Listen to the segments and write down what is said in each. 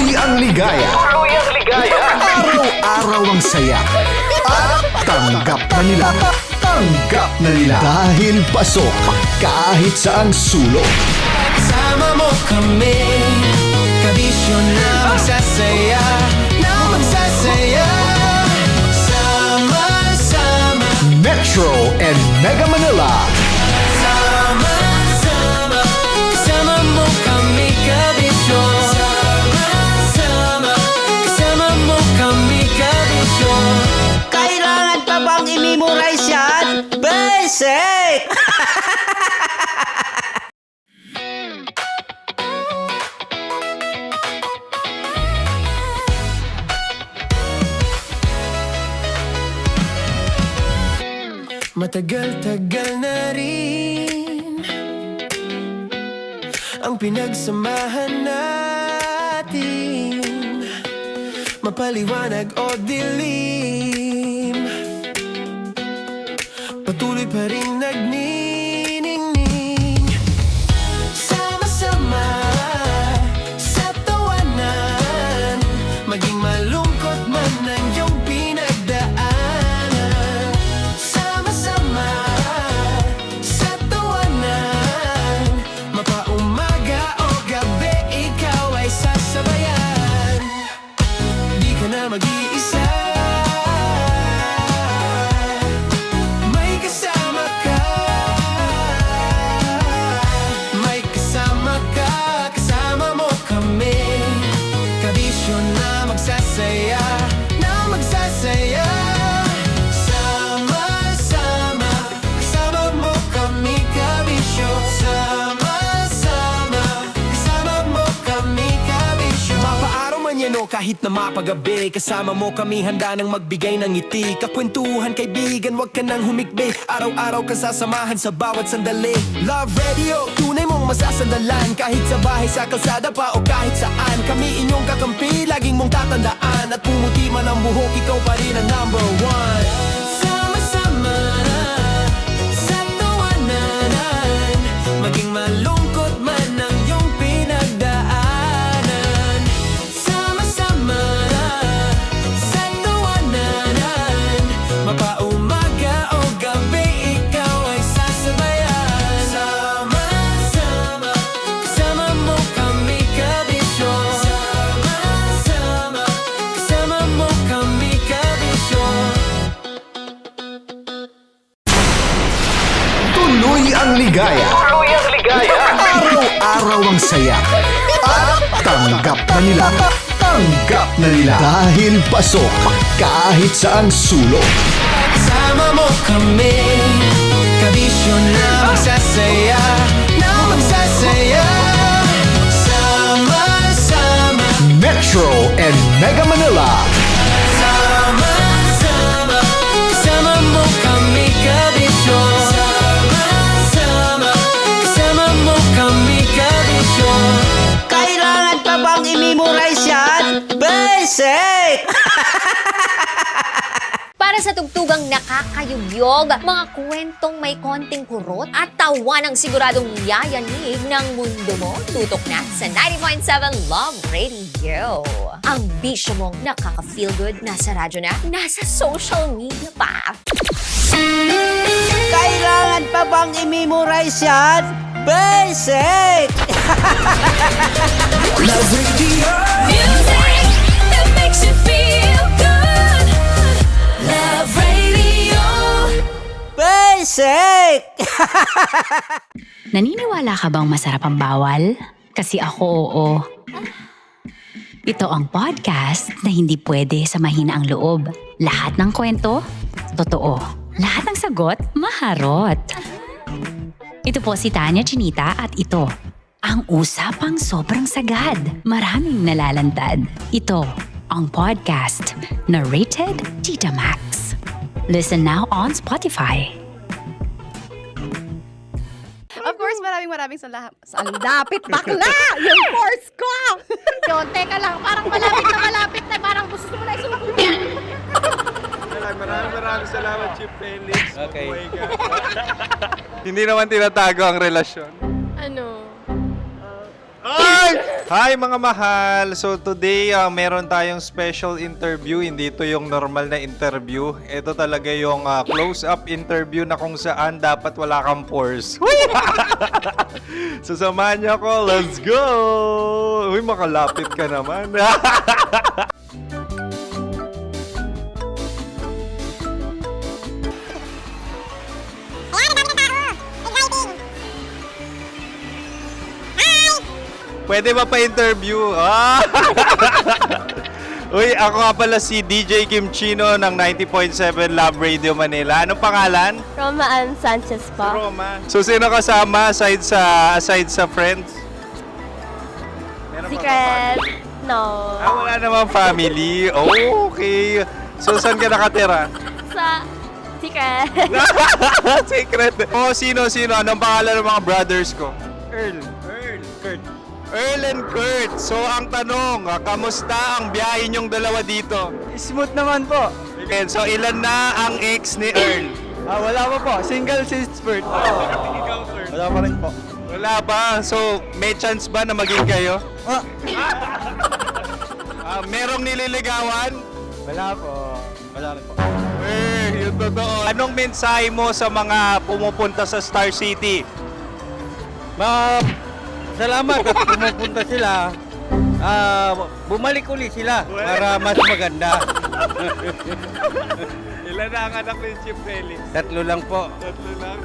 Tuloy ang ligaya. Araw-araw ang saya. At tanggap na nila. Tanggap na nila. Dahil pasok kahit saang sulok. Sama mo kami, kabisyo na magsasaya, sama-sama. Metro and Mega Manila. Sama-sama, kasama mo kami, kabisyo. Sama-sama, kasama mo kami, kabisyo. Kailangan pa bang i-memorize yan? Basic! Matagal-tagal na rin ang pinagsamahan natin, mapaliwanag o dilim, patuloy pa rin nagniningning. Sama-sama sa tawanan, maging malungkot man ang iyong pinagdaanan. Sama-sama sa tawanan, mapaumaga o gabi, ikaw ay sasabayan. Di ka na mag-iisa, may kasama ka. May kasama ka, kasama mo kami, kabisyo na magsasaya, sama-sama, kasama mo kami, kabisyo. Sama-sama, kasama mo kami, kabisyo. Mapaaraw man yan o kahit na mapagabi, kasama mo kami, handa nang magbigay ng ngiti. Kakwentuhan, kaibigan, wag ka nang humikbi. Araw-araw ka sasamahan sa bawat sandali. Love Radio, tunay mong masasandalan. Kahit sa bahay, sa kalsada pa o kahit saan, kami inyong kakampi, laging mong tatandaan. At pumuti man ang buhok, ikaw pa rin ang number one. Sama-sama sa tawanan, maging malungkot man ang iyong pinagdaanan. Sama-sama sa tawanan, mapaumaga o gabi, ikaw ay sasabayan. Sama-sama, kasama mo kami, kabisyo. Sama-sama, kasama mo kami, kabisyo. Tuloy ang ligaya. Araw-araw ang saya. At tanggap na nila. Tanggap na nila. Dahil pasok kahit saang sulok. Sama mo kami, kabisyo na magsasaya, sama-sama. Metro and Mega Manila. Sama-sama, kasama mo kami, kabisyo. Sama-sama, kasama mo kami, kabisyo. Kailangan pa bang i-memorize yan? Basic! Para sa tugtugang nakakayugyog, mga kwentong may konting kurot at tawanang siguradong yayanig ng mundo mo, tutok na sa 90.7 Love Radio. Ang bisyo mong nakaka-feel good, nasa radyo na, nasa social media pa. Kailangan pa bang i-memorize yan? Basic! Love Radio. Music that makes you feel good. Love Radio. Basic! Naniniwala ka bang masarap ang bawal? Kasi ako oo. Ito ang podcast na hindi pwede sa mahina ang loob. Lahat ng kwento, totoo. Lahat ng sagot, maharot. Ito po si Tanya Chinita at ito, ang usapang sobrang sagad. Maraming nalalantad. Ito, ang podcast na Rated Tita Max. Listen now on Spotify. Of course, maraming salamat. Ang lapit bakla! Yung force ko! Yun, teka lang, parang malapit na, parang gusto mo na isulat. Maraming salamat, Chief Felix. Okay. Oh my God. Hindi naman tinatago ang relasyon. Ano? Ay! Hi mga mahal! So today, meron tayong special interview. Hindi ito yung normal na interview. Ito talaga yung close-up interview na kung saan dapat wala kang pores. So samahan niyo ako. Let's go! Uy, makalapit ka naman. Pwede ba pa-interview? Ah! Uy, ako nga pala si DJ Kim Chino ng 90.7 Love Radio Manila. Anong pangalan? Roma Ann Sanchez po. Roma. So, sino kasama aside sa friends? Meron pa ba Secret. family? No. Wala namang family. Oh, okay. So, saan ka nakatira? Sa secret. Secret. Oh, sino? Anong pangalan ng mga brothers ko? Earl, Kurt. Earl and Kurt. So, ang tanong, kamusta ang biyahe niyong dalawa dito? Smooth naman po. Okay, so ilan na ang ex ni Earl? Wala pa po. Single since birth. Wala pa rin po. Wala ba? So, may chance ba na maging kayo? Merong nililigawan? Wala po. Wala rin po. Yung totoo. Anong mensahe mo sa mga pumupunta sa Star City? Salamat at pumupunta sila. Bumalik ulit sila para mas maganda. Ilan na ang anak ni Chief Felix? 3 lang po. 3 lang.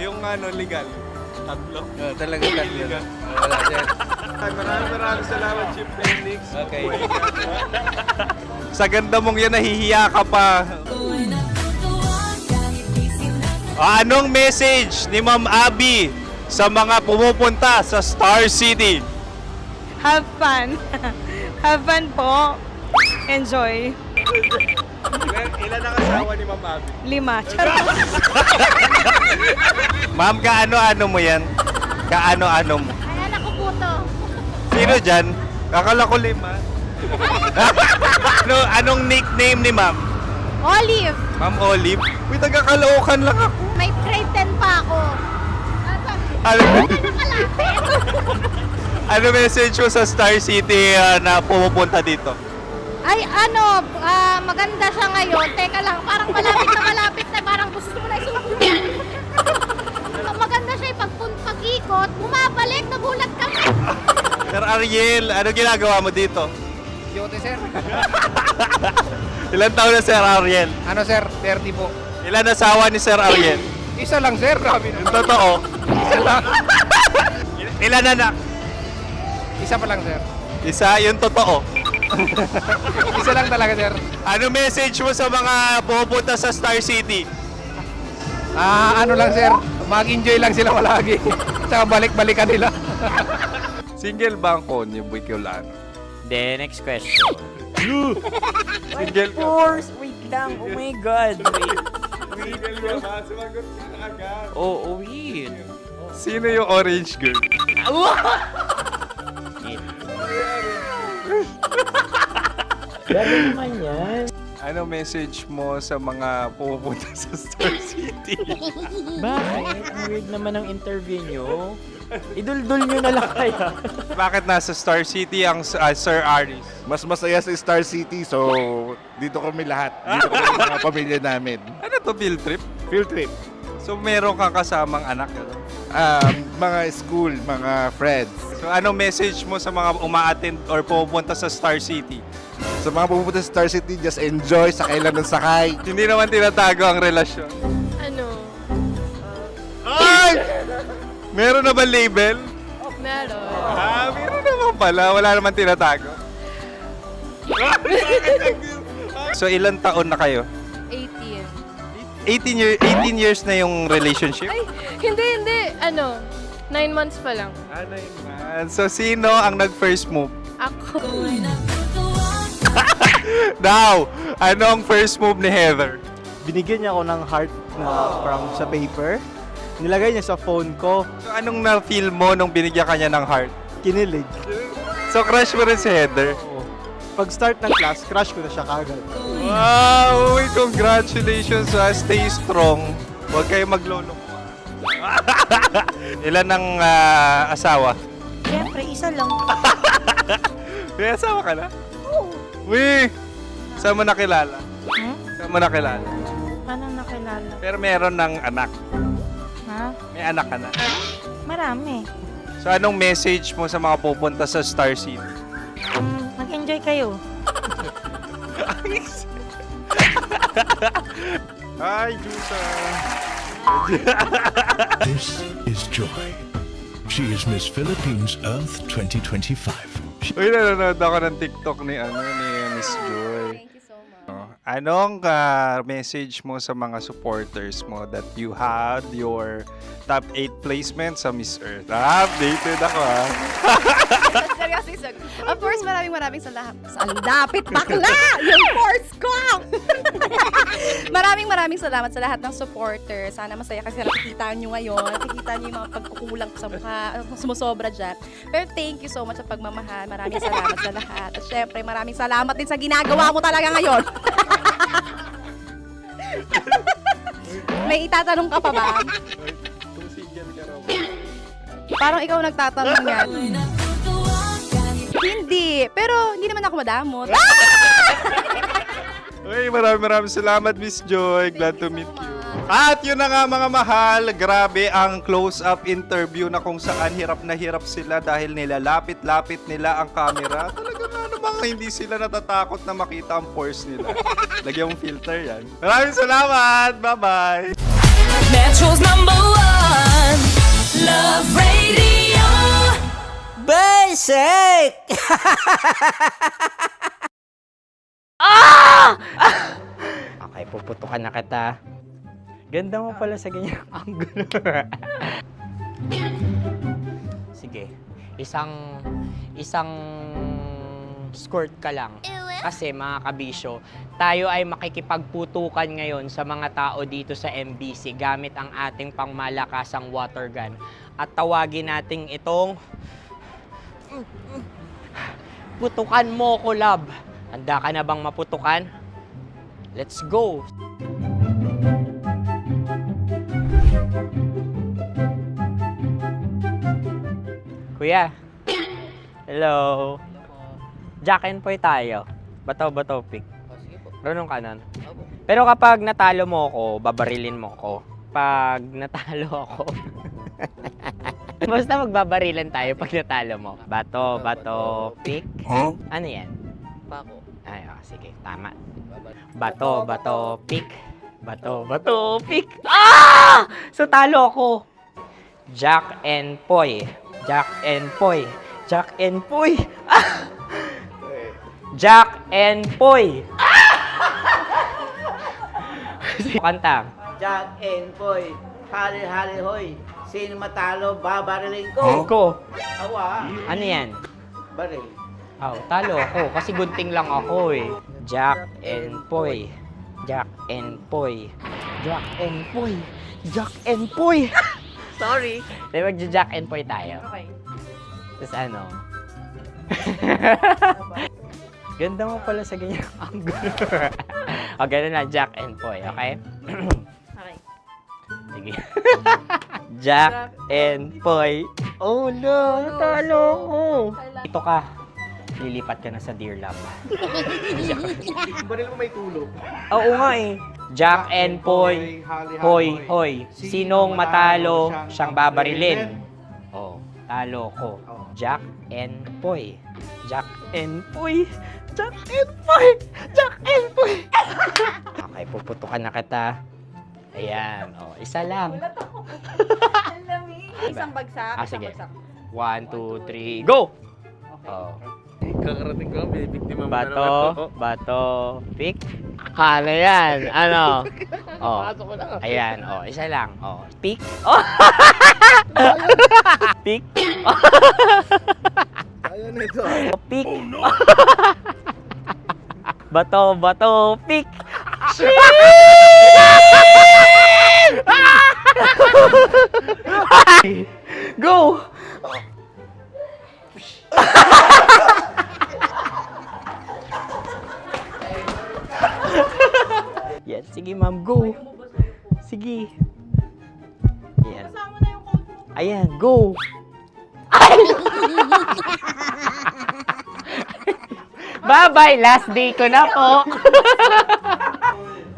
Yung legal? 3. Talaga 3 lang. Wala sir. Maraming salamat, Chief Felix. Okay. Sa ganda mong yan, nahihiya ka pa. Anong message ni Ma'am Abby sa mga pumupunta sa Star City? Have fun. Have fun po. Enjoy. Ilan ang asawa ni Ma'am Abby? 5. Ma'am, kaano-ano mo yan? Kaano-ano mo? Ay, anak ko po to. Sino dyan? Kakala ko 5. Anong nickname ni Ma'am? Olive. Ma'am Olive? Uy, taga-Caloocan lang ako. May grade 10 pa ako. Ano message mo sa Star City na pumupunta dito? Ay, maganda siya ngayon. Teka lang, parang malapit na. Parang gusto mo na isusunod. Maganda siya pag-ikot. Bumabalik, nagulat ka. Sir Ariel, ano ginagawa mo dito? Yote sir. Ilan taon na Sir Ariel? Ano sir? 30 po. Ilan asawa ni Sir Ariel? Isa lang sir. Grabe Yung totoo. Isa lang. Ilan anak? Isa pa lang sir. Isa, yung totoo. Isa lang talaga sir. Ano message mo sa mga pumupunta sa Star City? Ano lang sir. Mag-enjoy lang sila palagi. Tsaka balik-balikan nila. Single ba ang konyo, Boy Kiolano? Then, next question. Single ka? Wait lang. Oh my God. Single ka ba? Sumagot ka na agad. Oh, wait. Sino yung orange girl? Gano'n naman yan. Ano message mo sa mga pumupunta sa Star City? Bakit? Ang weird naman ang interview nyo. Iduldul nyo na lang kaya. Bakit nasa Star City ang Sir Aris? Mas masaya sa Star City, so dito kami lahat. Dito kami mga pamilya namin. Ano to, field trip? Field trip. So meron kang kasamang anak? Ano? Mga school, mga friends. So anong message mo sa mga uma-attend or pumupunta sa Star City? Sa mga pupunta sa Star City, just enjoy, sakay lang ng sakay. Hindi naman tinatago ang relasyon. Ano? Ay! Meron na ba label? Meron. Meron naman pala. Wala naman tinatago. So ilan taon na kayo? 18. 18 years na yung relationship? Ay, hindi. 9 months pa lang. 9 months. So sino ang nag-first move? Ako. Now, ano ang first move ni Heather? Binigyan niya ako ng heart na from sa paper. Nilagay niya sa phone ko. So anong na-feel mo nung binigyan ka niya ng heart? Kinilig. So crush mo rin si Heather? Pag-start ng class, crush ko na siya kagad. Wow! Uy, congratulations ha. Stay strong. Huwag kayo maglolo. Ilan ang asawa? Siyempre, isa lang. May asawa ka na? Oo. Uy! Saan mo nakilala? Hmm? Saan mo nakilala? Paano nakilala? Pero meron ng anak. Ha? May anak ka na. Marami. So anong message mo sa mga pupunta sa Star City? Mag-enjoy kayo. Hi, Jusa! This is Joy. She is Miss Philippines Earth 2025. Uy, nanonood ako ng TikTok ni Miss Joy. Thank you so much. Anong message mo sa mga supporters mo that you had your top 8 placement sa Miss Earth? Updated ako Seryoso. Of course, maraming salamat. Sa lapit bakla! Yung course ko! maraming salamat sa lahat ng supporters. Sana masaya kasi nakikita nyo ngayon. Nakikita nyo yung mga pagkukulang ko sa mukha. Sumusobra dyan. Pero thank you so much sa pagmamahal. Maraming salamat sa lahat. At syempre, maraming salamat din sa ginagawa mo talaga ngayon. May itatanong ka pa ba? Parang ikaw nagtatanong yan. Hindi. Pero hindi naman ako madamot. Uy, maraming salamat, Miss Joy. Glad to meet you. At yun na nga mga mahal, grabe ang close-up interview na kung saan hirap na hirap sila dahil nilalapit-lapit nila ang camera. Talagang ano bang hindi sila natatakot na makita ang pores nila. Lagyan mong filter yan. Maraming salamat! Bye-bye! Metro's #1 Love Radio. Basic! Okay, puputukan na kita. Ganda mo pala sa ganyang angulo. Sige, isang skirt ka lang. Kasi mga kabisyo, tayo ay makikipagputukan ngayon sa mga tao dito sa MBC gamit ang ating pangmalakasang water gun. At tawagin natin itong putukan mo ko, love. Handa ka na bang maputukan? Let's go! Kuya. Hello. Jack and Poy tayo. Bato-bato pick. Runong kanan. Pero kapag natalo mo ako, babarilin mo ako. Pag natalo ako, basta magbabarilan tayo pag natalo mo. Bato, pick. Huh? Ano yan? Bako. Ay, sige, tama. Bato, pick. Bato, pick. Ah! So talo ako. Jack and Poy. Jack and Poy. Jack and Poy. Ah! Jack and Poy. Kanta. Jack and Poy, hali hoy. Sino matalo, babariling ko. Ko. Awa, Ano yan? baril. Oh, talo ako kasi gunting lang ako eh. Jack and Poy. Jack and Poy. Jack and Poy. Jack and Poy. Sorry. Di magja-Jack and Poy tayo. Okay. Tapos ano? Ganda mo pala sa ganyang angulo. O, ganun lang, Jack and Poy, okay? Okay. Sige. Jack and Poy. Oh no, natalo ko. Ito ka. Lilipat ka na sa Deer Lab. Baril mo may tulog. Oo nga eh. Jack and Poy. Hoy, hoy. Sinong matalo, siyang babarilin. Oh, talo ko. Jack and Poy. Jack and Poy. Jack and Poy. Jack and Poy. Okay, puputukan na kita. Ayan. Oh, isa lang. Isang bagsak. Ah, sige. 1, 2, 3, go! Oh. Kakarating ko, bibiktima mo na naman Bato, bato, pick. Ano yan? Ano? Oh. Ayan, oh, isa lang. Oh, pick. Oh. Pick. Ayan na ito. Oh, pick. Bato, bato, pick. Go! Yan, sige ma'am, go. Sige. Ayan. Ayan, go. Ay! Bye-bye! Last day ko na po!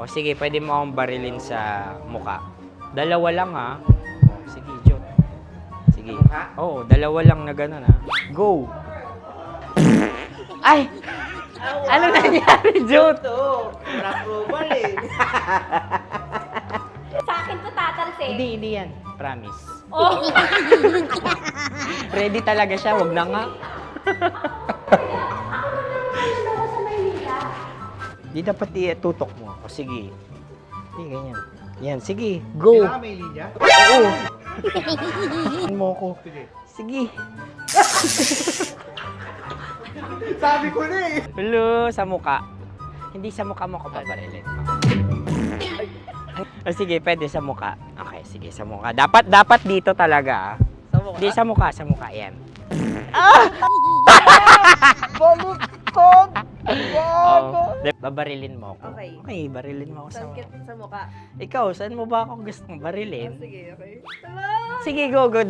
O sige, pwede mo akong barilin sa muka. Dalawa lang ha. O, sige, Jot. Sige. Oo, dalawa lang na gano'n ha. Go! Ay! Ano nangyari, Jot? Ito, approval eh. Sa akin to tatalsik. Hindi yan. Promise. Oh. Ready talaga siya, wag na nga. Di dapat tutok mo. O sige. Hindi, ganyan. Yan, sige. Go. Kailangan may linya? Oo. mo ko. Sige. Sabi ko na eh. Hello, sa muka. Hindi sa muka mo ko paparilin. O sige, pwede sa muka. Okay, sige, sa muka. Dapat dito talaga. Sa muka? Hindi, sa muka. Yan. Baluktot! Oh, babarilin mo ako. Okay. Okay, barilin mo ako sa muka. Sa mukha. Ikaw, saan mo ba ako gustong barilin? Sige, okay. Sige, go. Go.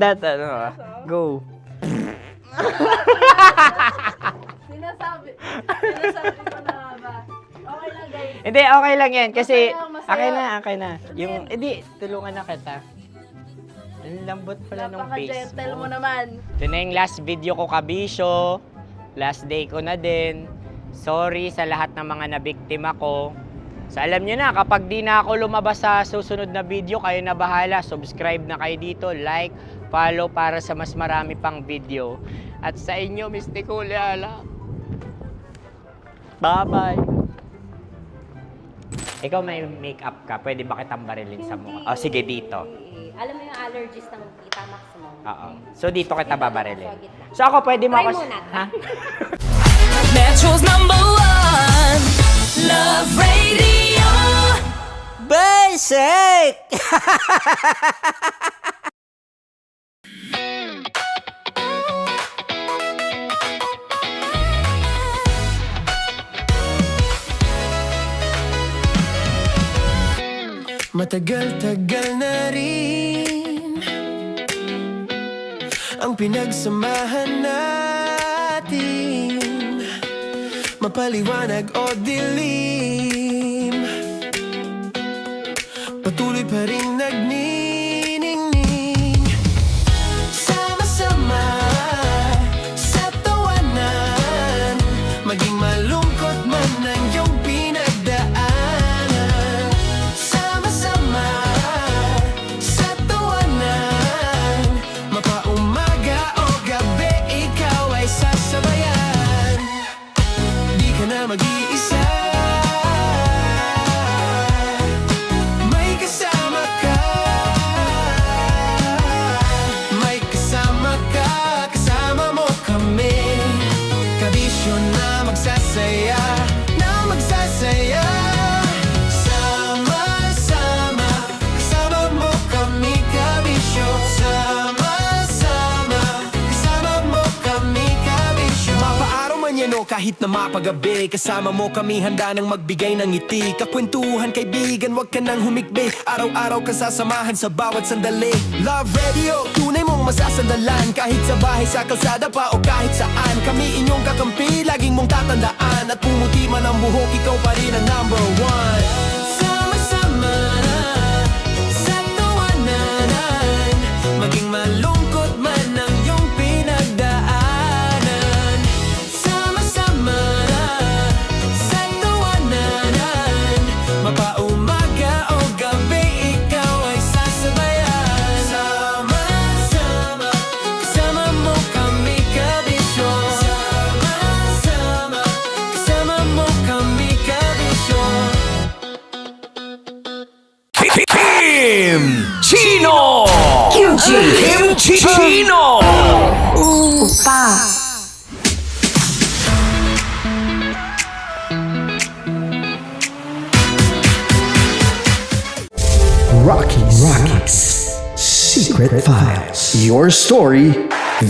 Sinasabi ko na ba? Okay lang, guys. Hindi, okay lang yan. Kasi, Masaya. okay na. Yung, hindi, tulungan na kita. Ang lambot pala ng face Napaka-gentle mo mo. naman. Ito na yung last video ko, kabisyo. Last day ko na din. Sorry sa lahat ng mga nabiktima ko. So alam nyo na, kapag di na ako lumabas sa susunod na video, kayo na bahala. Subscribe na kayo dito, like, follow para sa mas marami pang video. At sa inyo, Mistiko Leala. Bye-bye. Ikaw may makeup ka, pwede ba kitang barilin sa mukha? O sige, dito. Alam mo yung allergies ng Tita Max mo? Oo. So dito kita babarilin. So ako, pwede mo Try ako... muna. Ha? Metro's #1 Love Radio. Basic! Matagal-tagal na rin ang pinagsamahan natin, mapaliwanag o dilim, patuloy pa rin nagniningning. Sama-sama sa tawanan, maging malungkot man ang iyong pinagdaanan. Sama-sama sa tawanan, mapaumaga o gabi, ikaw ay sasabayan. Di ka na mag-iisa, may kasama ka. May kasama ka, kasama mo kami. Kabisyo na magsasaya, na magsasaya. Sama-sama, kasama mo kami, kabisyo. Sama-sama, kasama mo kami, kabisyo. Mapaaraw man yan o kahit na mapagabi, kasama mo kami, handa nang magbigay ng ngiti. Kakwentuhan, kaibigan, wag ka nang humikbi. Araw-araw ka sasamahan sa bawat sandali. Love Radio, tunay mong masasandalan. Kahit sa bahay, sa kalsada pa o kahit saan, kami inyong kakampi, laging mong tatandaan. At pumuti man ang buhok, ikaw pa rin ang #1. Sama-sama sa tawanan, maging malungkot man ang iyong pinagdaanan. Sama-sama sa tawanan, mapaumaga o gabi, ikaw ay sasabayan. Sama-sama, kasama mo kami, kabisyo. Sama-sama, kasama mo kami, kabisyo. Kim Chino! Kim Chino! Rocky's Secret Files. Your story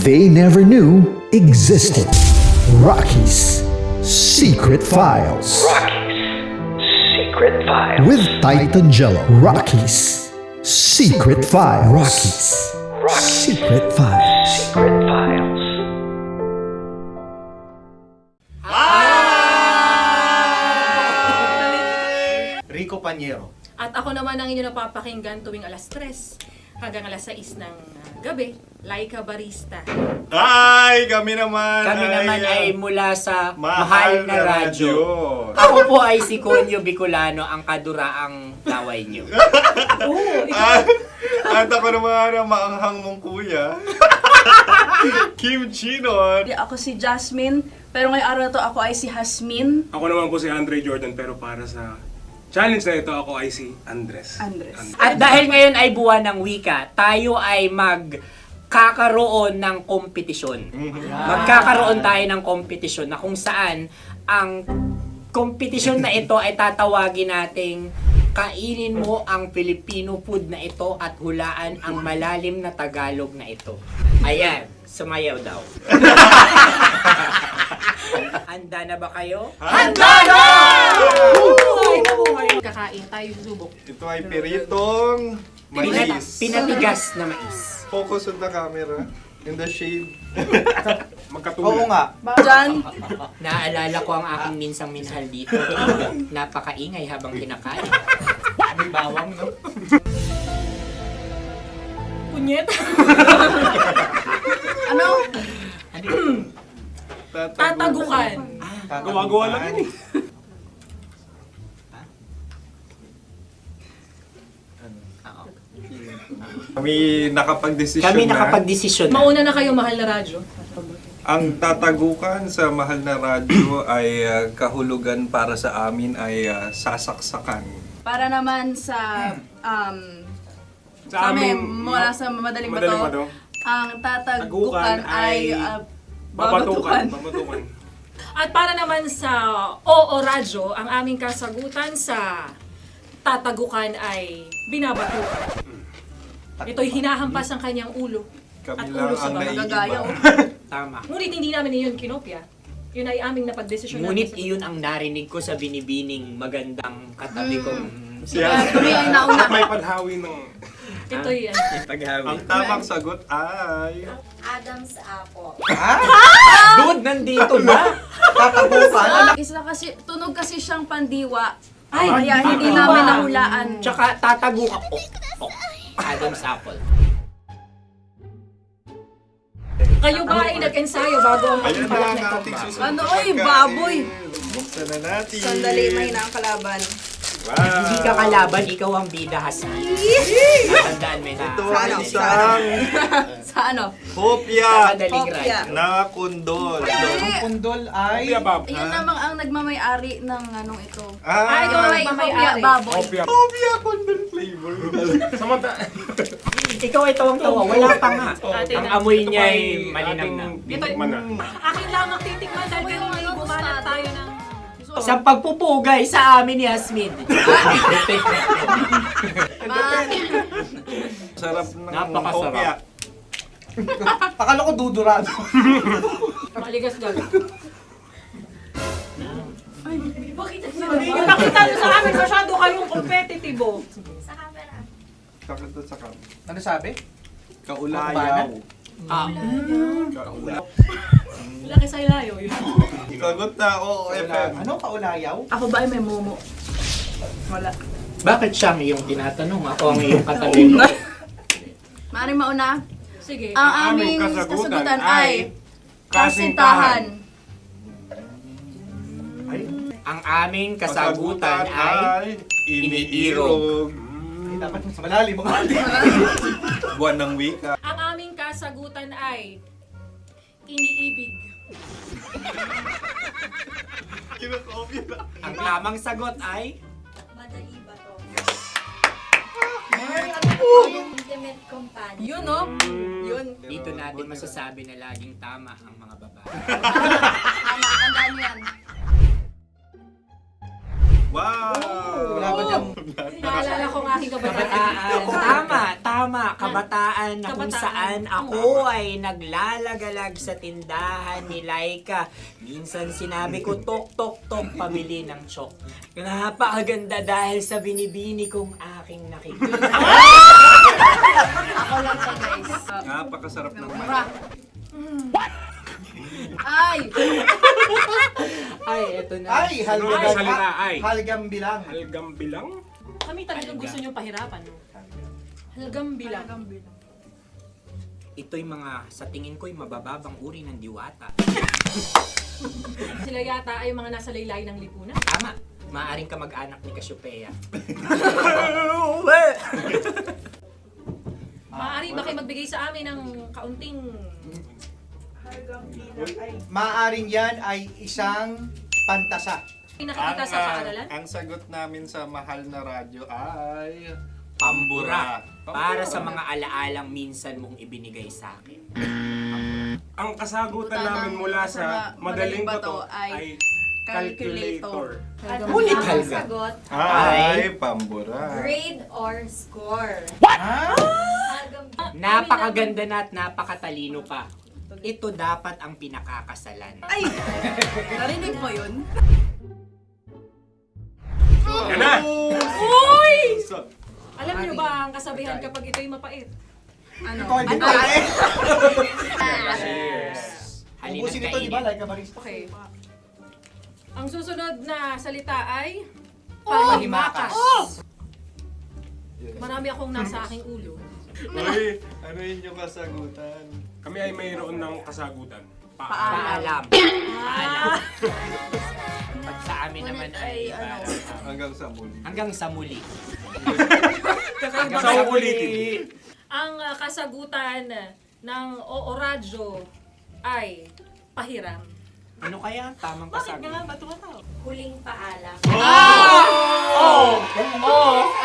they never knew existed. Rocky's Secret Files. With Titan Jello. Rocky's Secret Files. Rocky's Secret Files. kompanyero. At ako naman ang inyo napapakinggan tuwing alas 3 hanggang alas 6 ng gabi, Laika Barista. Ay, kami naman. Kami naman ay mula sa Mahal na Radyo. Ako po ay si Conyo Bicolano, ang kaduraang laway nyo. At ako naman ang maanghang mong kuya. Kim Chinon. Ako si Jasmine, pero ngayong araw na to ako ay si Hasmin. Ako naman po si Andre Jordan, pero para sa challenge na ito, ako ay si Andres. At dahil ngayon ay buwan ng wika, tayo ay magkakaroon ng kompetisyon. Magkakaroon tayo ng kompetisyon na kung saan ang kompetisyon na ito ay tatawagin nating kainin mo ang Filipino food na ito at hulaan ang malalim na Tagalog na ito. Ayan, sumayaw daw. Handa na ba kayo? Handa na! Kakain tayo subok. Ito ay peritong mais. Pinatigas na mais. Focus on the camera. In the shade. Magkatulad. nga. Diyan, Naaalala ko ang aking minsang minahal dito. Napakaingay habang kinakain. May bawang, no? Punyet. ano? Tatagukan. Gawa-gawa lang yun eh. Kami nakapag-desisyon Kami na. nakapag-desisyon na. Mauna na kayo, Mahal na Radyo. Ang tatagukan sa Mahal na Radyo ay kahulugan para sa amin ay sasaksakan. Para naman sa Sa amin, amin, mula sa madaling Madaling bato, bato. ang tatagukan Tagukan ay Babatukan. babatukan. At para naman sa Oo Radyo, ang aming kasagutan sa tatagukan ay binabatukan. Ito'y hinahampas ang kanyang ulo. Kami At lang ulo sa ang mga gagaya, naiiba. Tama. Ngunit hindi namin iyon kinopya. Yun ay aming napagdesisyon Ngunit namin. iyon ang narinig ko sa binibining magandang katabi kong Kami ay nauna. May panhawi ng Ito'y paghawi. Ang tamang sagot ay... Adam's apple. Dude, nandito ba? Tatagukan. Isa kasi, tunog kasi siyang pandiwa. Ay, Kaya hindi namin nahulaan. Tsaka tatagukan. Adam's apple. kayo ba ay nag-ensayo bago ang Ayan na pagpalak ang na ito? ating susunod Ano, na oy, pagkain. baboy. Buksan na natin. Sandali, may na ang kalaban. Wow. Hindi ka kalaban, ikaw ang bida, Hasmin. Natandaan mo na. Ito ay isang Sa ano? hopya Madaling Hopya. ride. na kundol. Pundol ay... Ayun namang ang nagmamay-ari ng anong ito. Ay, ito Ah, may Hopya, baboy. Opia. hopya kundol flavor. Samanta. Ikaw ay tawang-tawa, wala pa nga. Ate Ang na. amoy niya ay malinang na. Titikman na. Akin lang ang titikman dahil kayo ay bumanat tayo ng... Sa pagpupugay sa amin ni Hasmin. Sarap ng Napakasarap. hopya. Akala ko dudurado. Maligas gabi. Bakit? Yung nakita nyo sa amin, masyado kayong competitive oh. Sakit to sa kam. Ano sabi? Kaulayaw. Laki sa ilayo yun. Sagot na, oo, FM. Ano? Kaulayaw? Ako ba ay may momo? Wala. Bakit siya ang iyong tinatanong? Ako ang iyong katabi. Maaaring mauna. Sige. Ang aming kasagutan ay kasintahan. Ang aming kasagutan ay iniirog. Dapat mas malalim mga Buwan ng wika. Ang aming kasagutan ay iniibig. Kinakopya na. ang tamang sagot ay Madali ba to? Intimate companion. Yun, no? Yun. dito natin masasabi na laging tama ang mga babae. Tama, tandaan mo yan. Wow! Wala ba dyan? Naalala ko ang aking kabataan. Kabataan. Tama. Kabataan na kung Kabataan. saan ako ay naglalagalag sa tindahan ni Laika. Minsan sinabi ko, tok, tok, tok, pamili ng chok. Napakaganda dahil sa binibini kong aking nakikita. Ako lang to, guys. Napakasarap ng Mura. Ay! Ay, eto na. Ay, Ano ang salita ay? halgam bilang. Halgam bilang? Kami talagang gusto niyong pahirapan, no? Halagang bilang. Ito'y mga, sa tingin ko'y mabababang uri ng diwata. Sila yata ay mga nasa laylay ng lipunan. Tama, maaaring ka mag-anak ni Cassiopeia. Maaari ba kayo magbigay sa amin ng kaunting... Maaring yan ay isang pantasa. Nakikita sa paaralan? Ang sagot namin sa mahal na radyo ay... Pambura. Para sa mga alaalang minsan mong ibinigay sa akin. Ang kasagutan namin mula sa madaling bato ay calculator. Ulit Helga. Sagot, Ay, pambura. grade or score. Napakaganda na at napakatalino pa. Ito dapat ang pinakakasalan. Ay! Narinig mo yun? Yan na! Uy! Alam niyo ba ang kasabihan kapag ito'y mapait? Ano? Halina't kainin. Okay. Ang susunod na salita ay... Panghimakas. Marami akong nasa aking ulo. Uy, ano yun yung kasagutan? Kami ay mayroon ng kasagutan. Paalam. Paalam. Pag sa amin naman ay... Hanggang sa muli. Hanggang sa muli. Sa ulitin. Ang kasagutan ng Oo Radyo ay pahiram. Ano kaya ang tamang kasagutan? ba tumatawa? Huling paalam. Oh!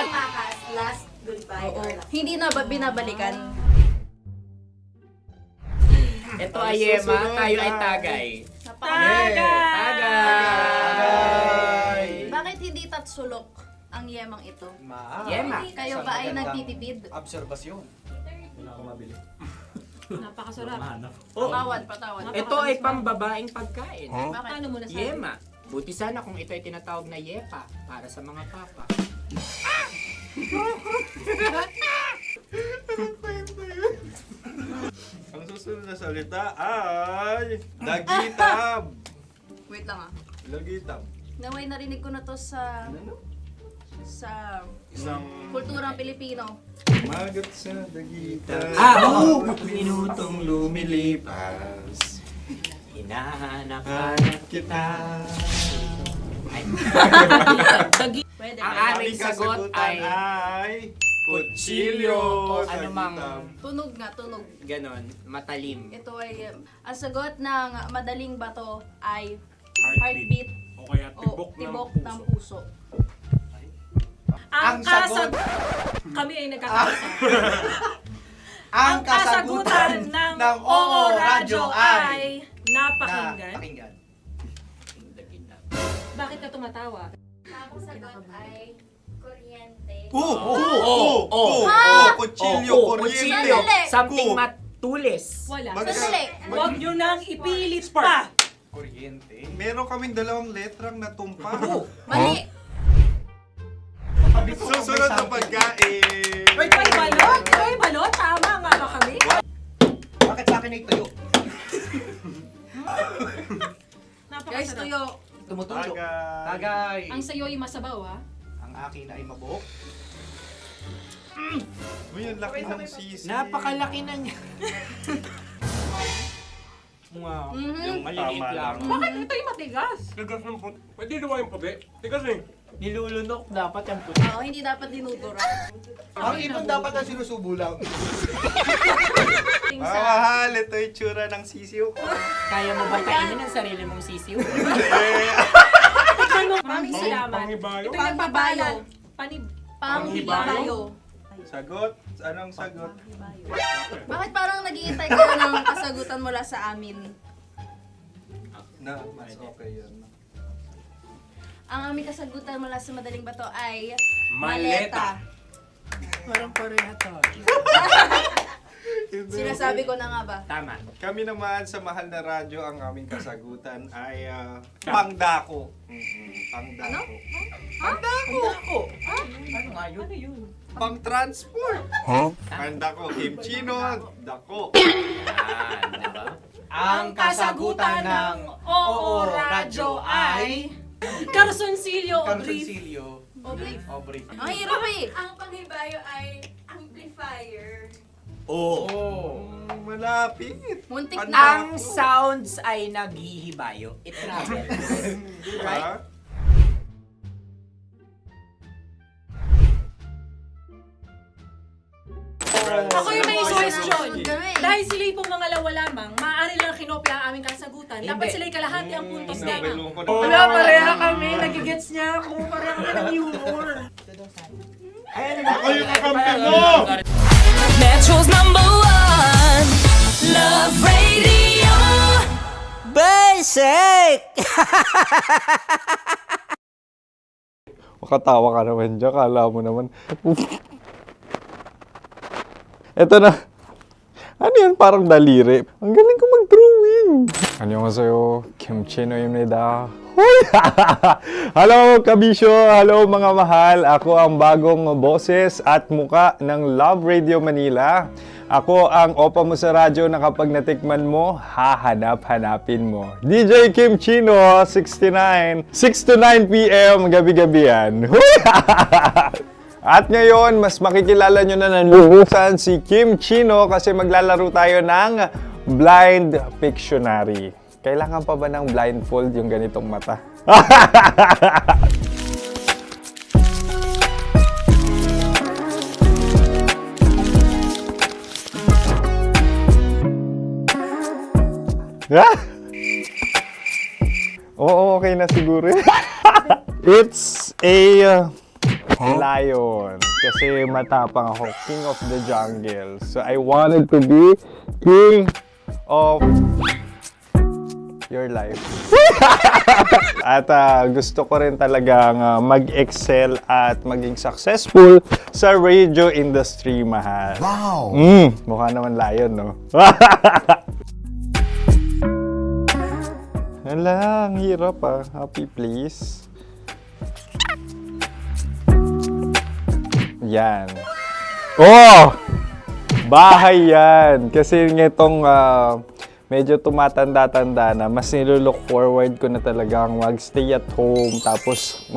At makas, last goodbye or last. Hindi na ba binabalikan? Ito ay Yema, tayo ay Tagay. Tagay! Bakit hindi tatsulok ang yemang ito? Yema. Kayo ba ay nagtitipid? Obserbasyon. Napakasarap. Patawad. Ito ay pambabaeng pagkain. Bakit? Ano mo nasabi? Yema. Buti sana kung ito ay tinatawag na yepa para sa mga papa. Ang susunod na salita ay... Dagitab! Wait lang ah. Dagitab. Naway narinig ko na to sa Isang... kulturang Pilipino. Magat sa dagitab. Minutong lumilipas. Hinahanap-hanap kita. Pwede Ang ba? aming sagot ay kutsilyo. ano mang Tunog nga, tunog. ganon, matalim. Ito ay, ang sagot ng madaling bato ay Heartbeat. heartbeat O kaya o tibok ng puso. Ang sagot- Kami ay nagkakasa. Ang kasagutan ng Oo Radyo ay napakinggan. Bakit ka tumatawa? Ang sagot ay kuryente. Kutsilyo, kuryente. Sandali. Something matulis. Wala. Sandali. Huwag nyo nang ipilit pa. Kuryente. Meron kaming dalawang letrang natumpa. Mali. Susunod na pagkain. May balot? May balot? Tama nga ba kami? Bakit sa akin ay tuyo? Guys, Napakasarap. tuyo. Tumutulo. Tagay. Tagay. Ang sayo ay masabaw, ha? Ang akin ay mabuhok. Uy, ang laki ng sisi. Napakalaki na niya. Yung maliliit Tama lang. Bakit ito'y matigas? Tigas ng puti. Pwede naman yung puti. Tigas eh. Nilulunok dapat yung puti. Oo, hindi dapat dinudura. Ang ibon dapat ang sinusubo lang. Mahal, ito yung tsura ng sisiw ko. Kaya mo ba kainin ang sarili mong sisiw? Maraming salamat. Panghibayo. Ito'y nagpapaalam. Panghibayo. Sagot? Anong sagot? Bakit parang nag-iintay kayo ng kasagutan mula sa amin? Na, mas okay yan. Ang aming kasagutan mula sa madaling bato ay Maleta. Parang pareha to. Sinasabi ko na nga ba? Tama. Kami naman sa mahal na radyo, ang aming kasagutan ay pangdako. Pangdako. Pangdako? Ano nga yun? Pang-transport. Pangdako, kimchino, dako. Diba? Ang kasagutan ng Oo Radyo ay Carsoncillo o brief? Ang hirap eh. Ang panghibayo ay amplifier. Malapit. Muntik na. Ang sounds ay naghihibayo. It travels. Right? Ako yung may question. Kami. Dahil sila'y pong mga lawa lamang, maaari lang kinopya ang aming kasagutan. Dapat sila'y kalahati ang puntos lamang. Wala, pareha kami. Nagigets niya ako. Pareha kami ng humor. Ako yung kakampi mo! Metro's #1 Love Radio. Basic! Makatawa ka naman dyan. Kala mo naman. Eto na. Ano yan? Parang daliri. Ang galing ko mag-drawing. 안녕하세요. 김치노입니다. Hello, kabisyo! Hello, mga mahal! Ako ang bagong boses at muka ng Love Radio Manila. Ako ang opa mo sa radyo na kapag natikman mo, hahanap-hanapin mo. DJ Kim Chino, 69. 6 to 9 p.m. gabi-gabi yan. At ngayon, mas makikilala nyo na ng lubusan si Kim Chino kasi maglalaro tayo ng Blind Pictionary. Kailangan pa ba ng blindfold yung ganitong mata? Oo, okay na siguro. It's a lion. Kasi matapang ako. King of the jungle. So I wanted to be king of your life. At gusto ko rin talagang mag-excel at maging successful sa radio industry, mahal. Wow! Mukha naman lion, no? Hala, ang hirap ah. Happy please. Yan. Oh! Bahay yan. Kasi nitong medyo tumatanda-tanda na, mas nilook forward ko na talagang mag-stay at home, tapos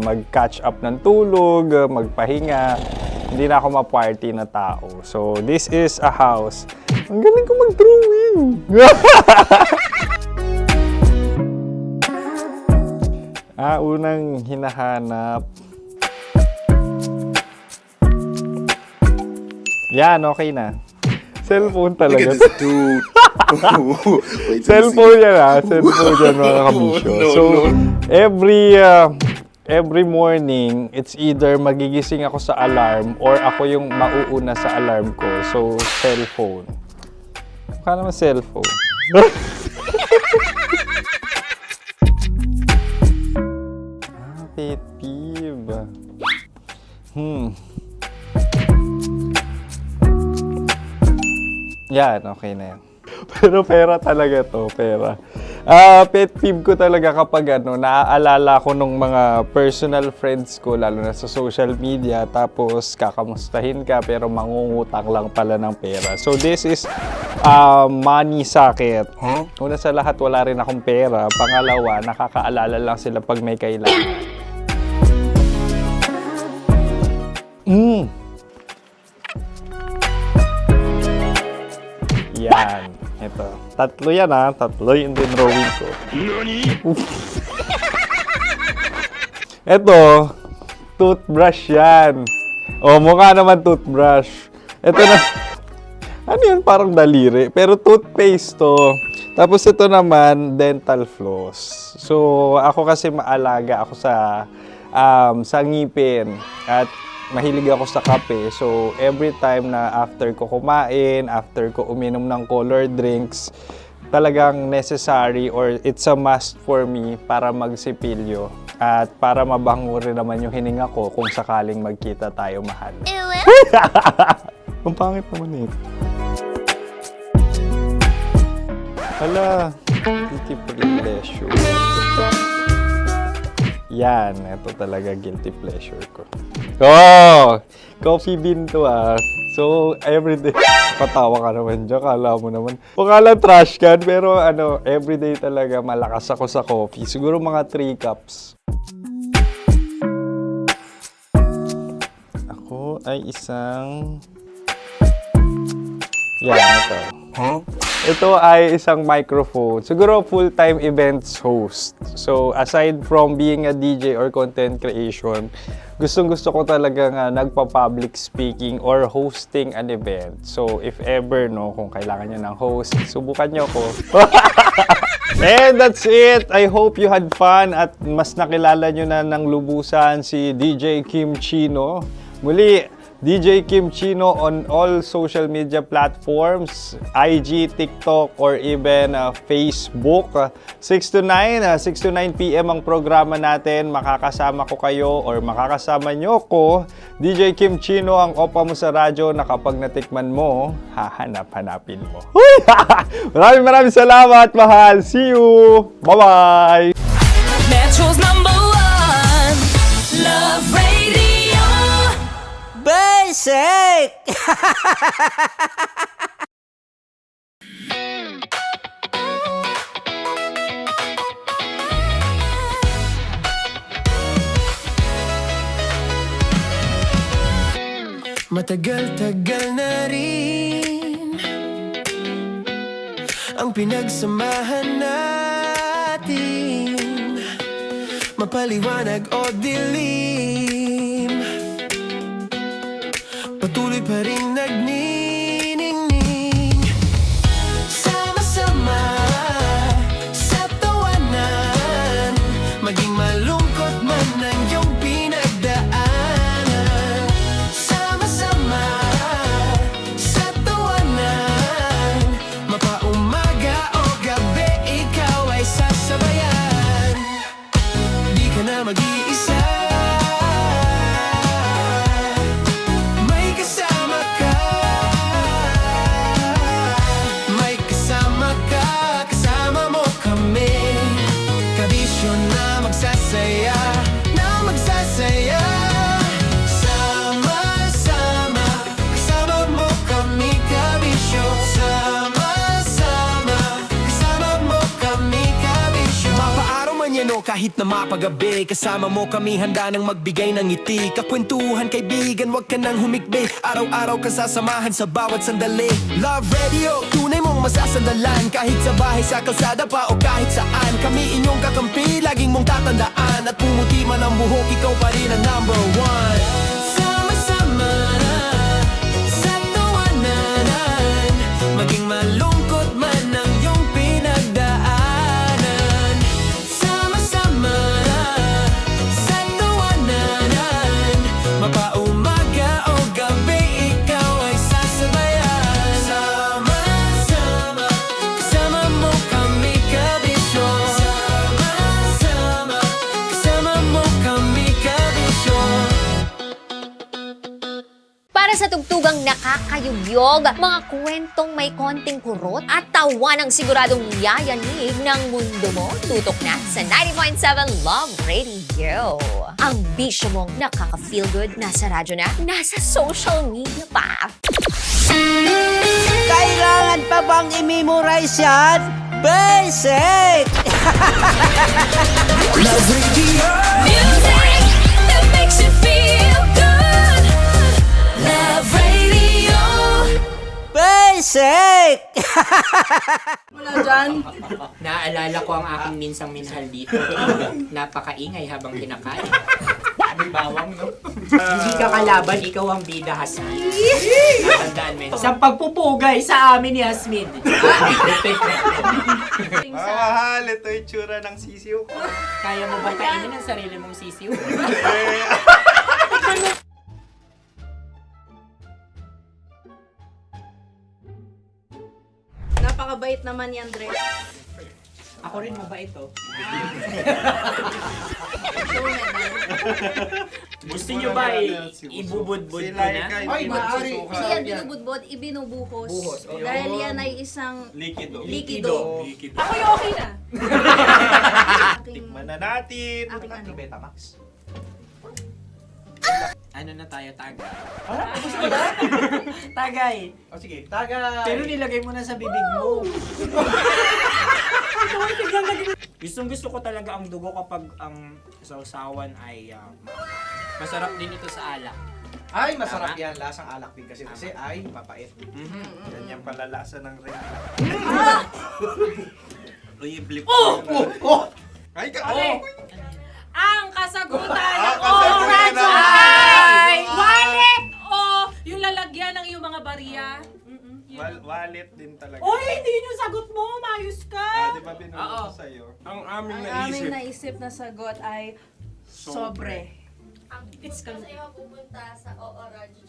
mag-catch up ng tulog, magpahinga. Hindi na ako ma-party na tao. So, this is a house. Ang galing ko mag-drawing! Unang hinahanap. Yan, okay na. Cellphone talaga. Dude. Cellphone yan ha. Cellphone yan, mga kabisyo. So, every morning, it's either magigising ako sa alarm or ako yung mauuna sa alarm ko. So, cellphone. Mukha naman cellphone. Pet peeve. Yan, okay na yan. Pero pera talaga to, pera. Pet peeve ko talaga kapag naaalala ko nung mga personal friends ko, lalo na sa social media, tapos kakamustahin ka pero mangungutang lang pala ng pera. So this is money sakit. Una sa lahat, wala rin akong pera. Pangalawa, nakakaalala lang sila pag may kailangan. Yan. Ito. Tatlo yan ha. Tatlo yung dinrawing ko. Ito. Toothbrush yan. O, mukha naman toothbrush. Ito na. Ano yun? Parang daliri. Pero toothpaste to. Tapos ito naman, dental floss. So, ako kasi maalaga ako sa ngipin. At mahilig ako sa kape. So, every time na after ko kumain, after ko uminom ng colored drinks, talagang necessary or it's a must for me para magsipilyo at para mabango rin naman yung hininga ko kung sakaling magkita tayo, mahal. Ang pangit naman ito. Hala, guilty pleasure. Yan, ito talaga guilty pleasure ko. Oh, coffee bean to ah. So, everyday. Patawa ka naman dyan. Kala mo naman. Pakala trash can, pero everyday talaga malakas ako sa coffee. Siguro mga 3 cups. Ako ay isang... Yan, ito. Ito ay isang microphone. Siguro full-time events host. So, aside from being a DJ or content creation, gustong-gusto ko talaga nga nagpa-public speaking or hosting an event. So, if ever, kung kailangan nyo ng host, subukan nyo ko. And that's it. I hope you had fun at mas nakilala nyo na ng lubusan si DJ Kim Chino. Muli, DJ Kim Chino on all social media platforms, IG, TikTok, or even Facebook. 6 to 9 p.m. ang programa natin. Makakasama ko kayo or makakasama nyo ko. DJ Kim Chino, ang opa mo sa radyo na kapag natikman mo, hahanap-hanapin mo. Maraming salamat, mahal. See you! Bye-bye! Metro's #1 Love Radio Basic! Matagal-tagal na rin ang pinagsamahan natin, mapaliwanag o dilim, patuloy pa rin nagniningning. Sama-sama sa tawanan, maging malungkot man ang iyong pinagdaanan. Sama-sama sa tawanan, mapaumaga o gabi, ikaw ay sasabayan. Di ka na mag-iisa, kahit na mapagabi, kasama mo kami handa nang magbigay ng ngiti. Kakwentuhan kaibigan, wag ka nang humikbi. Araw-araw kasasamahan sa bawat sandali. Love Radio, tunay mong masasandalan. Kahit sa bahay, sa kalsada pa o kahit saan, kami inyong kakampi, laging mong tatandaan. At pumuti man ang buhok, ikaw pa rin ang #1. Sama-sama sa tawanan, maging malungkot man ang iyong pinagdaanan. Mapaumaga o gabi, ikaw ay sasabayan. Sama-sama, kasama mo kami kabisyo. Sama-sama, kasama mo kami kabisyo. Para sa tugtugang nakakayugyog, mga kwentong may konting kurot at tawa ng siguradong yayanig ng mundo mo, tutok na sa 90.7 Love Radio. Ang bisyo mong nakaka-feel good, nasa radyo na, nasa social media pa. Kailangan pa bang i-memorize yan? Basic! Love Radio, music that makes you feel good. Love Radio Basic! Wala dyan. Naaalala ko ang aking minsang minahal dito. Napakaingay habang kinakain. May bawang, no? Hindi ka kalaban, ikaw ang bida, Hasmin. Natandaan mo yun. Sa pagpupugay sa amin ni Hasmin. Mahal, ito yung tsura ng sisiw. Kaya mo ba kainin ang sarili mong sisiw? Napakabait naman yan, Dre. Ako rin mabait, oh. Gusto nyo ba ibubudbud ko na? Ay, maaari. Hindi yan binubudbod, ibinubuhos. Buhos, ayun. Dahil yan ay isang Likido. likido. Ako yung okay na. Aking, Tikman na natin. aking ano. Betamax. Ano na tayo, tagay? Gusto mo na? Tagay! O sige, tagay. Pero nilagay mo na sa bibig mo. Gustong-gusto ko talaga ang dugo kapag ang sausawan ay masarap din ito sa alak. Ay, masarap Tama. yan. Lasang alak din kasi ay mapait. Yan yung palalasa ng rin. Uy, blip. Ay, Ang kasagutan Ang ng kasagutan Radyo ng- ay wallet o yung lalagyan ng iyong mga bariya. Wallet din talaga. Oy, hindi yun yung sagot mo. Mayos ka. Di ba binulong ko sa'yo? Ang aming Ang aming naisip. naisip na sagot ay sobre. It's kalu. pupunta sa Ooradyo.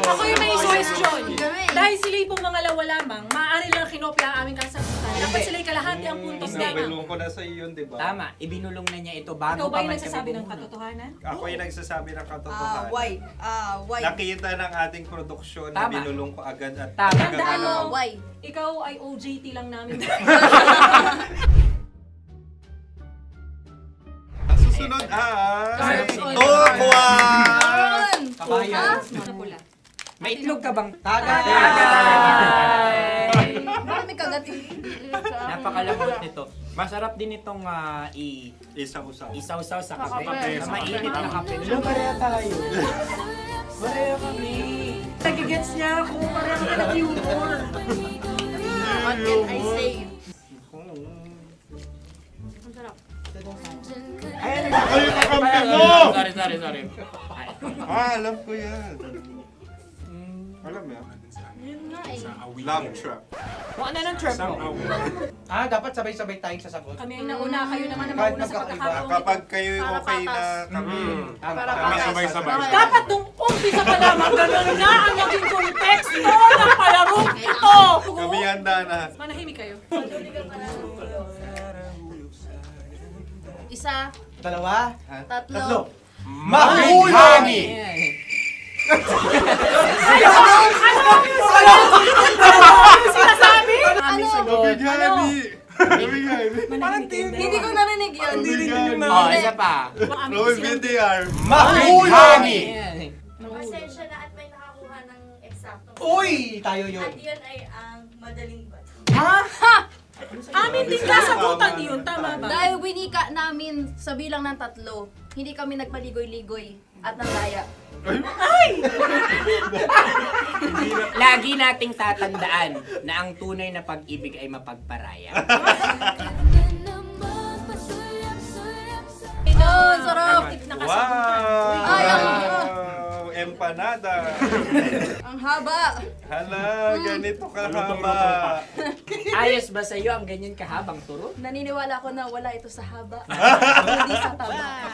Ako yung may question. Kami. Dahil sila pong mga lawa lamang, maaari lang kinopya ang aming kasagutan. Dapat sila'y kalahati ang puntos lamang. Binulong ko na sa'yo yun, di ba? Tama, ibinulong na niya ito bago Ikaw ba pa yung man nagsasabi kami ng bumulong. katotohanan? Ako yung nagsasabi ng katotohanan. Why? Why? Nakita ng ating produksyon na Tama. binulong ko agad at Tama. talagang Tandaan mo, ano, Why? ikaw ay OJT lang namin. Ang susunod ay... Sunod. Tokwa! Kabayan. Sa pula. May itlog ka bang? Tagay! Bakit may kagat Napakalamot nito. Masarap din itong Isaw-saw. isaw-saw sa kape. Kape. Na mainit na kape. Wala, pareha tayo. Pareha kami. Nagigets niya ako. Pareha kami ng humor. What can I say? Sorry. Alam ko yan. Alam mo yan? Yun nga eh. Love trap. Kung ano ng trap mo? Dapat sabay-sabay tayong sasagot. Kami ay nauna, kayo naman ang Kahit mauna sa magkakaiba. pagkakataon. Kapag kayo Para okay na patas. kami, Para kami patas. sabay-sabay. Dapat nung umpisa pa lamang, ganun na ang naging konteksto ng palarong ito. Kami handa na. Manahimik kayo. Isa, Dalawa. tatlo. Mahulog! Sinasabi? Ano? Hindi ko narinig yun. Oh, isa pa. Roll VTR. Mahulog! Pasensya na at may nakakuha ng eksaktong. Uy! Tayo yun. yun ay ang madaling bato. Amin din kasagutan yun, tama ba? Dahil winika namin sa bilang ng 3, hindi kami nagpaligoy-ligoy at nandaya. Lagi nating tatandaan na ang tunay na pag-ibig ay mapagparaya. Oh, sarap! Wow! Ay, Empanada. Ang haba! Hala, ganito kahaba. Ayos ba sa iyo ang ganyan kahabang turo? Naniniwala ko na wala ito sa haba, hindi sa taba.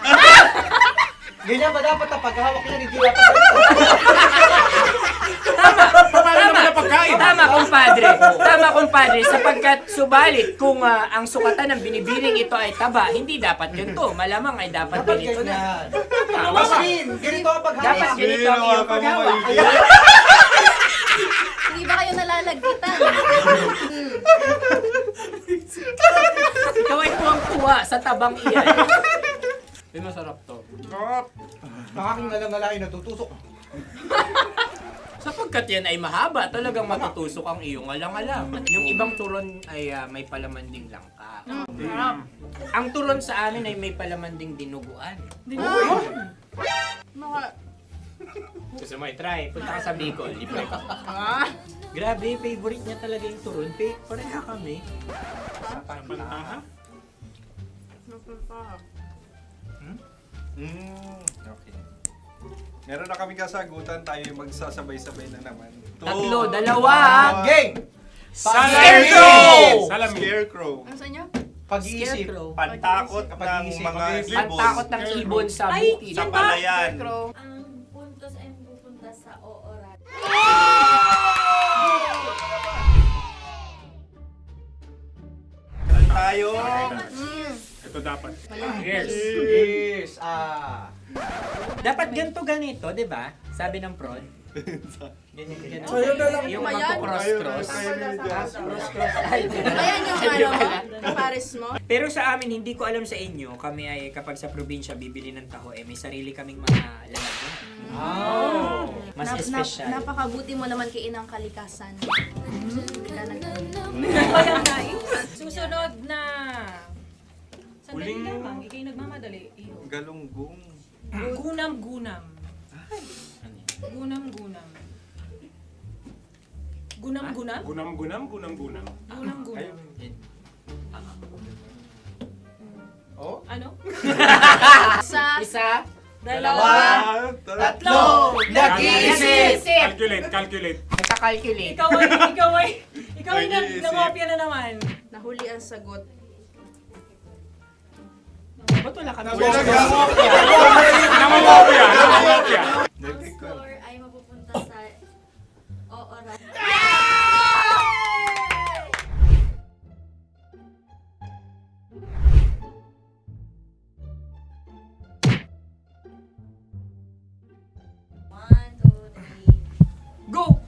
Ganyan ba dapat ang paghahawak niya ni Gila? Tama, kumpadre. Tama, kumpadre. Sapagkat subalit kung ang sukatan ng binibining ito ay taba, hindi dapat ganito. Malamang ay dapat Dapat ganito na. ganyan. Masin! Ganito ang paghahawak. Dapat ganito ang iyong paghawak. Hindi ba kayo nalalagkitan? Ikaw ay tuwang-tuwa sa tabang iyan. Ay, masarap to. Nakaking nalang natutusok. Sapagkat yan ay mahaba, talagang matutusok ang iyong alang-alang. Yung ibang turon ay may palaman ding langka. Ang turon sa amin ay may palaman ding dinuguan. Gusto mo i-try? Punta ka sa Bicol, libre ka. Grabe, favorite niya talaga yung turon. Pareha kami. Okay. Meron na kami kasagutan, tayo yung magsasabay-sabay na naman. Tatlo, dalawa. Game! Scarecrow! Scarecrow. Ano sa inyo? Pag-iisip. Scarecrow. Pantakot ng Pag-iisip. mga ibon. Pantakot ng ibon sa Ay, bukid. Sa palayan. Ang puntos ay pupunta sa Ooradyo. Tayo. Ito dapat. Yes. Dapat ganito, di ba? Sabi ng prod. Ganyan. Sa'yo na lang. Yung Ayan. magko-cross-cross. Ayun, ayun, ayun. Cross-cross. Ay, Ayan yung Medyo ano. pala. Kapares mo? Pero sa amin, hindi ko alam sa inyo, kami ay kapag sa probinsya bibili ng taho, may sarili kaming mga lalagyan. Mas espesyal. Napakabuti mo naman kay Inang Kalikasan. Kaya nice. Susunod na... Sandali lamang, ikay nagmamadali. Iyo. Galunggong. Gunam-gunam. Gunam-gunam. Gunam-gunam? Gunam-gunam. Gunam-gunam. Ano? Isa, Dalawa. tatlo, nag-iisip! Calculate. Nagka-calculate. Ikaw ay nangopya na naman. nahuli ang sagot. Ba't wala kami? Nangungopia. Ang score ay mapupunta sa oras. Go!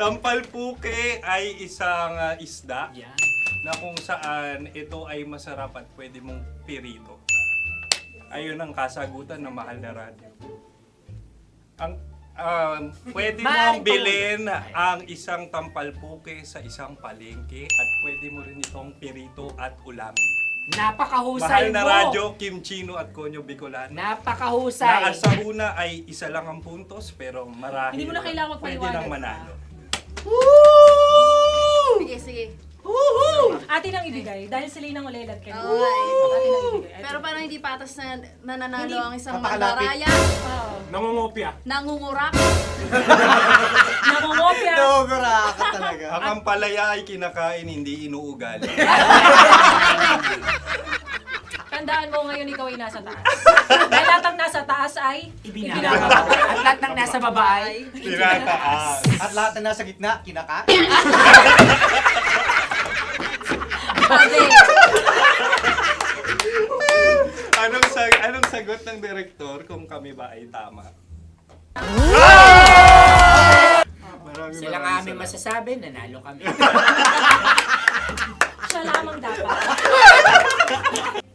Tampalpuke ay isang isda na kung saan ito ay masarap at pwede mong pirito. Ayun ang kasagutan ng Mahal na Radio. Pwede mong bilhin ang isang tampalpuke sa isang palengke at pwede mo rin itong pirito at ulamin. Napakahusay Mahal na mo! Radyo, Kim Chino at Konyo Bicolano. Napakahusay! Na sa una ay isa lang ang puntos pero marahil Hindi mo na kailangan pwede magpaliwanag nang manalo. Sige. Atin ang ibigay dahil sila yung nangulelat kayo. Oo nga eh. Atin ang ibigay. Pero parang hindi patas na nananalo Hindi. ang isang Napakalapit. mandaraya. Nangungopia. Nangungurak. Nangungopia. Ka talaga. Ang ampalaya ay kinakain, hindi inuugali. Tandaan mo ngayon ikaw ay nasa taas. Dahil lahat ng nasa taas ay Ibinababa. At lahat ng nasa baba ay Tinataas. At lahat na nasa gitna, kinaka. Anong sagot ng direktor kung kami ba ay tama? sila nga aming masasabi, nanalo kami. siya lamang dapat.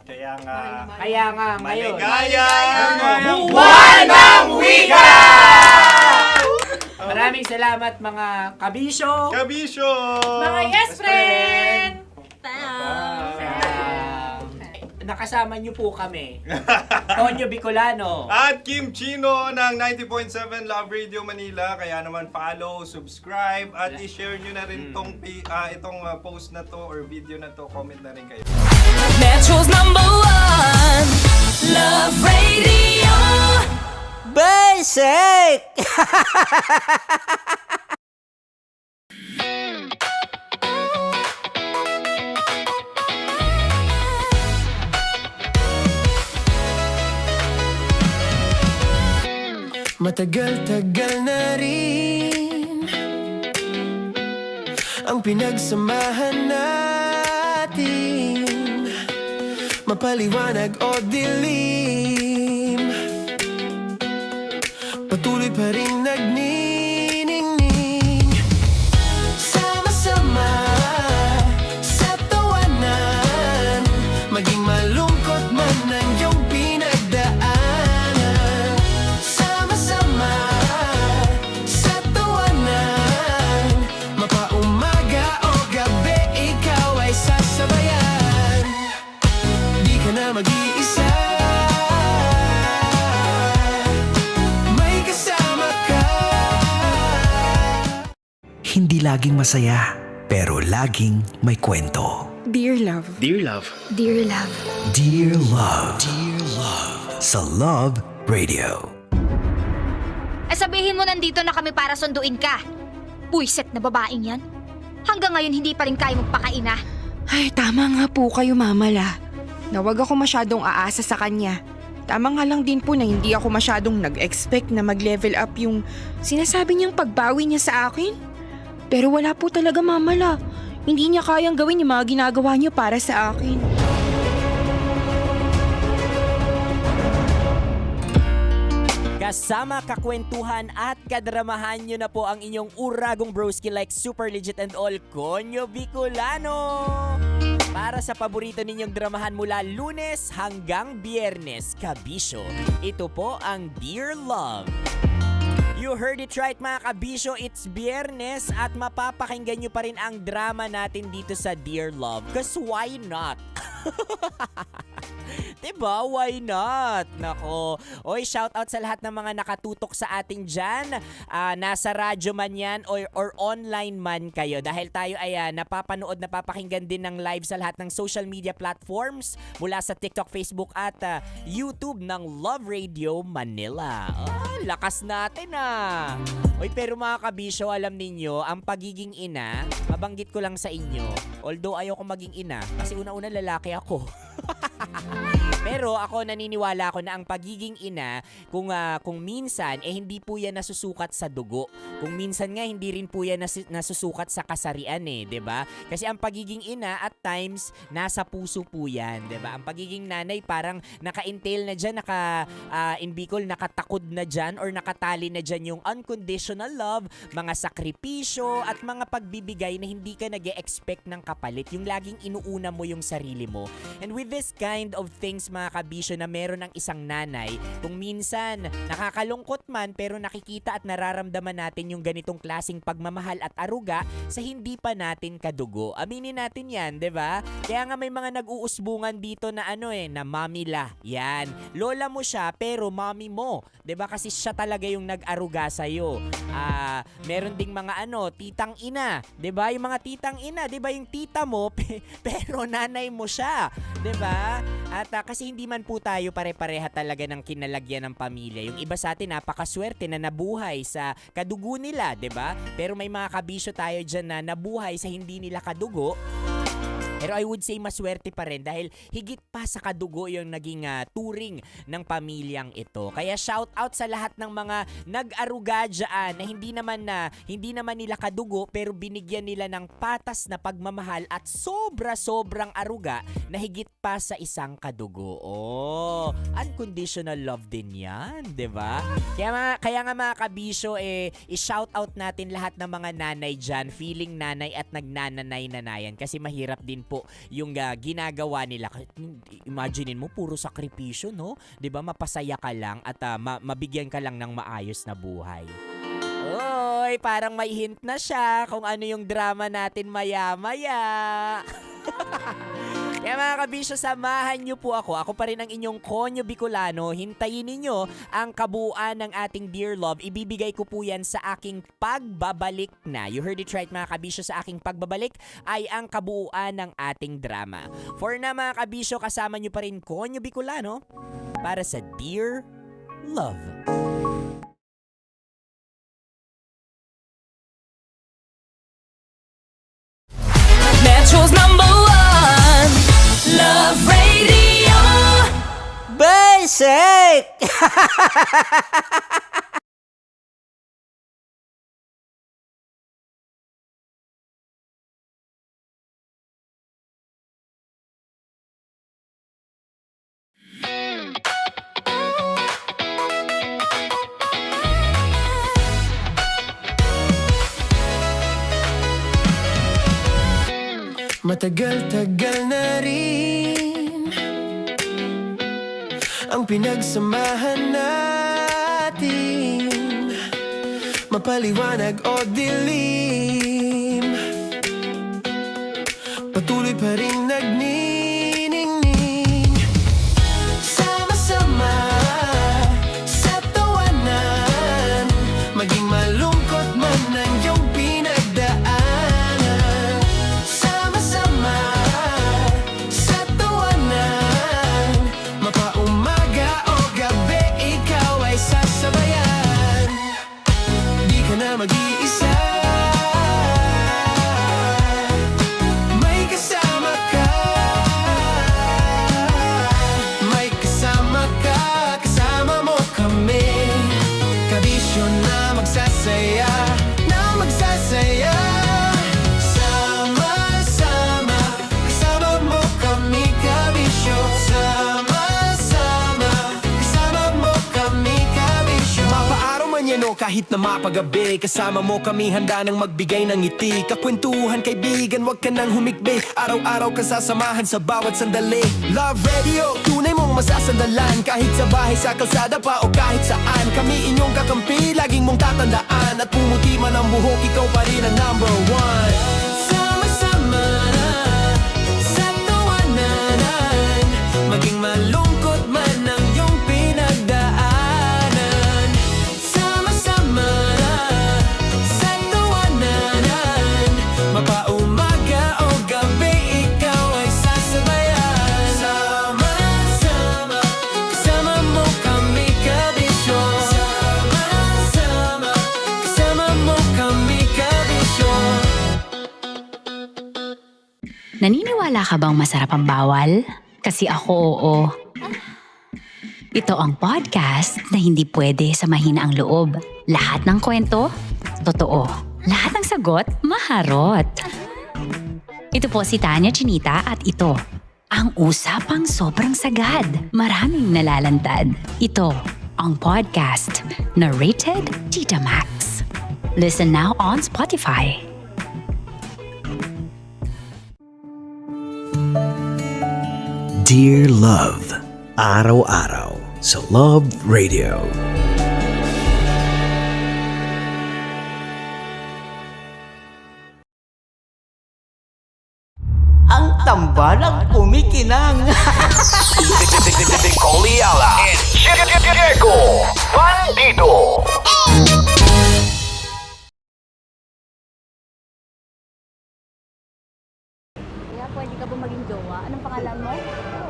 Kaya nga, Kaya nga ngayon, maligaya! buwan ng wika! Maraming salamat mga kabisyo! Kabisyo! Mga yes friend! Nakasama niyo po kami. Konyo Bicolano. At Kim Chino ng 90.7 Love Radio Manila. Kaya naman follow, subscribe, at i-share nyo na rin itong post na to or video na to. Comment na rin kayo. Metro's #1 Love Radio. Basic! Matagal-tagal na rin ang pinagsamahan natin, mapaliwanag o dilim, patuloy pa rin nagniningning, sama-sama sa tawanan, maging malungkot man ang iyong pinagdaanan. Sama-sama sa tawanan, mapaumaga o gabi, ikaw ay sasabayan. Di ka na mag-iisa, may kasama ka. Hindi laging masaya, pero laging may kwento. Dear Love. Dear Love. Dear Love. Dear Love. Sa Love Radio. Sabihin mo nandito na kami para sunduin ka. Buiset na babaeng yan. Hanggang ngayon hindi pa rin kayo magpakaina. Ay, tama nga po kayo, Mamala. Na wag ako masyadong aasa sa kanya. Tama nga lang din po na hindi ako masyadong nag-expect na mag-level up yung sinasabi niyang pagbawi niya sa akin. Pero wala po talaga, Mamala. Hindi niya kayang gawin yung mga ginagawa niyo para sa akin. Kasama kakwentuhan at kadramahan nyo na po ang inyong uragong broski like super legit and all Konyo Bicolano. Para sa paborito ninyong dramahan mula Lunes hanggang Biyernes, kabisyo, ito po ang Dear Love. You heard it right mga kabisyo, it's Biyernes at mapapakinggan nyo pa rin ang drama natin dito sa Dear Love. Cause why not? Diba? Why not? Nako. Oy, shout out sa lahat ng mga nakatutok sa ating dyan. Nasa radyo man yan or online man kayo. Dahil tayo ay napapanood, napapakinggan din ng live sa lahat ng social media platforms mula sa TikTok, Facebook at YouTube ng Love Radio Manila. Oh, lakas natin Oy, pero mga kabisyo, alam ninyo, ang pagiging ina, mabanggit ko lang sa inyo, although ayoko maging ina, kasi una-una lalaki ako. Pero ako naniniwala ako na ang pagiging ina, kung minsan, hindi po yan nasusukat sa dugo. Kung minsan nga, hindi rin po yan nasusukat sa kasarian 'di ba? Kasi ang pagiging ina, at times, nasa puso po yan, 'di ba? Ang pagiging nanay, parang naka-entail na dyan, in Bicol, nakatakod na dyan, or nakatali na dyan yung unconditional love, mga sakripisyo, at mga pagbibigay na hindi ka nag-e-expect ng kapalit. Yung laging inuuna mo yung sarili mo. And with this kind of things, mga kabisyo, na meron ng isang nanay, kung minsan nakakalungkot man, pero nakikita at nararamdaman natin yung ganitong klaseng pagmamahal at aruga sa hindi pa natin kadugo. Aminin natin yan, 'di ba? Kaya nga may mga nag-uusbungan dito na na mamila. Yan. Lola mo siya pero mami mo, 'di ba? Kasi siya talaga yung nag-aruga sa iyo. Meron ding mga titang ina, 'di ba? Yung mga titang ina, 'di ba? Yung tita mo pero nanay mo siya, 'di ba? At kasi hindi man po tayo pare-pareha talaga ng kinalagyan ng pamilya. Yung iba sa atin napakaswerte na nabuhay sa kadugo nila, 'di ba? Pero may mga kabisyo tayo diyan na nabuhay sa hindi nila kadugo. Pero I would say maswerte pa rin dahil higit pa sa kadugo yung naging turing ng pamilyang ito. Kaya shout out sa lahat ng mga nag-aruga dyan na hindi naman nila kadugo pero binigyan nila ng patas na pagmamahal at sobrang aruga na higit pa sa isang kadugo. Oh, unconditional love din yan, 'di ba? Kaya nga mga kabisyo, i-shout out natin lahat ng mga nanay dyan, feeling nanay at nagnananay-nanayan kasi mahirap din po yung ginagawa nila. Imaginein mo, puro sakripisyo, no? 'Di ba? Mapasaya ka lang at mabigyan ka lang ng maayos na buhay. Oy, parang may hint na siya kung ano yung drama natin maya-maya. Kaya mga kabisyo, samahan niyo po ako. Ako pa rin ang inyong Konyo Bicolano. Hintayin ninyo ang kabuuan ng ating Dear Love. Ibibigay ko po yan sa aking pagbabalik na. You heard it right mga kabisyo, sa aking pagbabalik ay ang kabuuan ng ating drama. For na mga kabisyo, kasama niyo pa rin Konyo Bicolano para sa Dear Love. Metro's #1 Love Radio. Basic! Matagal-tagal na rin ang pinagsamahan natin, mapaliwanag o dilim, patuloy pa rin nagniningning. Sama-sama sa tawanan, maging malungkot man ang iyong pinagdaanan. Sama-sama sa tawanan, mapaumaga o gabi, ikaw ay sasabayan. Di ka na mag-iisa, may kasama ka. kahit na mapagabi. Kasama mo kami handa nang magbigay ng ngiti. Kakwentuhan kaibigan, wag ka nang humikbi. Araw-araw kasasamahan sa bawat sandali. Love Radio, tunay mong masasandalan. Kahit sa bahay, sa kalsada pa o kahit saan. Kami inyong kakampi, laging mong tatandaan. At pumuti man ang buhok, ikaw pa rin ang number one. Sama-sama na sa tawanan, maging malungkot man ang iyong pinagdaanan. Sama-sama na sa tawanan, mapaumaga o gabi, ikaw ay sasabayan. Sama-sama, kasama mo kami kabisyo. Sama-sama, kasama mo kami kabisyo. Naniniwala ka bang masarap ang bawal? Kasi ako oo. Ito ang podcast na hindi pwede sa mahina ang loob. Lahat ng kwento, totoo. Lahat ng sagot, maharot. Ito po si Tanya Chinita at ito, ang usapang sobrang sagad. Maraming nalalantad. Ito, ang podcast na rated Tita Max. Listen now on Spotify. Dear Love, araw-araw sa Love Radio. Ang tambalang kumikinang. Nicole Ayala and Diego Bandido. Kaya pwede ka ba maging jowa? Anong pangalan mo?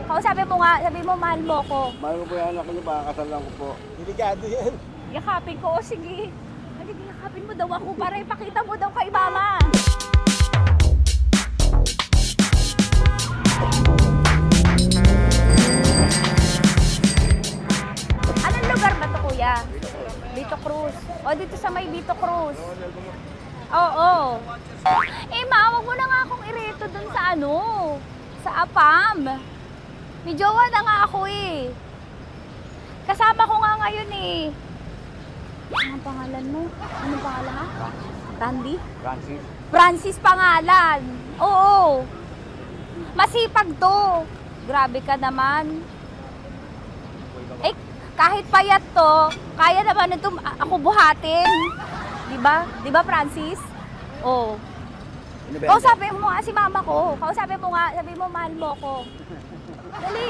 Kausapin mo nga, sabi mo mahal mo ko. Mahal ko po yan, ako niyo, pakakasal lang ko po. Delikado yan. Yakapin ko, o sige. Halika, yakapin mo daw ako para ipakita mo daw kay mama. Anong lugar ba to, kuya? Vito Cruz. O, dito sa may Vito Cruz. Oo. Eh, ma, wag mo na nga akong ireto dun sa ano, sa APAM. May jowa na nga ako eh. Kasama ko nga ngayon eh. Anong pangalan mo? Anong pangalan ha? Randy? Francis. Francis pangalan. Oo. Masipag to. Grabe ka naman. Eh, kahit payat to, kaya naman ito ako buhatin. Diba? Diba, Francis? Oo. Kausapin mo nga si mama ko. Kausapin mo nga, sabi mo mahal mo ko. Dali.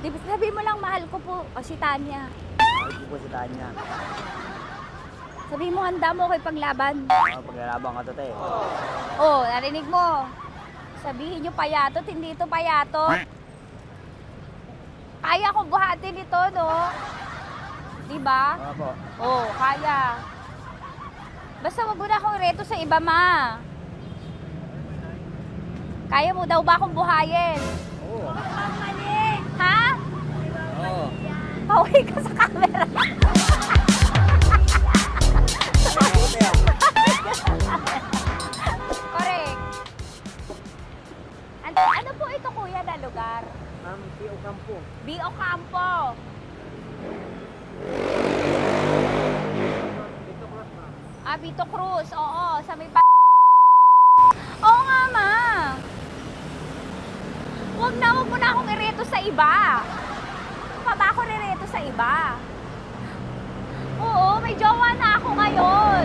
Diba, sabi mo lang mahal ko po. O, si Tanya. Mahal ko po si Tanya. Sabi mo handa mo kay paglaban. Paglalabang ka to, te. Oh, narinig mo. Sabihin nyo payatot, hindi ito payatot. Kaya kong buhatin ito, no? Diba? Opo. Oh, kaya. Basta wag mo na akong reto sa iba, ma. Kaya mo daw ba akong buhayin? Oo. Ha? Oo. Pauwi ka sa camera. Correct. Ano po ito, kuya, na lugar? B.O. Campo. B.O. Campo. Vito Cruz. Oo, sa may Oo nga, ma. Wag mo na akong ireto sa iba. Pa ba ako rireto sa iba? Oo, may jowa na ako ngayon.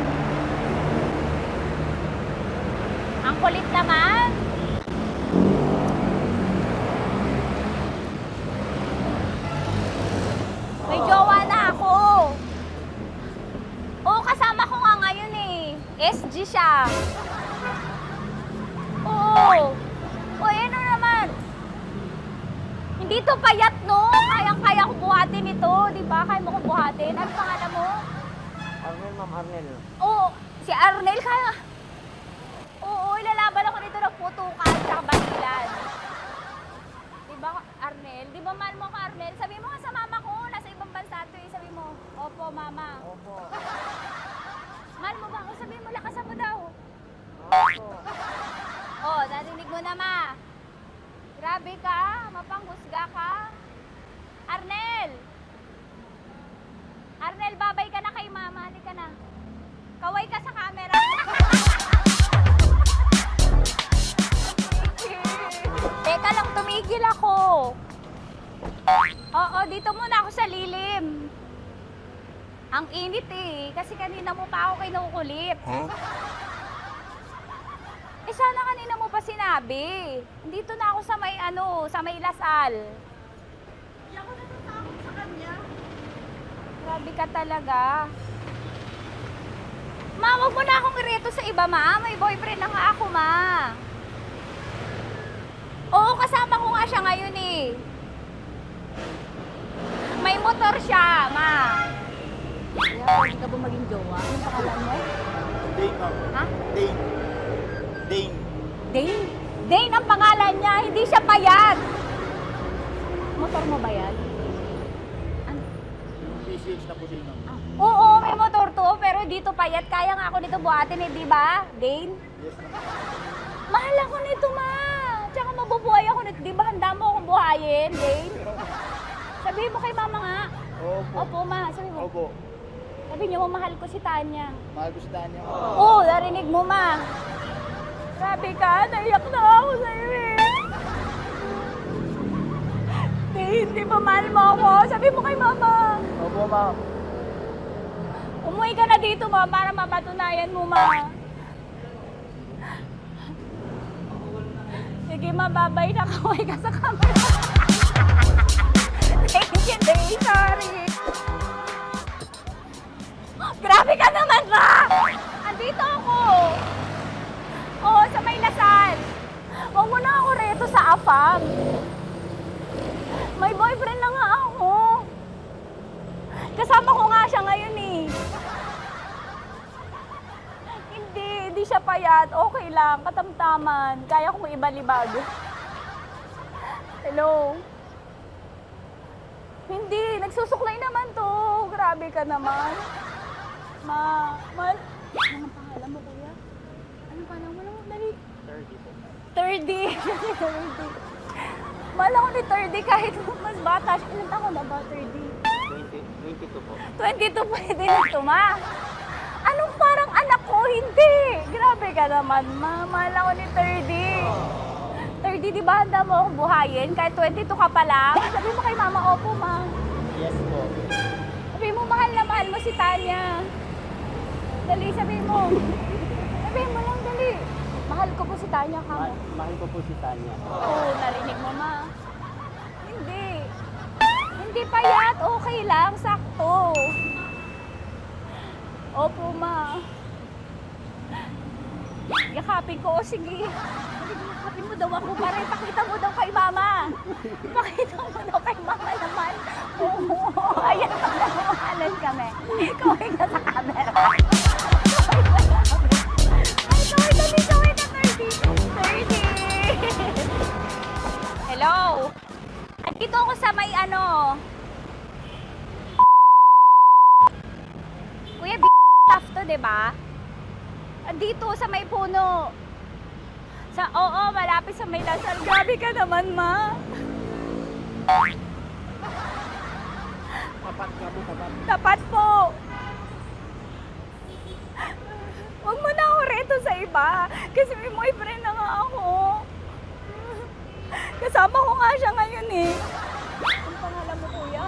Ang kulit naman. May jowa na ako. Oo, kasama ko nga ngayon eh. SG siya. Oo. O, ano naman? Hindi to payat, no? Kayang-kaya ko buhatin ito, di ba? Kaya mo kong buhatin. Ano pangalan mo? Arnel, ma'am, Arnel. Oo, si Arnel kaya. Oo, ilalaban ako nito ng putukan sa basilan. Di ba, Arnel? Di ba mahal mo ka, Arnel? Sabi mo nga sa mama ko, nasa ibang bansa to eh. Sabi mo, opo, mama. Opo. Mahal mo ba ako? Sabi mo, lakasan mo daw. Opo. Oh, narinig mo na, ma. Grabe ka, mapanghusga ka. Arnel! Arnel, babay ka na kay mama. Halika na. Kaway ka sa camera. Teka lang, tumigil ako. Oo, dito muna ako sa lilim. Ang init eh, kasi kanina mo pa ako kinukulit. Eh sana kanina mo pa sinabi. Dito na ako sa may sa may Lasal. Hindi ako natatakot sa kanya. Grabe ka talaga. Ma, wag mo na akong ireto sa iba, ma. May boyfriend na nga ako, ma. Oo, kasama ko nga siya ngayon eh. May motor siya, ma. Kaya pwede ka ba maging jowa? Anong pangalan mo? Dane, ma'am. Ha? Dane. Dane. Dane? Dane ang pangalan niya, hindi siya payat. Motor mo ba yan? Ano? PCH na po din, ma'am. Oo, may motor to, pero dito payat. Kaya nga ako nito buhatin eh, di ba? Dane? Yes, ma'am. Mahal ako nito, ma. Tsaka mabubuhay ako nito. Di ba handa mo akong buhayin, Dane? Sabihin mo kay mama nga. Opo. Opo, ma. Sabihin mo. Opo. Sabihin niyo, mahal ko si Tanya. Mahal ko si Tanya. Oo, narinig mo, ma. Grabe ka, naiyak na ako sa'yo eh. Hindi ba mahal mo ako? Sabi mo kay mama. Opo, ma'am. Umuwi ka na dito, ma, para mapatunayan mo, ma. Sige, ma, babay na. Kaway ka sa camera. Thank you, Day. Sorry. Grabe ka naman, ma! Andito ako. Oo, sa may Lasal. Huwag mo na ako reto sa afam. May boyfriend na nga ako. Kasama ko nga siya ngayon eh. Hindi siya payat. Okay lang, katamtaman. Kaya kong ibalibag. Hello? Hindi, nagsusuklay naman to. Grabe ka naman. Anong pangalan mo, kuya? Anong pangalan mo lang? Dali. 30. 30. Mahal ako ni 30 kahit mas bata siya. Ilan taon na ba, 30? 22 po. 22 pwede na ito, ma. Anong parang anak ko? Hindi. Grabe ka naman, ma. Mahal ako ni 30. 30, di ba handa mo akong buhayin? Kahit 22 ka pa lang. Sabi mo kay mama, opo, ma. Yes po. Sabi mo, mahal na mahal mo si Tanya. Dali, sabi mo. Sabi mo lang, dali. Mahal ko po si Tanya, kamo. Mahal ko po si Tanya. Oo, narinig mo, ma. Hindi. Hindi payat. Okay lang. Sakto. Opo, ma. Yakapin ko. O, sige. Yakapin mo daw ako para ipakita mo daw kay mama. Ipakita mo daw kay mama naman. Oo. Ayan, nagmamahalan kami. Kaway ka sa camera. Kaway ka 30. Hello? Andito ako sa may Kuya, tough to, diba? Andito sa may puno. Oo, malapit sa may Lasal. Grabe ka naman, ma. Tapat ka po, tapat. Tapat po. Huwag mo na ako reto sa iba. Kasi may boyfriend na nga ako. Kasama ko nga siya ngayon eh. Ang pangalan mo, kuya?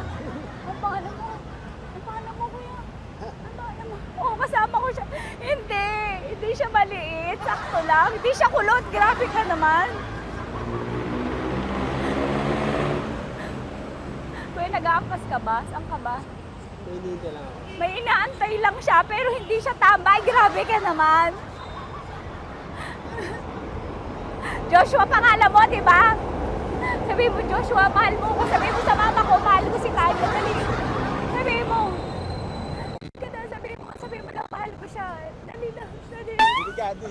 Ang pangalan mo? Ang pangalan mo, kuya? Ang pangalan mo? Oo, kasama ko siya. Hindi siya maliit. Sakto lang. Hindi siya kulot. Grabe ka naman. Kuya, nag-aangkas ka ba? Saan ka ba? Pwede lang ako. May inaantay lang siya, pero hindi siya tambay. Grabe ka naman. Joshua, pangalan mo, di ba? Sabi mo, Joshua, mahal mo ko. Sabi mo sa mama ko, mahal ko si Tanya. Dali. Sabi mo. Sabi mo lang, mahal ko siya. Dali lang. Delikado.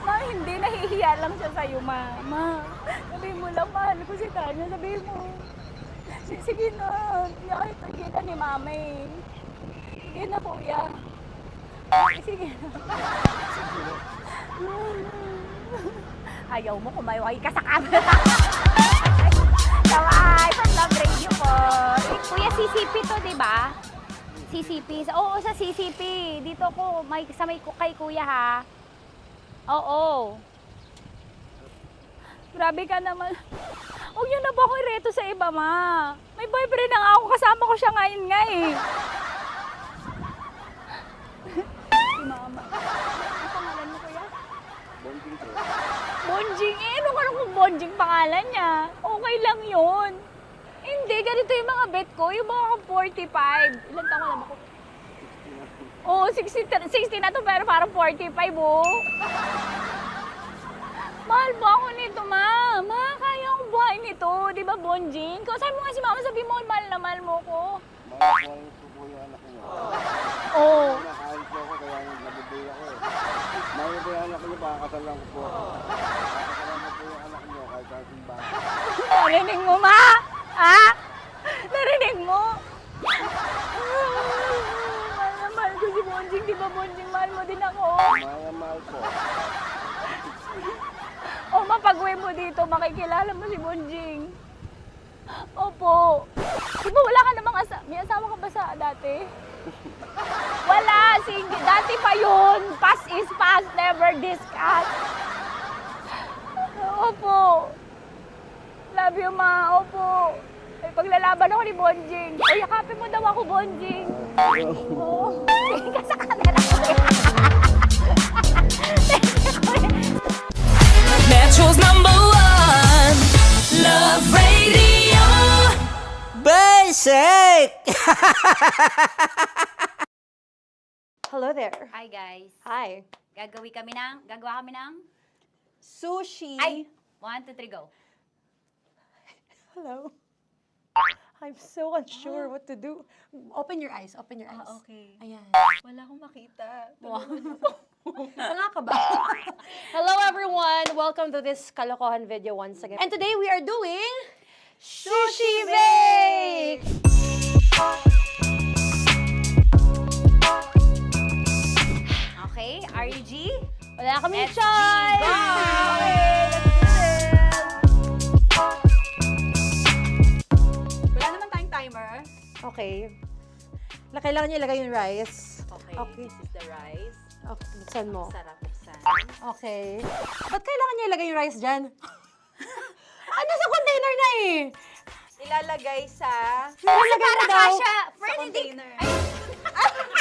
Ma, hindi. Nahihiya lang siya sa'yo, ma. Sabi mo lang, mahal ko si Tanya. Sabi mo. Sige na. Ay, kita ni mama eh. Sige na, kuya. Sige na. Ayaw mo, kumayaway ka sa camera. Bye! Love Radio po. Kuya, CCP to, di ba? CCP. Oo, sa CCP. Dito ko, kay kuya ha. Oo. Grabe ka naman. Huwag niyo na ba ako ireto sa iba, ma? May boyfriend na nga ako. Kasama ko siya ngayon nga eh. Si mama. Ano pangalan mo, kuya? Bonjing po. Bonjing? Eh, ano kung Bonjing pangalan niya? Okay lang yun. Hindi, ganito yung mga bet ko. Yung mga 45. Ilan taon lang ako? Oo, 60 na to, pero parang 45, oh. Mahal ba ako nito, ma? Ma, kaya akong buhay nito. Di ba, Bonjing? Sabi mo nga si mama, sabi mo, mahal na mahal mo ko. Mahal po yung anak niyo. Oo. Nakain po ako, kaya nabibigay ako eh. Mahal po yung anak niyo, pakakasal lang ko po. Pakakasalan mo po yung anak niyo, kahit sa simbahan. Narinig mo, ma? Ha? Narinig mo? Mahal na mahal ko si Bonjing. Di ba, Bonjing, mahal mo din ako? Mahal na mahal po. O, mapag-uwi mo dito, makikilala mo si Bonjing. Opo. Di ba wala ka namang may asawa ka ba sa dati? Wala, dati pa yun. Past is past, never discuss. Opo. Love you, ma. Opo. May paglalaban ako ni Bonjing. O, yakapin mo daw ako, Bonjing. Oo. Kasi ka na Metro's #1 Love Radio. Basic. Hello there. Hi, guys. Hi. Gagawa kami ng Sushi. Ay! 1, 2, 3, go. Hello. I'm so unsure what to do. Open your eyes. Open your eyes. Okay. Ayan. Wala akong makita. Tanga ka ba? Hello everyone! Welcome to this kalokohan video once again. And today we are doing Sushi Bake! Okay, RG? Wala kaming SG, choice! go! Okay, let's do this! Wala naman tayong timer. Okay. Kailangan niyo ilagay yung rice. Okay, Okay. this is the rice. Okay, buksan mo. Sarap buksan. Okay. Ba't kailangan niya ilagay yung rice dyan? Sa container na eh! Ilalagay sa... Ilalagay mo daw. container.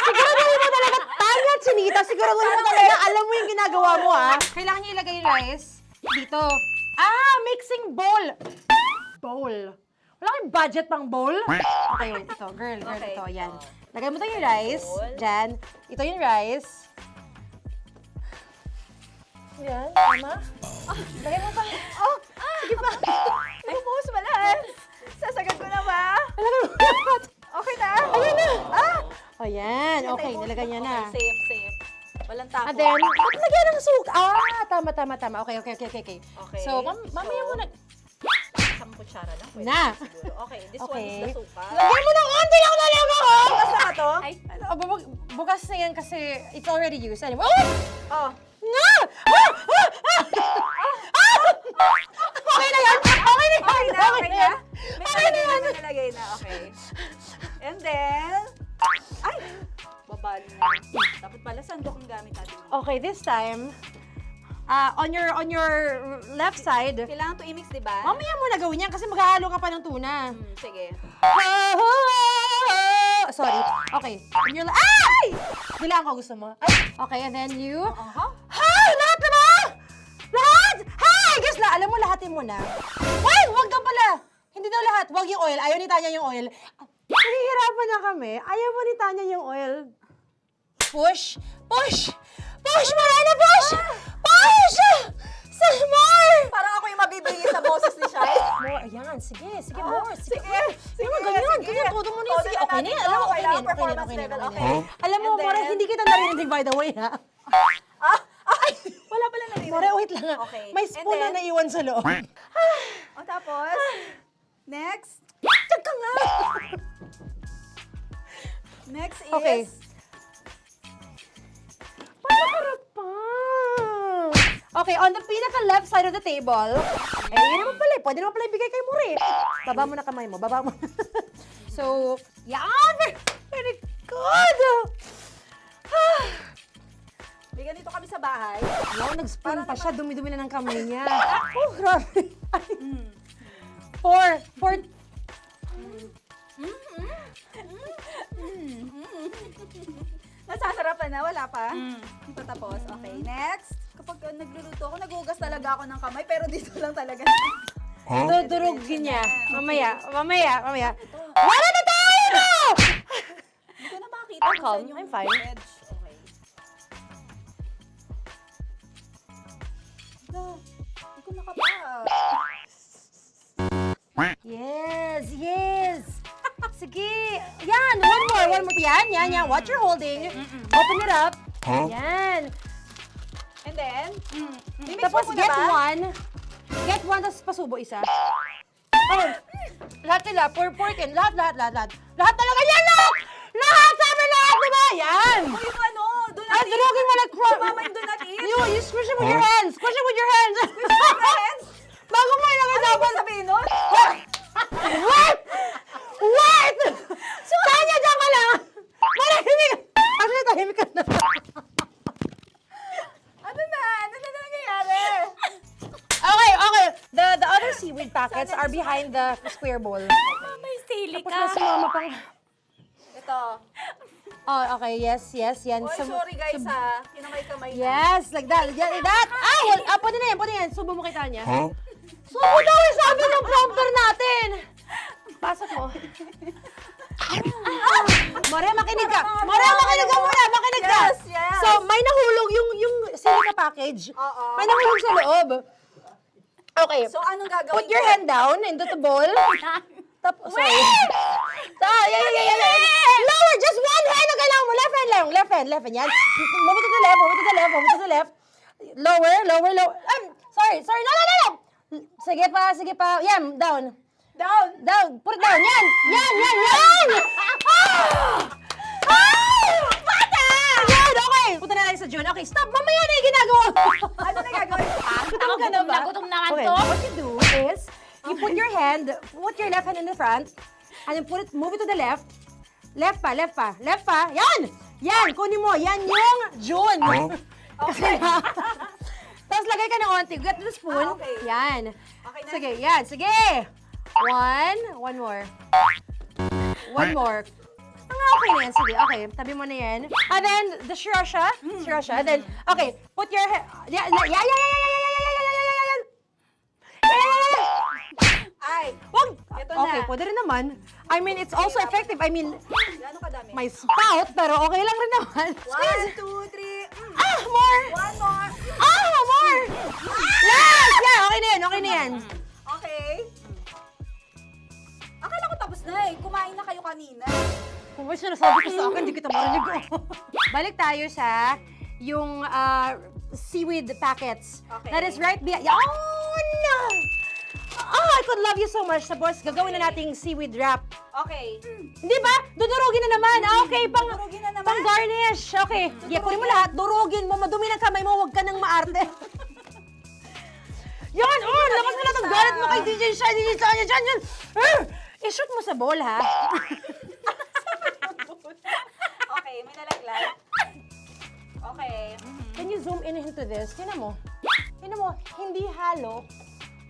Siguraduhin mo talaga, Tanya at Sunita, siguraduhin mo talaga, alam mo yung ginagawa mo ah. Kailangan niya ilagay yung rice dito. Mixing bowl. Bowl. Wala kayong budget pang bowl? Okay, wait, ito, girl, Okay. ito, yan. Lagay mo to yung rice, dyan. Ito yung rice. Yan, tama? Lagay mo pa. Sige pa. Ubus malas. Sasagad ko na ba? Lagay mo lahat. Okay na. Ayan na. Ayan, okay, nilagay niya na. Okay, safe. Walang tapo. And then, ba't lagyan ng suka? Tama. Okay. Okay. So, mamaya mo na. Isang kutsara lang. Pwede Na. siguro. Okay, this one Okay. is the suka. Lagyan mo ng onti lang nalaga ko! Bukas na to? Ay, Bukas na yan kasi it's already used. Anyway. oh. Nga! Okay na yan! Okay na yan! May nalagay na. Okay. And then, ay! Babali na. Dapat pala sandok ang gamit natin. Okay, this time, on your left side, Kailangan to i-mix, di ba? mamaya mo na gawin yan kasi maghahalo ka pa ng tuna. Sige. Sorry. Okay. On your ay! Bilang ko gusto mo. Okay, and then you... Lahat na ba? Lahat? Guys, alam mo, lahatin mo na. Wag daw pala. Hindi daw lahat. Wag yung oil. Ayaw ni Tanya yung oil. Nahihirapan na kami. Ayaw mo ni Tanya yung oil. Push! Push! Marana, push! Push! Some more! Parang ako yung mabibigay sa boses ni Shai. More, ayan. Sige, more. Sige. Ganyan. Todo mo na yun. Sige, okay na yan. Alam mo, okay na yan. Performance level, okay. Alam mo, More, hindi kita narinig by the way, ha? Wala pala narinig. More, wait lang. Okay. May spoon na naiwan sa loob. O tapos, next. Tag ka nga! Next is... Okay. Paano harap pa? Okay, on the pinaka-left side of the table, yun naman pala, pwede naman pala ibigay kay Muri. Baba mo na kamay mo, baba mo. So, yan! Very good! May ganito kami sa bahay. Wow, nag-spoon pa siya, dumi-dumi na ng kamay niya. Oh, grabe. Four. Nasasarapan na, wala pa. Patapos. Okay, next. Kapag nagluluto ako, nagugas talaga ako ng kamay, pero dito lang talaga. Dudurugin niya. Mamaya. Wala na tayo! Hindi ko na makita kung saan yung I'm fine. edge. Okay. Hindi ko nakapa. Yes. Sige. Yan, one more. Yan. What you're holding. Open it up. Yan. And then, Tapos get one, tapos pasubo isa. Oh, lahat sila, pour it in. Lahat. Lahat talaga yan, lahat! Lahat! Sabi lahat, diba? Yan! oh, yung ano, do not Ay, eat. durugin mo like Mama, yung do not eat. You squish it with your hands. Squish it with your hands. Friends, Bago mo ilagay ano dapat. yung sabihin nun? Wait! Tanya, dyan ka lang! Manahimik! Actually, tahimik ka na. Ano na nangyayari? Okay. The other seaweed packets are behind the square bowl. May sili Tapos na si mama pang... Ito. Oh, okay. Yes. Yan. Oy, sorry guys ha. Kinamay-kamay na. Yes, like that. Ay! Pwede na yan. Subo mo kay Tanya. Subo daw yung sabi ng prompter natin! Pasok mo. Maria, makinig ka! Makinig ka! Yes. So, may nahulog yung silica package. Oo. May nahulog sa loob. Okay. So, anong gagawin Put your ko? hand down into the bowl. Tapos, sorry. Yeah. Lower, just one hand ang kailangan mo. Left hand. Yan. Move it to the left. Lower. Sorry. No. Sige pa. Yan, down. Put it down. Yan. Bata! Yan, okay. Punta na lang sa June. Okay, stop. Mamaya na yung ginagawa. Ano na gagawin? Gutom na okay, what you do is, you put your left hand in the front, and then move it to the left. Left pa. Yan, kunin mo. Yan yung June. Okay. Tapos lagay ka ng onti. Get the spoon. Okay. Yan. Okay na. Sige. One more. Okay na yan. Sige, okay. Tabi mo na yan. And then, the sriracha. And then, okay. Put your head. Yan. Ay, Wag! Ito na. Okay, pwede rin naman. I mean, it's also effective. I mean, gano'ng kadami? my spout, pero okay lang rin naman. 1, 2, 3. More! One more. More! Yes! Yeah, okay na yan. Okay. Akala ko tapos na eh. Kumain na kayo kanina. Kung may sinasabi ko sa akin, hindi kita marinig. Balik tayo sa yung seaweed packets. Okay. That is right behind. Yawn! Oh, I could love you so much. Tapos, gagawin na nating seaweed wrap. Okay. Hindi ba? Dudurugin na naman. Okay, Dudurugin na naman? pang garnish. Okay. Yeah, kunin mo lahat. Durugin mo. Madumi ng kamay mo. Huwag ka nang maarte. Yan! Oh, lakas na lang ang galit mo kay DJ Shania. Yan. I-shoot mo sa bowl, ha? Okay, may nalaglag. Okay. Can you zoom in into this? Tingnan mo. Hindi halo.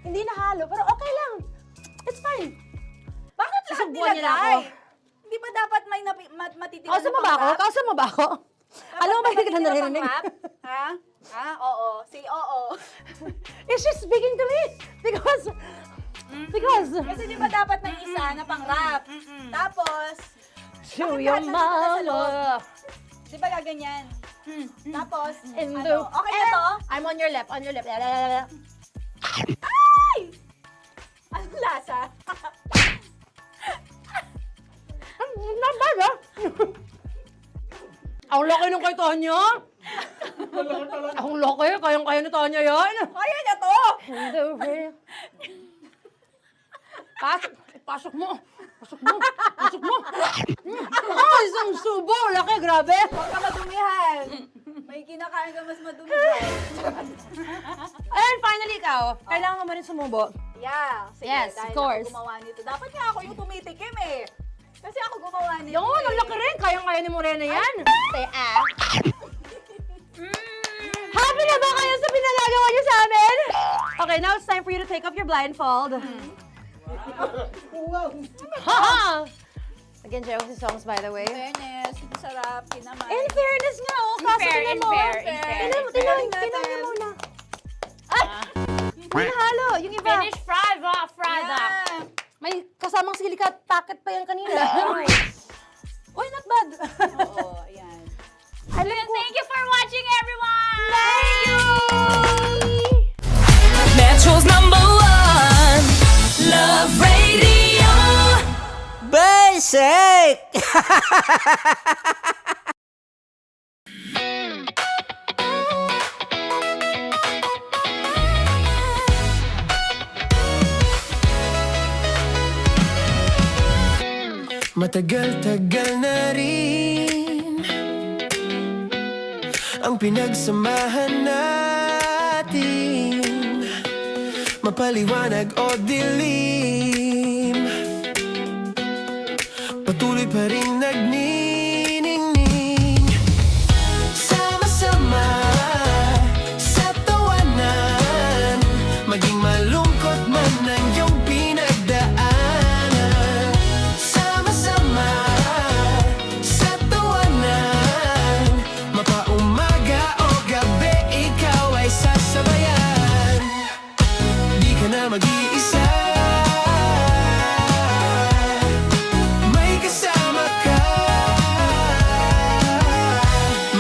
Hindi na halo, pero okay lang. It's fine. Bakit lahat Susubuan niya na nilagay? ako. Hindi ba dapat may matitira Kausa mo ba ako? Alam mo ba hindi kita naririnig? Ha? Oo. Say oo. Is she speaking to me? Because... Kasi di ba dapat may isa na pang-rap? Tapos, To bakit your lahat nandito na sa loob? mama. Di ba gaganyan? Tapos, In ano? the... Okay na to? I'm on your left. Ay! Anong lasa? Not bad, ha? Ang laki nung kay Tonya. Ang laki. Kayang-kaya ni Tonya yan. Kaya niya to! In the rain. Pasok mo. Isang subo. Laki, grabe. Huwag ka madumihan. May kinakain ka mas madumi dyan. ikaw, kailangan mo rin sumubo. Yeah. Sige, Yes, dahil of course. ako gumawa nito. Dapat nga ako yung tumitikim eh. Kasi ako gumawa nito. Yun, ang laki rin. Kayang-kaya ni Morena yan. Happy na ba kayo sa pinagagawa niyo sa amin? Okay, now it's time for you to take off your blindfold. Ha! Again, Jay, si songs by the way. Fairness, sarap, kinamay. In fairness nga, oh. Kaso tingnan mo. Tingnan mo muna. Ay! Pinahalo, yung iba. Finish product. May kasamang silika at packet pa yan kanina. Uy, not bad. Oo, ayan. Alam ko. Thank you for watching, everyone! Thank you! Metro's #1 Love Radio. Basic! Matagal-tagal na rin ang pinagsamahan natin, mapaliwanag o dilim, patuloy pa rin nagniningning. Sama-sama sa tawanan, maging malungkot man ang iyong pinagdaanan. Sama-sama sa tawanan, mapaumaga o gabi, ikaw ay sasabayan. Di ka na mag-iisa, may kasama ka.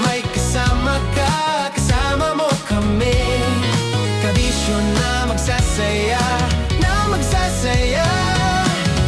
May kasama ka, kasama mo kami. Kabisyo na magsasaya, na magsasaya.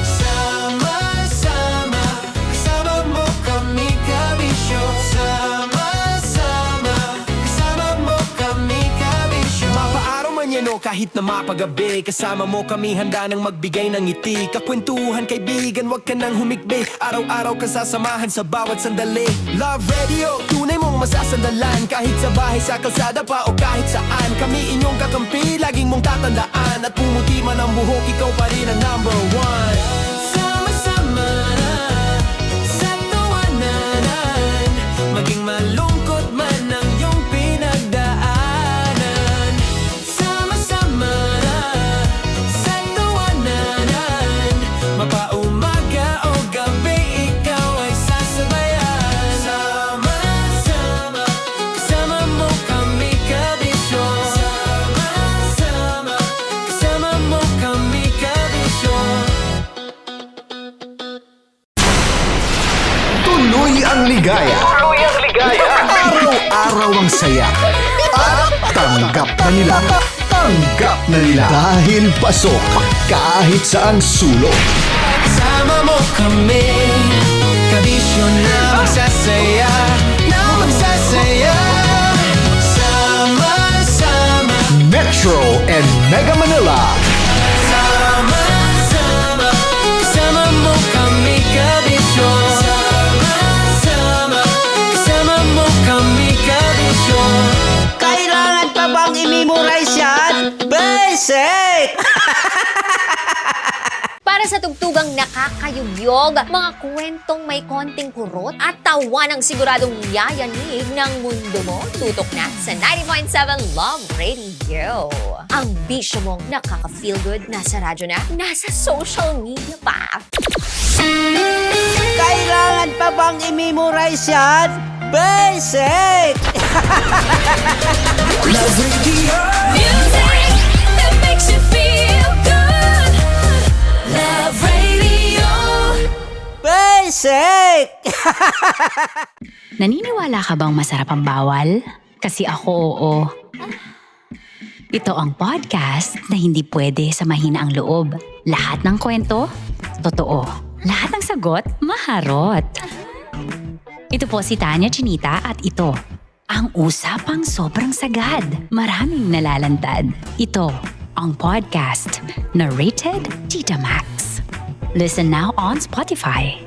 Sama-sama, kasama mo kami, kabisyo. Sama-sama, kasama mo kami, kabisyo. Mapaaraw man yan o kahit na mapagabi, kasama mo kami, handa nang magbigay ng ngiti. Kakwentuhan, kaibigan, wag ka nang humikbi. Araw-araw ka sasamahan sa bawat sandali. Love Radio, tunay mong masasandalan. Kahit sa bahay, sa kalsada pa o kahit saan, kami inyong kakampi, laging mong tatandaan. At pumuti man ang buhok, ikaw pa rin ang #1. Sama-sama sa tawanan, maging malungkot man ang iyong pinagdaanan. Sama-sama sa tawanan, mapaumaga o gabi, ikaw ay sasabayan. Sama-sama, kasama mo kami, kabisyo. Sama-sama, kasama mo kami, kabisyo. Tuloy ang ligaya. Araw-araw ang saya. At tanggap na nila. Tanggap na nila. Dahil pasok kahit saang sulok. Kasama mo kami, kabisyo na magsasaya, na magsasaya. Sama-sama, Metro and Mega Manila. sama-sama, kasama mo kami, kabisyo. Sama-sama, kasama mo kami, kabisyo. Kailangan pa bang i-memorize yan? Basic! Para sa tugtugang nakakayugyog, mga kwentong may konting kurot at tawa ng siguradong yayanig ng mundo mo, tutok na sa 90.7 Love Radio. Ang bisyo mong nakaka-feel good, nasa radyo na, nasa social media pa. Kailangan pa bang i-memorize yan? Basic! Love Radio. Music that makes you feel good. Love Radio. Basic! Naniniwala ka bang masarap ang bawal? Kasi ako oo. Ito ang podcast na hindi pwede sa mahina ang loob. Lahat ng kwento, totoo. Lahat ng sagot, maharot. Ito po si Tanya Chinita at ito, ang usapang sobrang sagad. Maraming nalalantad. Ito, ang podcast na rated Tita Max. Listen now on Spotify.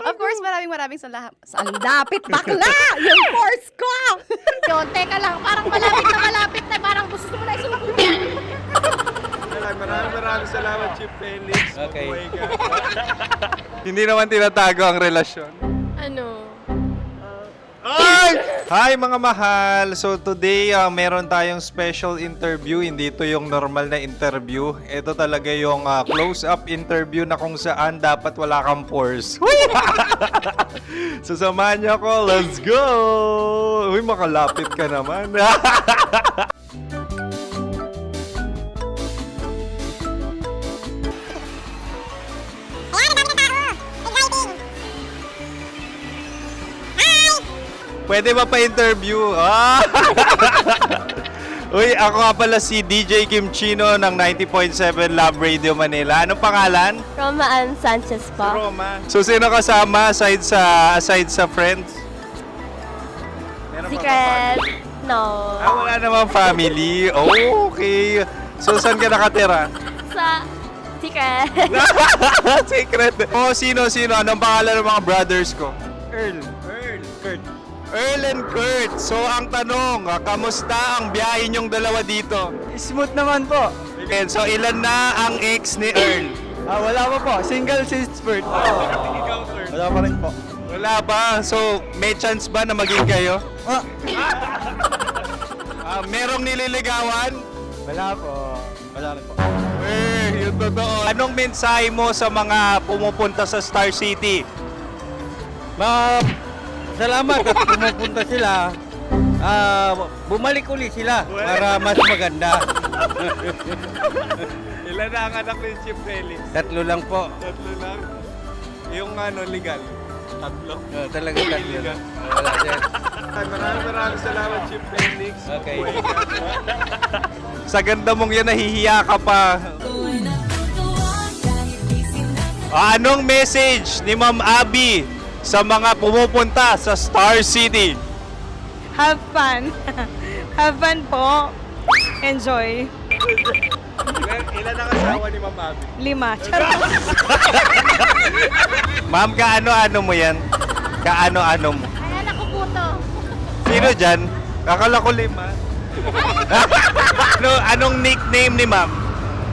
Of course, maraming salamat. Ang lapit bakla! Yung force ko! Yun, teka lang, parang malapit na gusto mo na isumbong. Maraming salamat, Chief Felix. Okay. Hindi naman tinatago ang relasyon. Ano? Hi mga mahal! So today, meron tayong special interview. Hindi ito yung normal na interview. Ito talaga yung close-up interview na kung saan dapat wala kang pores. So samahan niyo ako. Let's go! Uy, makalapit ka naman. Pwede ba pa-interview? Uy, ako nga pala si DJ Kim Chino ng 90.7 Love Radio Manila. Anong pangalan? Roma Ann Sanchez po. Roma. So, sino kasama aside sa friends? Meron pa ba family? No. Wala namang family. Oh, okay. So, saan ka nakatira? Sa secret. Secret. Oh, sino? Anong pangalan ng mga brothers ko? Earl, Kurt. Earl and Kurt. So, ang tanong, kamusta ang biyahe niyong dalawa dito? Smooth naman po. Okay, so, ilan na ang ex ni Earl? Wala pa po. Single since birth. Wala pa rin po. Wala ba? So, may chance ba na maging kayo? Merong nililigawan? Wala po. Wala rin po. Yung totoo. Anong mensahe mo sa mga pumupunta sa Star City? Salamat at pumupunta sila. Bumalik uli sila para mas maganda. Ilan na ang anak ni Chief Felix? 3 lang po. 3 lang? Yung legal? 3? Talaga 3 lang. Wala sir. Maraming salamat, Chief Felix. Okay. Sa ganda mong yan, nahihiya ka pa. Anong message ni Ma'am Abby sa mga pumupunta sa Star City? Have fun. Have fun po. Enjoy. Ilan ang asawa ni Ma'am Abby? 5. Ma'am, kaano-ano mo yan? Kaano-ano mo? Ay, anak ko po to. Sino dyan? Akala ko 5. Anong nickname ni Ma'am?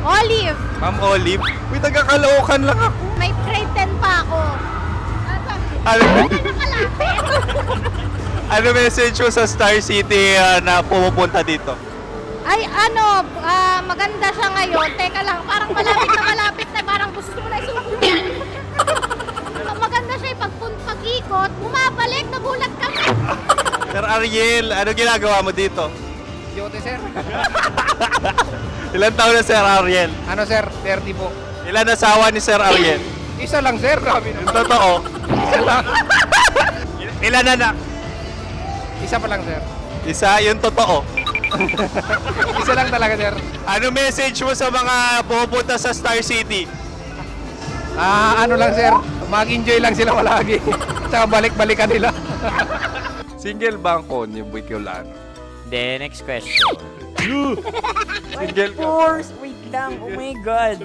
Olive. Ma'am Olive? Uy, taga-Caloocan lang ako. May grade 10 pa ako. Ano message mo sa Star City na pumupunta dito? Ay, maganda siya ngayon. Teka lang, parang malapit na, parang gusto mo na isumbong. Maganda siya pag-ikot, bumabalik, nagulat ka. Sir Ariel, ano ginagawa mo dito? Yote sir. Ilan taon na Sir Ariel? Ano sir? 30 po. Ilan asawa ni Sir Ariel? Isa lang sir. Yung totoo. Isa lang. Ilan anak? Isa pa lang sir. Isa, yung totoo. Isa lang talaga sir. Ano message mo sa mga pumupunta sa Star City? Ano lang sir. Mag-enjoy lang sila palagi. Tsaka balik-balikan nila. Single ba ang Konyo, Boy Kiolano? Then, next question. Single ka? Wait lang. Oh my God.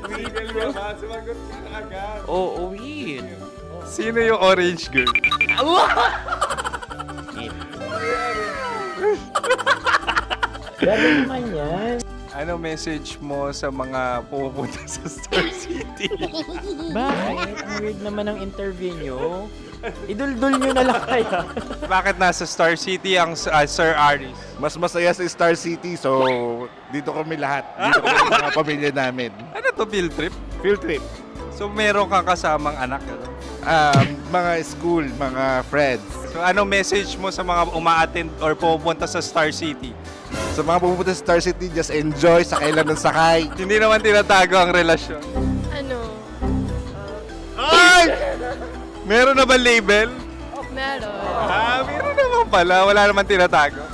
Single ka ba? Sumagot ka na agad. Oh, wait. Sino yung orange girl? Grabe naman yan. Ano message mo sa mga pumupunta sa Star City? Bakit? Ang weird naman ang interview nyo. Idul-dul nyo na lang kaya. Bakit nasa Star City ang Sir Aris? Mas masaya sa Star City, so dito kami lahat. Dito kami mga pamilya namin. Ano to, field trip? Field trip. So meron kang kasamang anak? Ano? Mga school, mga friends. So ano message mo sa mga uma-attend or pumupunta sa Star City? Sa mga pupunta sa Star City, just enjoy, sakay lang ng sakay. Hindi naman tinatago ang relasyon. Ano? Ay! Meron na ba label? Meron. Meron naman pala. Wala naman tinatago.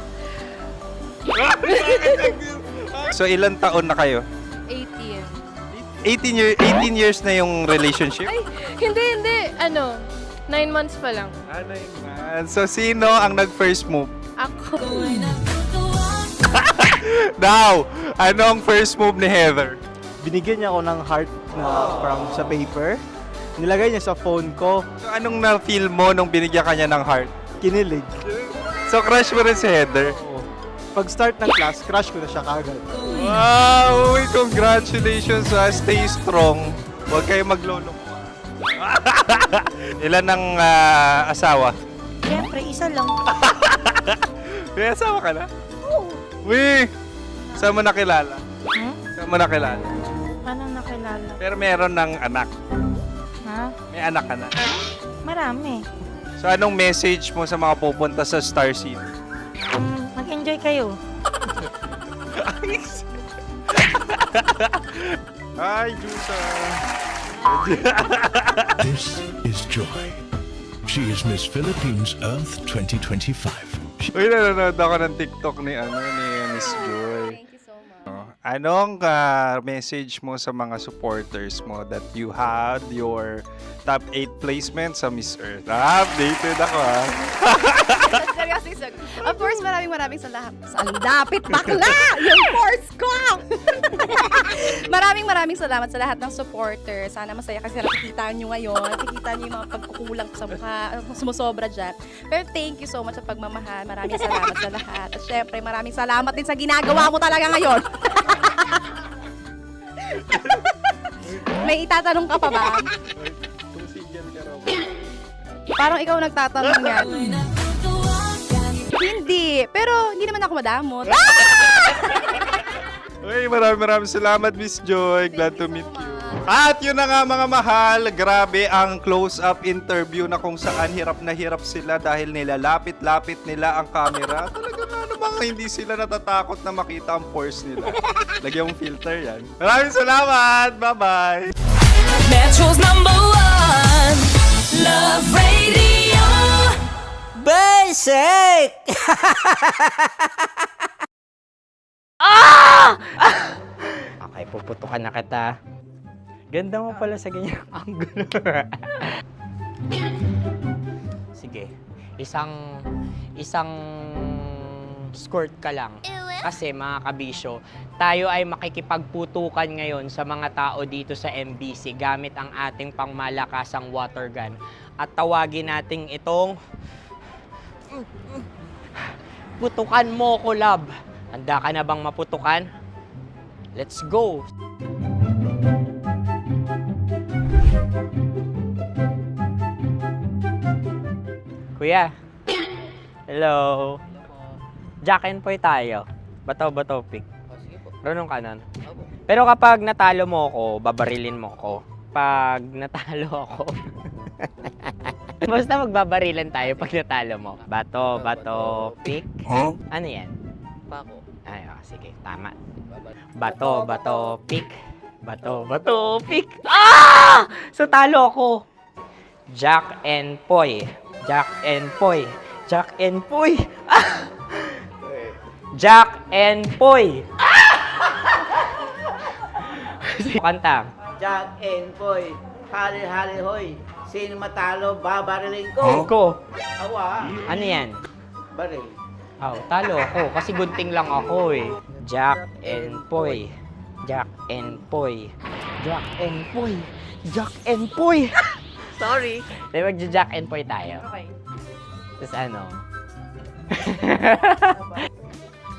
So ilan taon na kayo? 18. 18 years na yung relationship? Ay, hindi. 9 months pa lang. 9 months. So sino ang nag-first move? Ako. Now, anong first move ni Heather? Binigyan niya ako ng heart na from sa paper. Nilagay niya sa phone ko. So anong na-feel mo nung binigyan ka niya ng heart? Kinilig. So crush mo rin si Heather? Pag-start ng class, crush ko na siya kagad. Wow! Uy, congratulations ha. Stay strong. Huwag kayo maglolo. Ilan ang asawa? Siyempre, isa lang. May asawa ka na? Oo. Uy! Saan mo nakilala? Saan mo nakilala? Paano nakilala? Pero meron ng anak. Ha? May anak ka na. Marami. So anong message mo sa mga pupunta sa Star City? Mag-enjoy kayo. Hi, Jusa! This is Joy. She is Miss Philippines Earth 2025. Uy, nanonood ako ng TikTok ni Miss Joy. Thank you so much. Anong message mo sa mga supporters mo that you had your top 8 placement sa Miss Earth? Updated ako ha. Of course, maraming salamat. Lapit bakla! Yung course ko! maraming salamat sa lahat ng supporter. Sana masaya kasi nakikita nyo ngayon. Nakikita nyo yung mga pagkukulang sa mukha, sumusobra dyan. Pero thank you so much sa pagmamahal. Maraming salamat sa lahat. At syempre, maraming salamat din sa ginagawa mo talaga ngayon. May itatanong ka pa ba? Parang ikaw nagtatanong yan. Hindi. Pero hindi naman ako madamot. Uy, maraming salamat, Miss Joy. Glad to meet you. At yun na nga mga mahal, grabe ang close-up interview na kung saan hirap na hirap sila dahil nilalapit-lapit nila ang camera. Talaga nga namang hindi sila natatakot na makita ang pores nila. Lagyan mong filter yan. Maraming salamat! Bye-bye! Metro's #1 Love Radio. Basic! Okay, puputukan na kita. Ganda mo pala sa ganyang angulo. Sige, isang skirt ka lang. Kasi mga kabisyo, tayo ay makikipagputukan ngayon sa mga tao dito sa MBC gamit ang ating pangmalakasang water gun. At tawagin natin itong putukan mo ko, love. Handa ka na bang maputukan? Let's go! Kuya. Hello. Jack and Poy tayo. Bato-bato pick. Runong kanan. Pero kapag natalo mo ako, babarilin mo ako. Pag natalo ako, basta magbabarilan tayo pag natalo mo. Bato, pick. Huh? Ano yan? Pako. Ay, sige, tama. Bato, pick. Bato, pick. Ah! So talo ako. Jack and Poy. Jack and Poy. Jack and Poy. Ah! Jack and Poy. Kanta. Jack and Poy, hali hoy. Sino matalo, babariling ko. Ko. Awa. Ano yan? Baril. Oh, talo ako kasi gunting lang ako eh. Jack and Poy. Jack and Poy. Jack and Poy. Jack and Poy. Sorry. Di magja-Jack and Poy tayo. Okay. Tapos ano?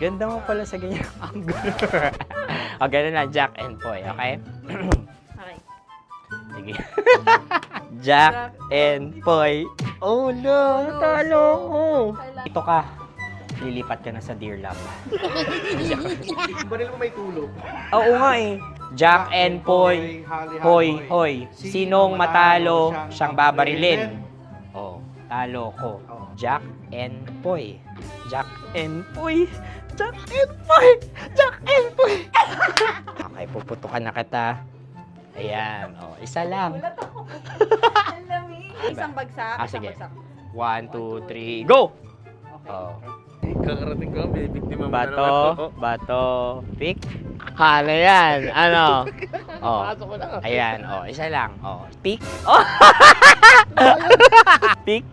Ganda mo pala sa ganyang angulo. O, ganun lang, Jack and Poy, okay? Okay. Sige. Jack and Poy. Oh no, natalo ko. Ito ka. Lilipat ka na sa Dear Love. Baril mo may tulog. Oo nga eh. Jack and Poy. Hoy, hoy. Sinong matalo, siyang babarilin. Oh, talo ko. Jack and Poy. Jack and Poy. Jack and Poy. Jack and Poy. Okay, puputukan na kita. Ayan. Oh, isa lang. Isang bagsak. Ah, sige. 1, 2, 3, go! Oh. Kakarating ko, bibiktima mo Bato, pick. Ano yan? Ano? Oh. Ayan, oh, isa lang. Oh, pick. Oh. Pick.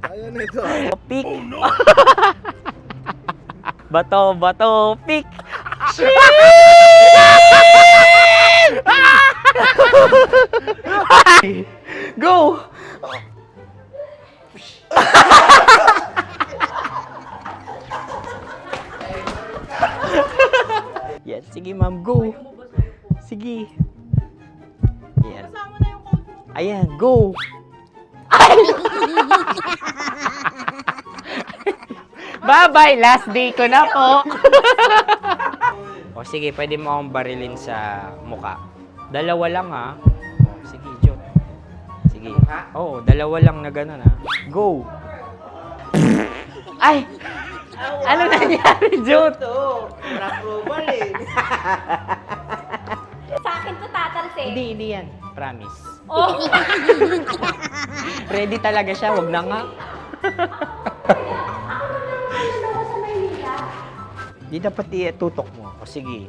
Ayan na ito. Oh, pick. Bato, pick. Go! Ayan, go! Ay! Bye-bye! Last day ko na po! O sige, pwede mo akong barilin sa muka. Dalawa lang ha. O, sige, Jot. Sige. Oo, dalawa lang na gano'n ha. Go! Ay! Ano nangyari, Jot? Sa akin to tatalsik. Hindi yan. Promise. Oh. Ready talaga siya, wag na nga. Di dapat tutok mo. O sige.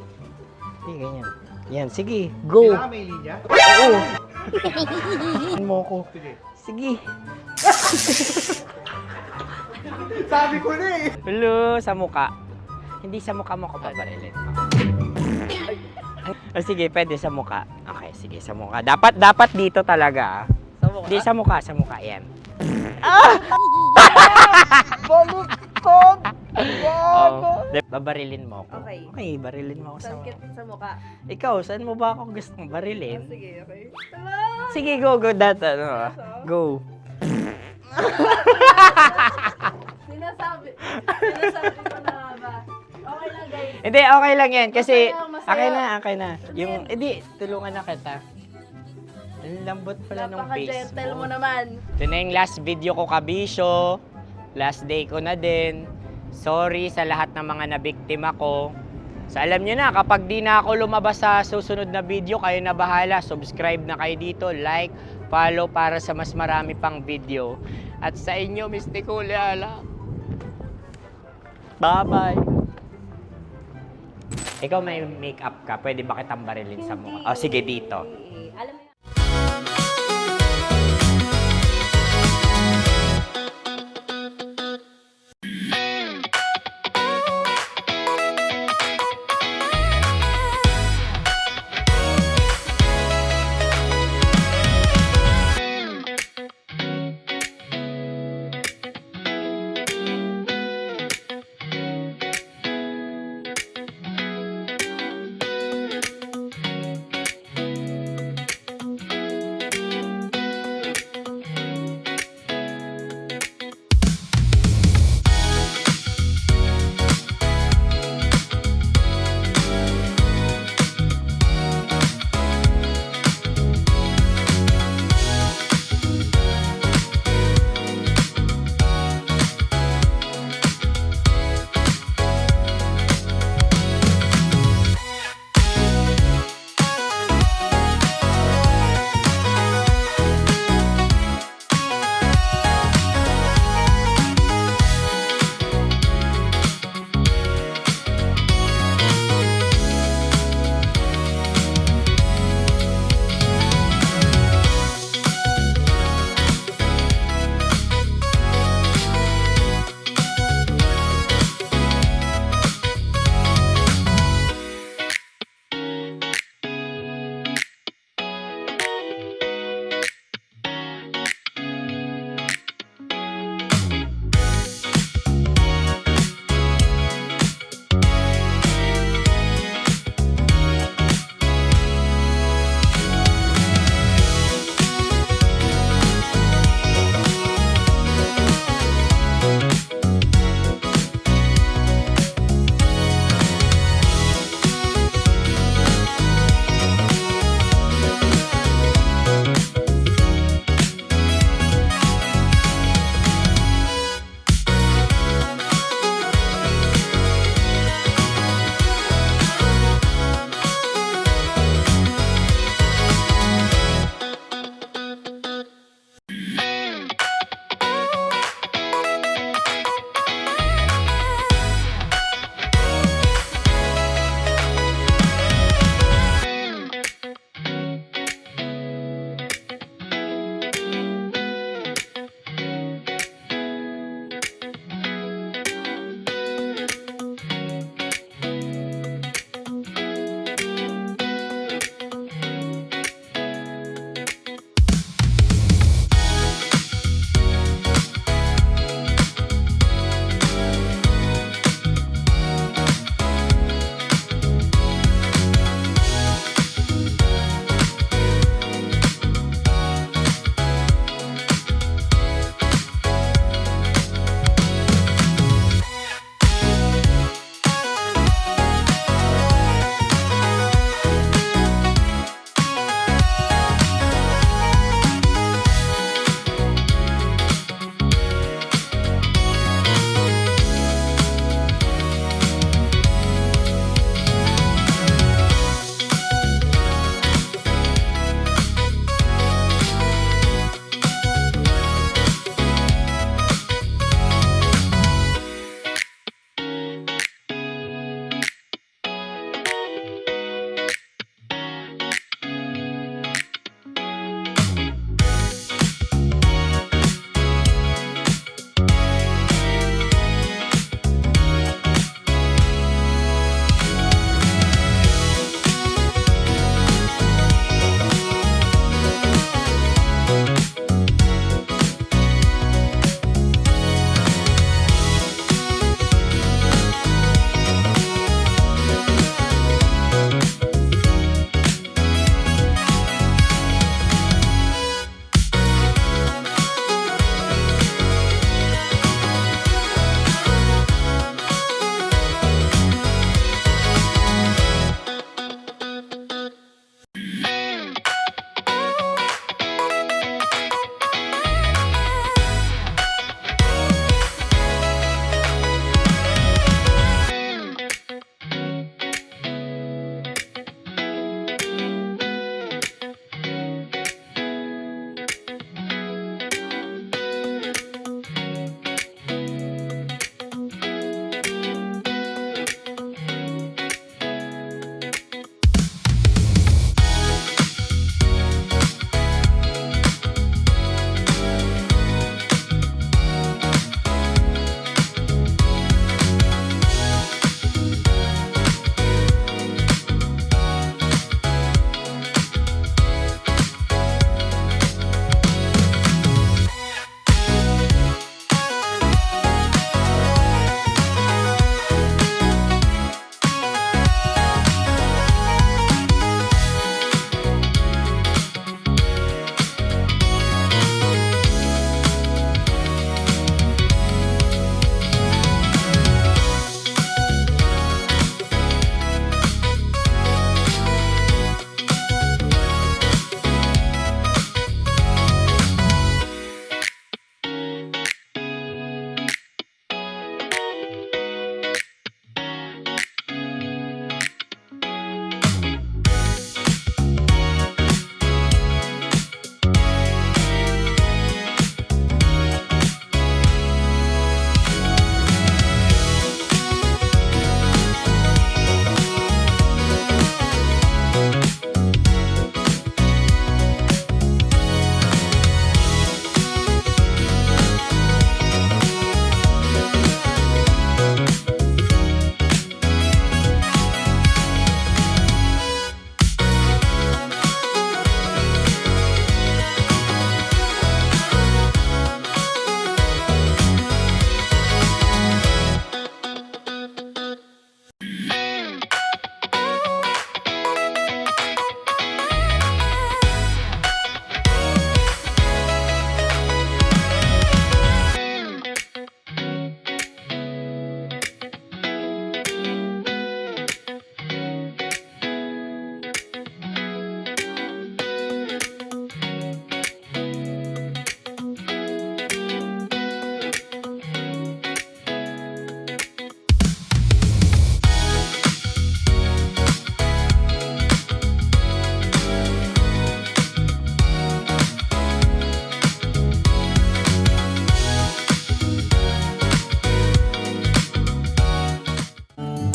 Hindi, ganyan. Yan, sige. Go. Kailangan may linya? Oo. mo ko. Sige. Sabi ko na eh. Hello, sa muka. Hindi sa muka mo ko paparilin. O sige, pwede sa muka. Okay, sige, sa muka. Dapat dito talaga. Sa muka? Hindi, sa muka. Yan. Baluktot! Oh, babarilin mo ako. Okay. Okay, barilin mo ako sa muka. Sa mukha. Ikaw, saan mo ba ako gustong barilin? Sige, okay. Sige, go. Go. Sinasabi ko na ba? Okay lang, guys. Hindi, okay lang yan. Kasi, Masaya. okay na. Yung, hindi, tulungan na kita. Ang lambot pala ng face Napaka-gentle mo. mo naman. Ito na yung last video ko, kabisyo. Last day ko na din. Sorry sa lahat ng mga nabiktima ko. So alam nyo na, kapag di na ako lumabas sa susunod na video, kayo na bahala. Subscribe na kayo dito, like, follow para sa mas marami pang video. At sa inyo, Mistiko Leala. Bye-bye. Ikaw may makeup ka, pwede ba kitang barilin sa mukha? O sige, dito. Alam mo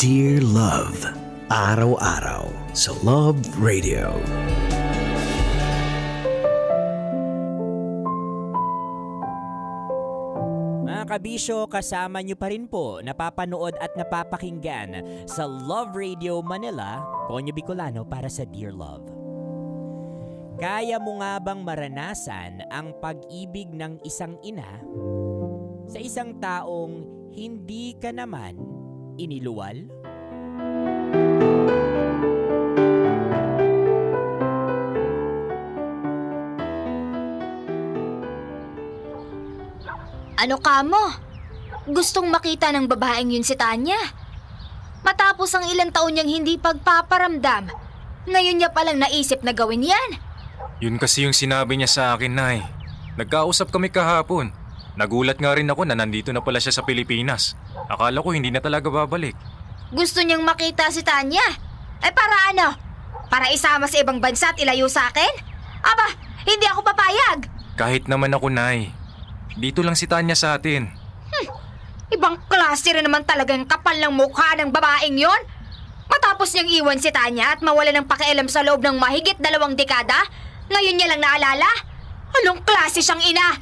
Dear Love, araw-araw sa Love Radio. Mga kabisyo, kasama nyo pa rin po napapanood at napapakinggan sa Love Radio Manila, Konyo Bicolano para sa Dear Love. Kaya mo nga bang maranasan ang pag-ibig ng isang ina sa isang taong hindi ka naman iniluwal? Ano ka mo? Gustong makita ng babaeng yun si Tanya. Matapos ang ilang taon niyang hindi pagpaparamdam, ngayon niya palang naisip na gawin yan. Yun kasi yung sinabi niya sa akin, Nay. Nagkausap kami kahapon. Nagulat nga rin ako na nandito na pala siya sa Pilipinas. Akala ko hindi na talaga babalik. Gusto niyang makita si Tanya? Para ano? Para isama sa ibang bansa at ilayo sa akin? Aba, hindi ako papayag. Kahit naman ako, Nay. Dito lang si Tanya sa atin. Ibang klase rin naman talaga yung kapal ng mukha ng babaeng yon. Matapos niyang iwan si Tanya at mawala ng pakialam sa loob ng mahigit 2 dekada, ngayon niya lang naalala? Anong klase siyang ina?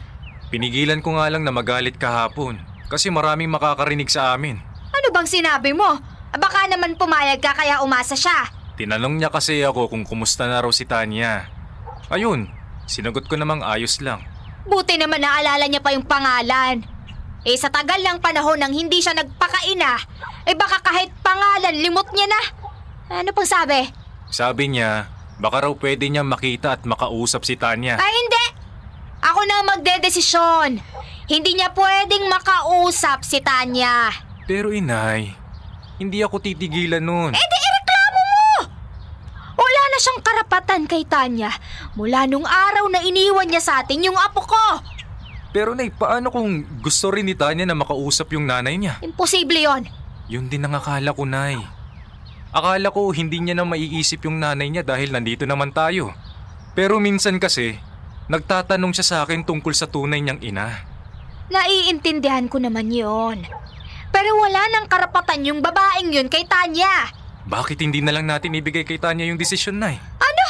Pinigilan ko nga lang na magalit kahapon kasi maraming makakarinig sa amin. Ano bang sinabi mo? Baka naman pumayag ka kaya umasa siya. Tinanong niya kasi ako kung kumusta na raw si Tanya. Ayun, sinagot ko namang ayos lang. Buti naman naalala niya pa yung pangalan. Sa tagal ng panahon nang hindi siya nagpakaina, baka kahit pangalan limot niya na. Ano pang sabi? Sabi niya, baka raw pwede niya makita at makausap si Tanya. Ay hindi! Ako na magdedesisyon. Hindi niya pwedeng makausap si Tanya. Pero inay, hindi ako titigilan nun. Di ireklamo mo! Wala na siyang karapatan kay Tanya mula nung araw na iniwan niya sa atin yung apo ko. Pero nay, paano kung gusto rin ni Tanya na makausap yung nanay niya? Imposible yon. Yun din ang akala ko, Nay. Akala ko hindi niya na maiisip yung nanay niya dahil nandito naman tayo. Pero minsan kasi, nagtatanong siya sa akin tungkol sa tunay niyang ina. Naiintindihan ko naman yon. Pero wala nang karapatan yung babaeng yun kay Tanya. Bakit hindi na lang natin ibigay kay Tanya yung desisyon, Nay? Ano?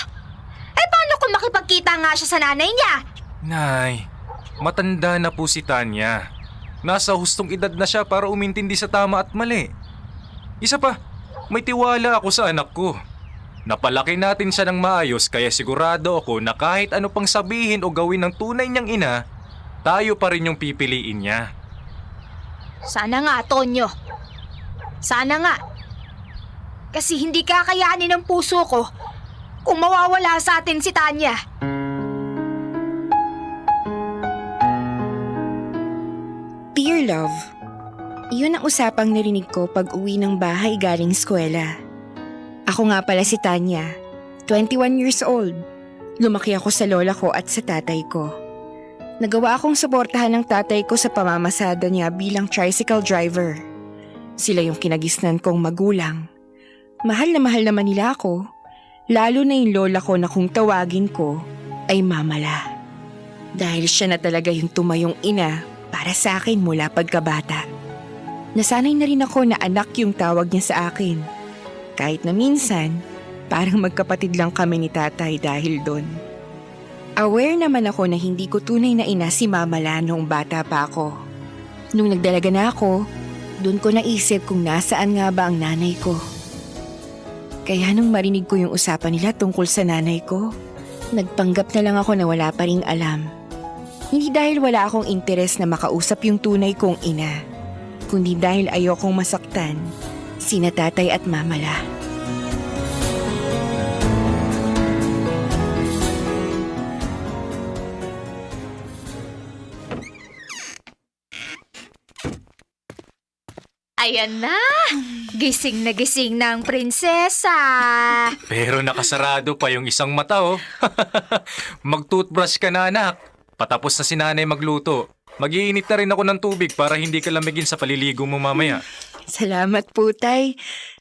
Paano kung makipagkita nga siya sa nanay niya? Nay, matanda na po si Tanya. Nasa hustong edad na siya para umintindi sa tama at mali. Isa pa, may tiwala ako sa anak ko. Napalaki natin siya ng maayos kaya sigurado ako na kahit ano pang sabihin o gawin ng tunay niyang ina, tayo pa rin yung pipiliin niya. Sana nga, Tonyo. Sana nga. Kasi hindi kakayanin ng puso ko kung mawawala sa atin si Tanya. Dear Love, iyon ang usapang narinig ko pag uwi ng bahay galing eskwela. Ako nga pala si Tanya, 21 years old. Lumaki ako sa lola ko at sa tatay ko. Nagawa akong suportahan ng tatay ko sa pamamasada niya bilang tricycle driver. Sila yung kinagisnan kong magulang. Mahal naman nila ako, lalo na yung lola ko na kung tawagin ko ay mamala. Dahil siya na talaga yung tumayong ina para sa akin mula pagkabata. Nasanay na rin ako na anak yung tawag niya sa akin. Kahit na minsan, parang magkapatid lang kami ni tatay dahil doon. Aware naman ako na hindi ko tunay na ina si mamala noong bata pa ako. Nung nagdalaga na ako, doon ko naisip kung nasaan nga ba ang nanay ko. Kaya nung marinig ko yung usapan nila tungkol sa nanay ko, nagpanggap na lang ako na wala pa ring alam. Hindi dahil wala akong interes na makausap yung tunay kong ina, kundi dahil ayokong masaktan sina tatay at mamala. Ayan na! Gising na ang prinsesa! Pero nakasarado pa yung isang mata, oh. Mag-toothbrush ka na, anak. Patapos na si nanay magluto. Mag-iinit na rin ako ng tubig para hindi ka lamigin sa paliligo mo mamaya. Salamat po, Tay.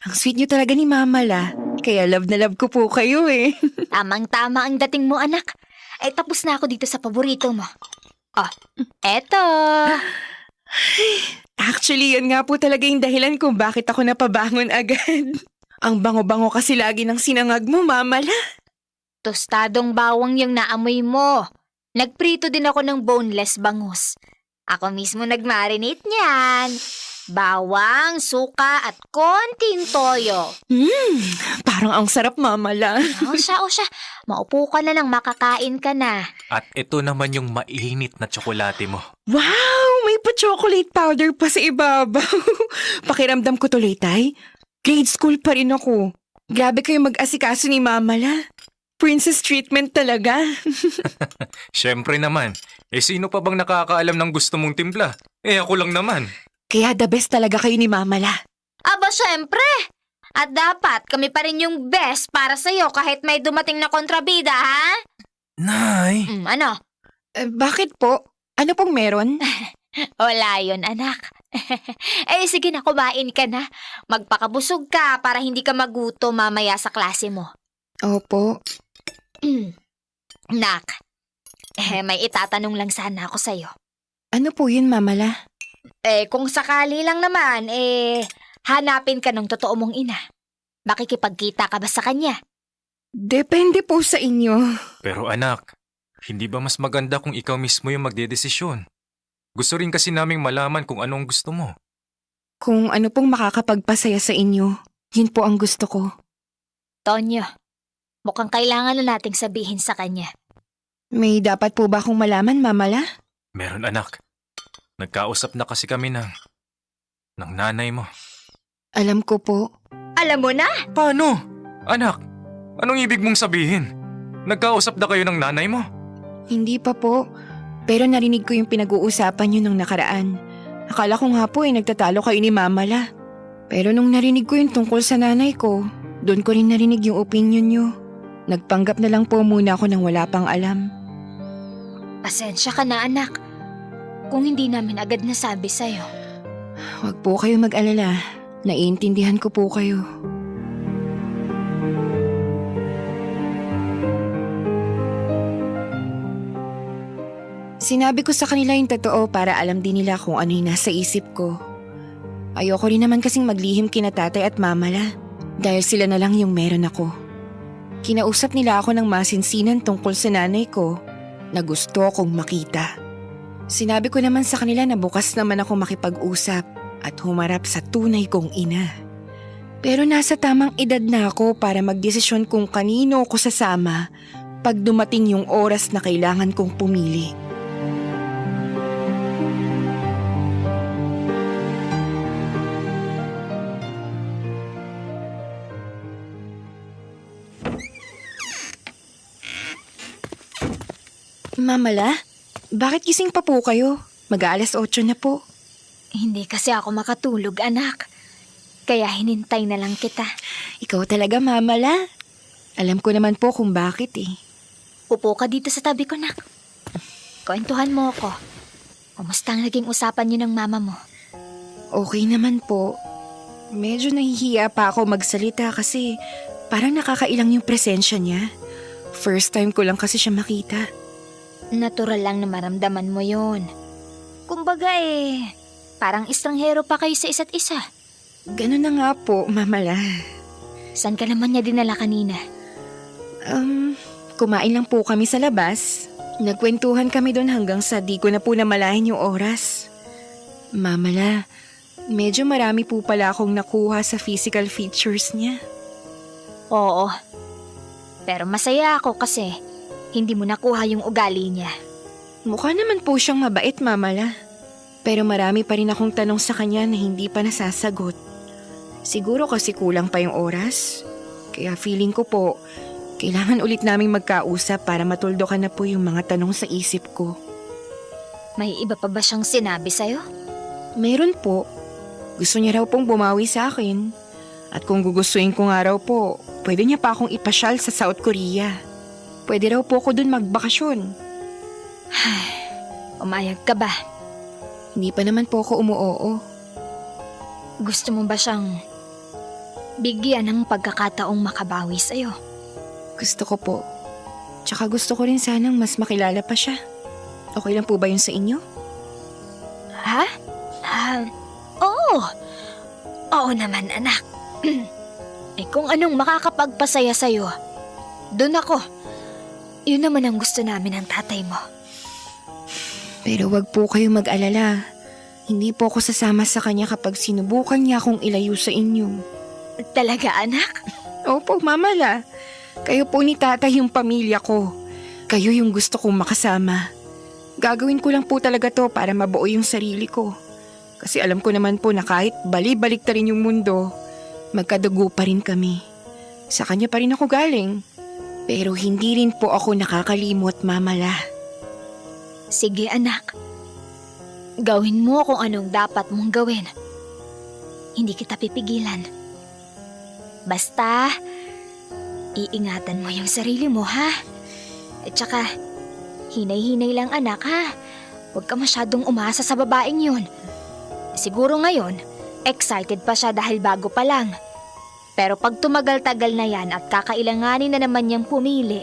Ang sweet niyo talaga ni Mamala. Kaya love na love ko po kayo eh. Tamang-tama ang dating mo, anak. Tapos na ako dito sa paborito mo. Oh, eto! Actually, yan nga po talaga yung dahilan kung bakit ako napabangon agad. Ang bango-bango kasi lagi ng sinangag mo, Mama La. Tostadong bawang yung naamoy mo. Nagprito din ako ng boneless bangus. Ako mismo nagmarinate niyan. Bawang, suka at konting toyo. Parang ang sarap, Mama La. O siya. Maupo ka na lang, makakain ka na. At ito naman yung mainit na tsokolate mo. Wow! May pa-chocolate powder pa sa ibabaw. Pakiramdam ko tuloy, Tay. Grade school pa rin ako. Grabe kayo mag-asikaso ni Mama La. Princess treatment talaga. Siyempre naman. Sino pa bang nakakaalam ng gusto mong timpla? Ako lang naman. Kaya the best talaga kayo ni Mama La. Aba, syempre! At dapat kami pa rin yung best para sa'yo kahit may dumating na kontrabida, ha? Nay! Ano? Bakit po? Ano pong meron? Wala yun, anak. Sige na, kumain ka na. Magpakabusog ka para hindi ka magutom mamaya sa klase mo. Opo. Nak, may itatanong lang sana ako sa'yo. Ano po yun, Mama La? Kung sakali lang naman, hanapin ka ng totoo mong ina. Makikipagkita ka ba sa kanya? Depende po sa inyo. Pero anak, hindi ba mas maganda kung ikaw mismo yung magdedesisyon? Gusto rin kasi naming malaman kung anong gusto mo. Kung ano pong makakapagpasaya sa inyo, yun po ang gusto ko. Tonyo, mukhang kailangan na nating sabihin sa kanya. May dapat po ba akong malaman, Mama La? Meron anak. Nagkausap na kasi kami ng nanay mo. Alam ko po. Alam mo na? Paano? Anak, anong ibig mong sabihin? Nagkausap na kayo ng nanay mo? Hindi pa po. Pero narinig ko yung pinag-uusapan nyo nung nakaraan. Akala ko nga po nagtatalo kayo ni Mama La. Pero nung narinig ko yung tungkol sa nanay ko, doon ko rin narinig yung opinion nyo. Nagpanggap na lang po muna ako nang wala pang alam. Pasensya ka na, anak. Kung hindi namin agad nasabi sa'yo. Huwag po kayo mag-alala. Naiintindihan ko po kayo. Sinabi ko sa kanila yung totoo para alam din nila kung ano yung nasa isip ko. Ayoko rin naman kasing maglihim kina tatay at Mama La dahil sila na lang yung meron ako. Kinausap nila ako ng masinsinan tungkol sa nanay ko na gusto kong makita. Sinabi ko naman sa kanila na bukas naman ako makipag-usap at humarap sa tunay kong ina. Pero nasa tamang edad na ako para magdesisyon kung kanino ko sasama pag dumating yung oras na kailangan kong pumili. Mama La, bakit gising pa po kayo? Mag-aalas 8 na po. Hindi kasi ako makatulog, anak. Kaya hinintay na lang kita. Ikaw talaga, Mama La. Alam ko naman po kung bakit Upo ka dito sa tabi ko, nak. Kwentuhan mo ako. Kumusta ang naging usapan niyo ng mama mo? Okay naman po. Medyo nahihiya pa ako magsalita kasi parang nakakailang yung presensya niya. First time ko lang kasi siya makita. Natural lang na maramdaman mo yun. Kumbaga parang estranghero pa kayo sa isa't isa. Ganun na nga po, Mama La. Saan ka naman niya dinala kanina? Kumain lang po kami sa labas. Nagkwentuhan kami doon hanggang sa di ko na po namalayan yung oras. Mama La, medyo marami po pala akong nakuha sa physical features niya. Oo. Pero masaya ako kasi hindi mo nakuha yung ugali niya. Mukha naman po siyang mabait, Mama La. Pero marami pa rin akong tanong sa kanya na hindi pa nasasagot. Siguro kasi kulang pa yung oras. Kaya feeling ko po, kailangan ulit naming magkausap para matuldukan na po yung mga tanong sa isip ko. May iba pa ba siyang sinabi sa'yo? Meron po. Gusto niya raw pong bumawi sa akin. At kung gugustuhin ko nga raw po, pwede niya pa akong ipasyal sa South Korea. Pwede raw po ako dun magbakasyon. Umayag ka ba? Hindi pa naman po ako umuoo. Gusto mo ba siyang bigyan ng pagkakataong makabawi sa'yo? Gusto ko po. Tsaka gusto ko rin sanang mas makilala pa siya. Okay lang po ba yun sa inyo? Ha? Oo. Oo naman, anak. Kung anong makakapagpasaya sa'yo, doon ako. Yun naman ang gusto namin ng tatay mo. Pero wag po kayo mag-alala. Hindi po ako sasama sa kanya kapag sinubukan niya akong ilayo sa inyo. Talaga, anak? Opo, Mamala. Kayo po ni tatay yung pamilya ko. Kayo yung gusto kong makasama. Gagawin ko lang po talaga to para mabuo yung sarili ko. Kasi alam ko naman po na kahit bali-balik ta rin yung mundo, magkadugo pa rin kami. Sa kanya pa rin ako galing. Pero hindi rin po ako nakakalimot, Mamala. Sige, anak. Gawin mo kung anong dapat mong gawin. Hindi kita pipigilan. Basta, iingatan mo yung sarili mo, ha? At saka, hinay-hinay lang, anak, ha? Huwag ka masyadong umasa sa babaeng yun. Siguro ngayon, excited pa siya dahil bago pa lang. Pero pag tumagal-tagal na yan at kakailanganin na naman niyang pumili,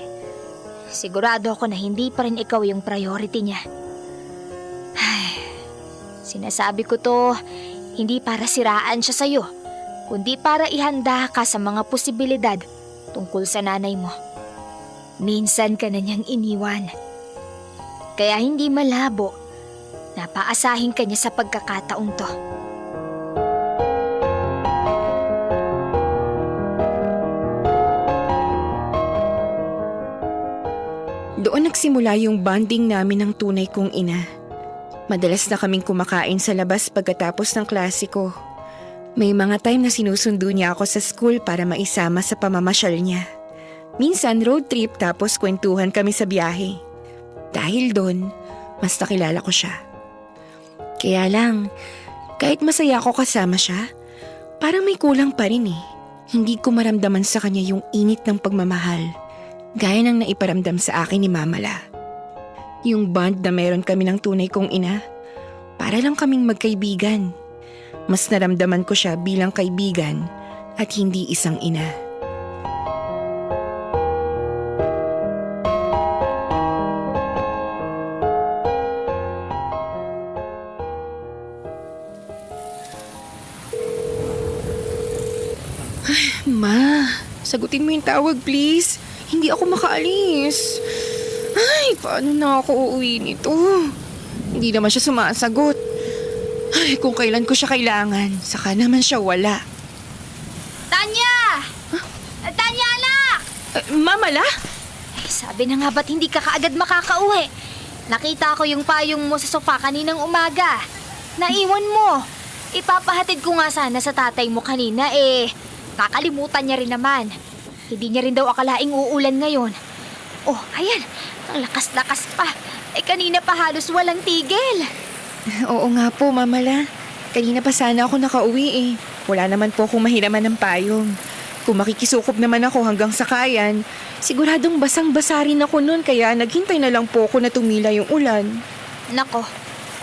sigurado ako na hindi pa rin ikaw yung priority niya. Sinasabi ko to, hindi para siraan siya sa'yo, kundi para ihanda ka sa mga posibilidad tungkol sa nanay mo. Minsan ka na niyang iniwan. Kaya hindi malabo na paasahin ka niya sa pagkakataong to. Doon nagsimula yung bonding namin ng tunay kong ina. Madalas na kaming kumakain sa labas pagkatapos ng klase ko. May mga time na sinusundo niya ako sa school para maisama sa pamamasyal niya. Minsan road trip tapos kwentuhan kami sa biyahe. Dahil doon, mas nakilala ko siya. Kaya lang, kahit masaya ako kasama siya, parang may kulang pa rin eh. Hindi ko maramdaman sa kanya yung init ng pagmamahal, gaya ng naiparamdam sa akin ni Mamala. Yung bond na meron kami ng tunay kong ina, para lang kaming magkaibigan. Mas naramdaman ko siya bilang kaibigan at hindi isang ina. Ay, Ma, sagutin mo yung tawag please. Hindi ako makaalis. Ay, paano na ako uuwi nito? Hindi naman siya sumasagot. Ay, kung kailan ko siya kailangan, saka naman siya wala. Tanya! Huh? Tanya, anak! Mamala? Sabi na nga ba't hindi ka kaagad makakauwi? Nakita ko yung payong mo sa sofa kaninang umaga. Naiwan mo. Ipapahatid ko nga sana sa tatay mo kanina kakalimutan niya rin naman. Hindi niya rin daw akalaing uulan ngayon. Oh, ayan. Ang lakas-lakas pa. Kanina pa halos walang tigil. Oo nga po, Mamala. Kanina pa sana ako nakauwi Wala naman po akong mahiraman ng payong. Kung makikisukob naman ako hanggang sakayan, siguradong basang-basa rin ako nun kaya naghintay na lang po ako na tumila yung ulan. Nako,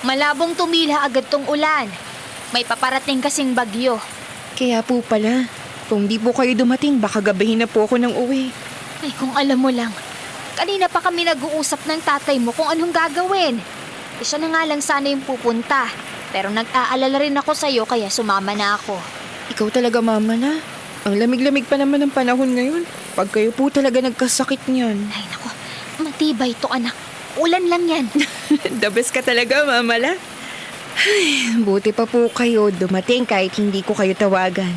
malabong tumila agad tong ulan. May paparating kasing bagyo. Kaya po pala, kung di po kayo dumating, baka gabihin na po ako ng uwi. Ay, kung alam mo lang. Kanina pa kami nag-uusap ng tatay mo kung anong gagawin. Siya na nga lang sana yung pupunta. Pero nag-aalala rin ako sa'yo kaya sumama na ako. Ikaw talaga, Mamala. Ang lamig-lamig pa naman ng panahon ngayon. Pag kayo po talaga nagkasakit niyan. Ay, naku. Matibay to, anak. Ulan lang yan. The best ka talaga, Mamala. Ay, buti pa po kayo dumating kahit hindi ko kayo tawagan.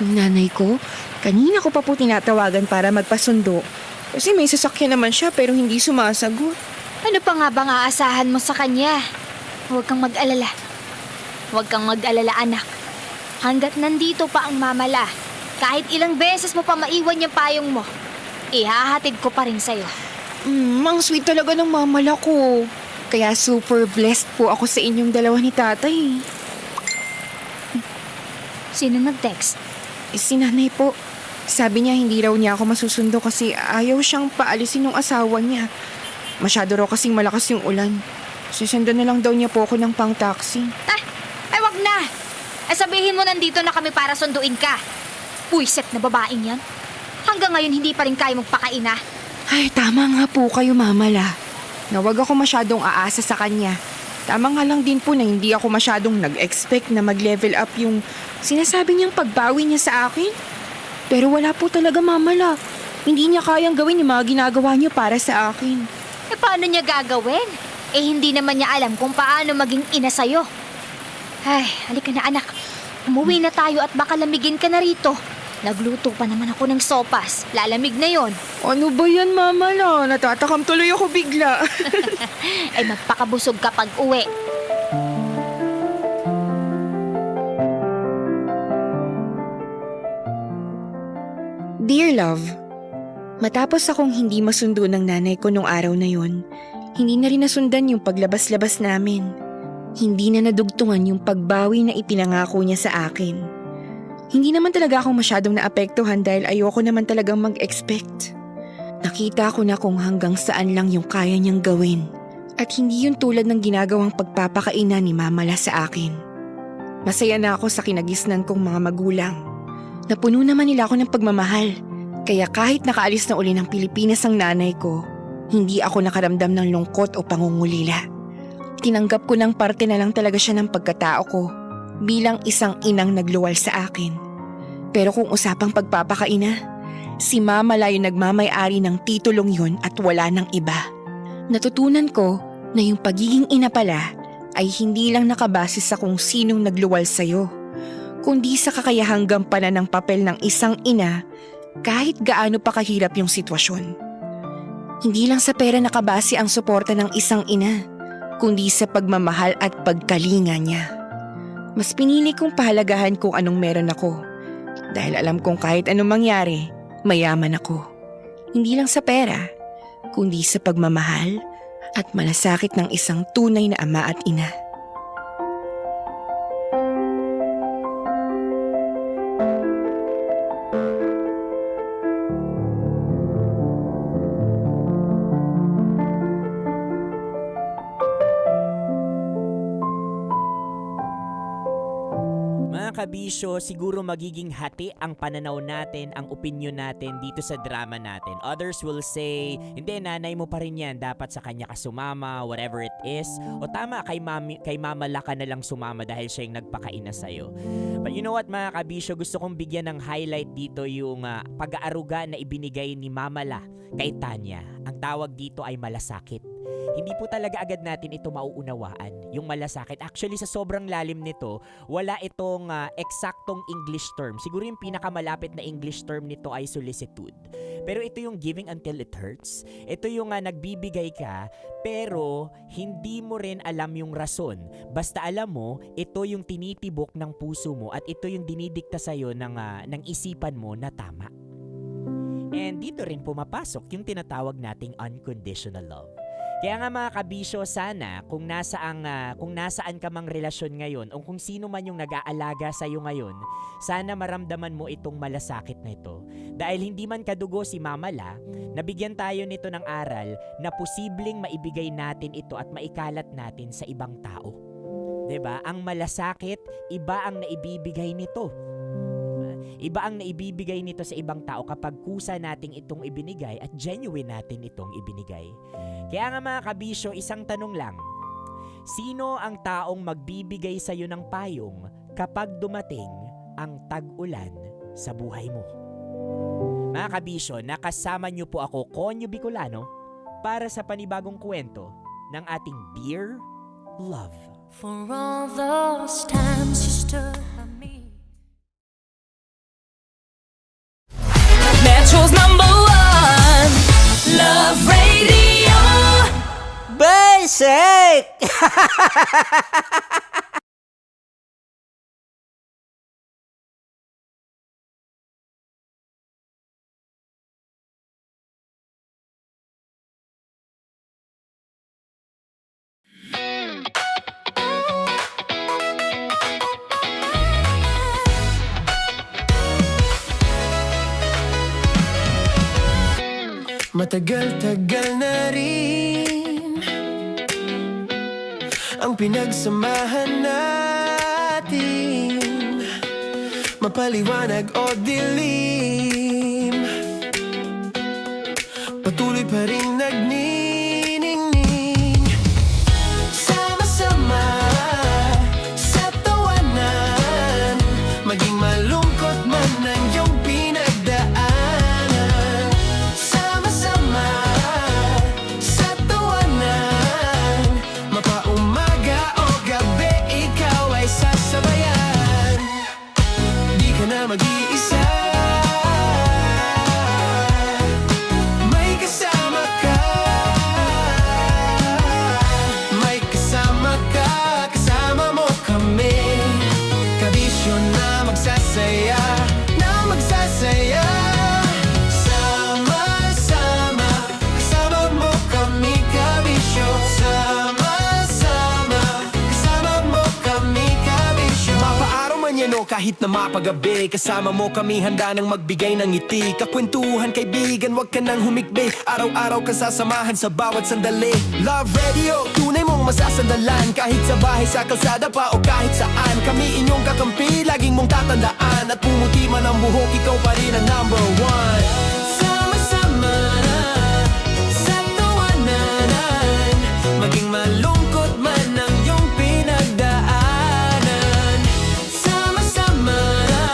Yung nanay ko, kanina ko pa po tinatawagan para magpasundo. Kasi may sasakyan naman siya pero hindi sumasagot. Ano pa nga bang aasahan mo sa kanya? Huwag kang mag-alala. Huwag kang mag-alala, anak. Hanggat nandito pa ang Mamala, kahit ilang beses mo pa maiwan yung payong mo, ihahatid ko pa rin sa'yo. Ang sweet talaga ng Mamala ko. Kaya super blessed po ako sa inyong dalawa ni tatay. Sino nag-text? Si nanay po. Sabi niya hindi raw niya ako masusundo kasi ayaw siyang paalisin ng asawa niya. Masyado raw kasing malakas yung ulan. Susundan na lang daw niya po ako ng pang-taxi. Ay, wag na! Sabihin mo nandito na kami para sunduin ka. Puiset na babaeng yan. Hanggang ngayon hindi pa rin kaya magpakaina. Ay, tama nga po kayo, Mamala. Na wag ako masyadong aasa sa kanya. Tama nga lang din po na hindi ako masyadong nag-expect na mag-level up yung sinasabi niyang pagbawi niya sa akin. Pero wala po talaga, Mama La. Hindi niya kayang gawin yung mga ginagawa niyo para sa akin. Eh paano niya gagawin? Eh hindi naman niya alam kung paano maging ina sa'yo. Ay, halika na anak. Umuwi na tayo at baka lamigin ka na rito. Nagluto pa naman ako ng sopas. Lalamig na yon. Ano ba yan, Mama La? Natatakam tuloy ako bigla. Ay magpakabusog kapag uwi. Dear Love, matapos akong hindi masundo ng nanay ko nung araw na yon, hindi na rin nasundan yung paglabas-labas namin. Hindi na nadugtungan yung pagbawi na ipinangako niya sa akin. Hindi naman talaga ako masyadong naapektuhan dahil ayoko naman talagang mag-expect. Nakita ko na kung hanggang saan lang yung kaya niyang gawin at hindi yun tulad ng ginagawang pagpapakainan ni Mama La sa akin. Masaya na ako sa kinagisnan kong mga magulang. Napuno naman nila ako ng pagmamahal, kaya kahit nakaalis na uli ng Pilipinas ang nanay ko, hindi ako nakaramdam ng lungkot o pangungulila. Tinanggap ko ng parte na lang talaga siya ng pagkatao ko bilang isang inang nagluwal sa akin. Pero kung usapang pagpapakaina, si Mama La yung nagmamay-ari ng titulong yun at wala ng iba. Natutunan ko na yung pagiging ina pala ay hindi lang nakabase sa kung sinong nagluwal sa'yo, kundi sa kakayahang gampanan ng papel ng isang ina kahit gaano pa kahirap yung sitwasyon. Hindi lang sa pera nakabase ang suporta ng isang ina, kundi sa pagmamahal at pagkalinga niya. Mas pinili kong pahalagahan kung anong meron ako dahil alam kong kahit anong mangyari, mayaman ako. Hindi lang sa pera, kundi sa pagmamahal at malasakit ng isang tunay na ama at ina. Kabisyo, siguro magiging hati ang pananaw natin, ang opinion natin dito sa drama natin. Others will say, hindi, nanay mo pa rin yan, dapat sa kanya ka sumama, whatever it is. O tama, kay Mama La ka na lang sumama dahil siya yung nagpakaina sa'yo. But you know what mga kabisyo, gusto kong bigyan ng highlight dito yung pag-aaruga na ibinigay ni Mama La kay Tanya. Ang tawag dito ay malasakit. Hindi po talaga agad natin ito mauunawaan, yung malasakit. Actually, sa sobrang lalim nito, wala itong eksaktong English term. Siguro yung pinakamalapit na English term nito ay solicitude. Pero ito yung giving until it hurts. Ito yung nagbibigay ka, pero hindi mo rin alam yung rason. Basta alam mo, ito yung tinitibok ng puso mo at ito yung dinidikta sa'yo ng isipan mo na tama. And dito rin pumapasok yung tinatawag nating unconditional love. Kaya nga mga kabisyo, sana kung nasaan ka mang relasyon ngayon o kung sino man yung nag-aalaga sa iyo ngayon, sana maramdaman mo itong malasakit na ito. Dahil hindi man kadugo si Mama La, nabigyan tayo nito ng aral na posibleng maibigay natin ito at maikalat natin sa ibang tao. 'Di ba? Ang malasakit, iba ang naibibigay nito. Iba ang naibibigay nito sa ibang tao kapag kusa nating itong ibinigay at genuine natin itong ibinigay. Kaya nga mga kabisyo, isang tanong lang. Sino ang taong magbibigay sa iyo ng payong kapag dumating ang tag-ulan sa buhay mo? Mga kabisyo, nakasama niyo po ako, Konyo Bicolano, para sa panibagong kwento ng ating Dear Love. For all those times you stood by me. Metro's #1 Love Radio. Basic! Matagal-tagal na rin ang pinagsamahan natin, mapaliwanag o dilim, patuloy pa rin nagniningning. Sama-sama mag-iisa. May kasama ka, may kasama ka, kasama mo kami. Kabisyo na magsasaya, na magsasaya. Sama-sama, kasama mo kami, kabisyo. Sama-sama, kasama mo kami, kabisyo. Mapaaraw man yan o kahit na mapagabi, kasama mo kami handa nang magbigay ng ngiti. Kakwentuhan kaibigan, wag ka nang humikbi. Araw-araw ka sasamahan sa bawat sandali. Love Radio, tunay mong masasandalan. Kahit sa bahay, sa kalsada pa o kahit saan, kami inyong kakampi, laging mong tatandaan. At pumuti man ang buhok, ikaw pa rin ang number one. Sama-sama na sa tawanan, maging malungkot man ang iyong pinagdaanan. Sama-sama na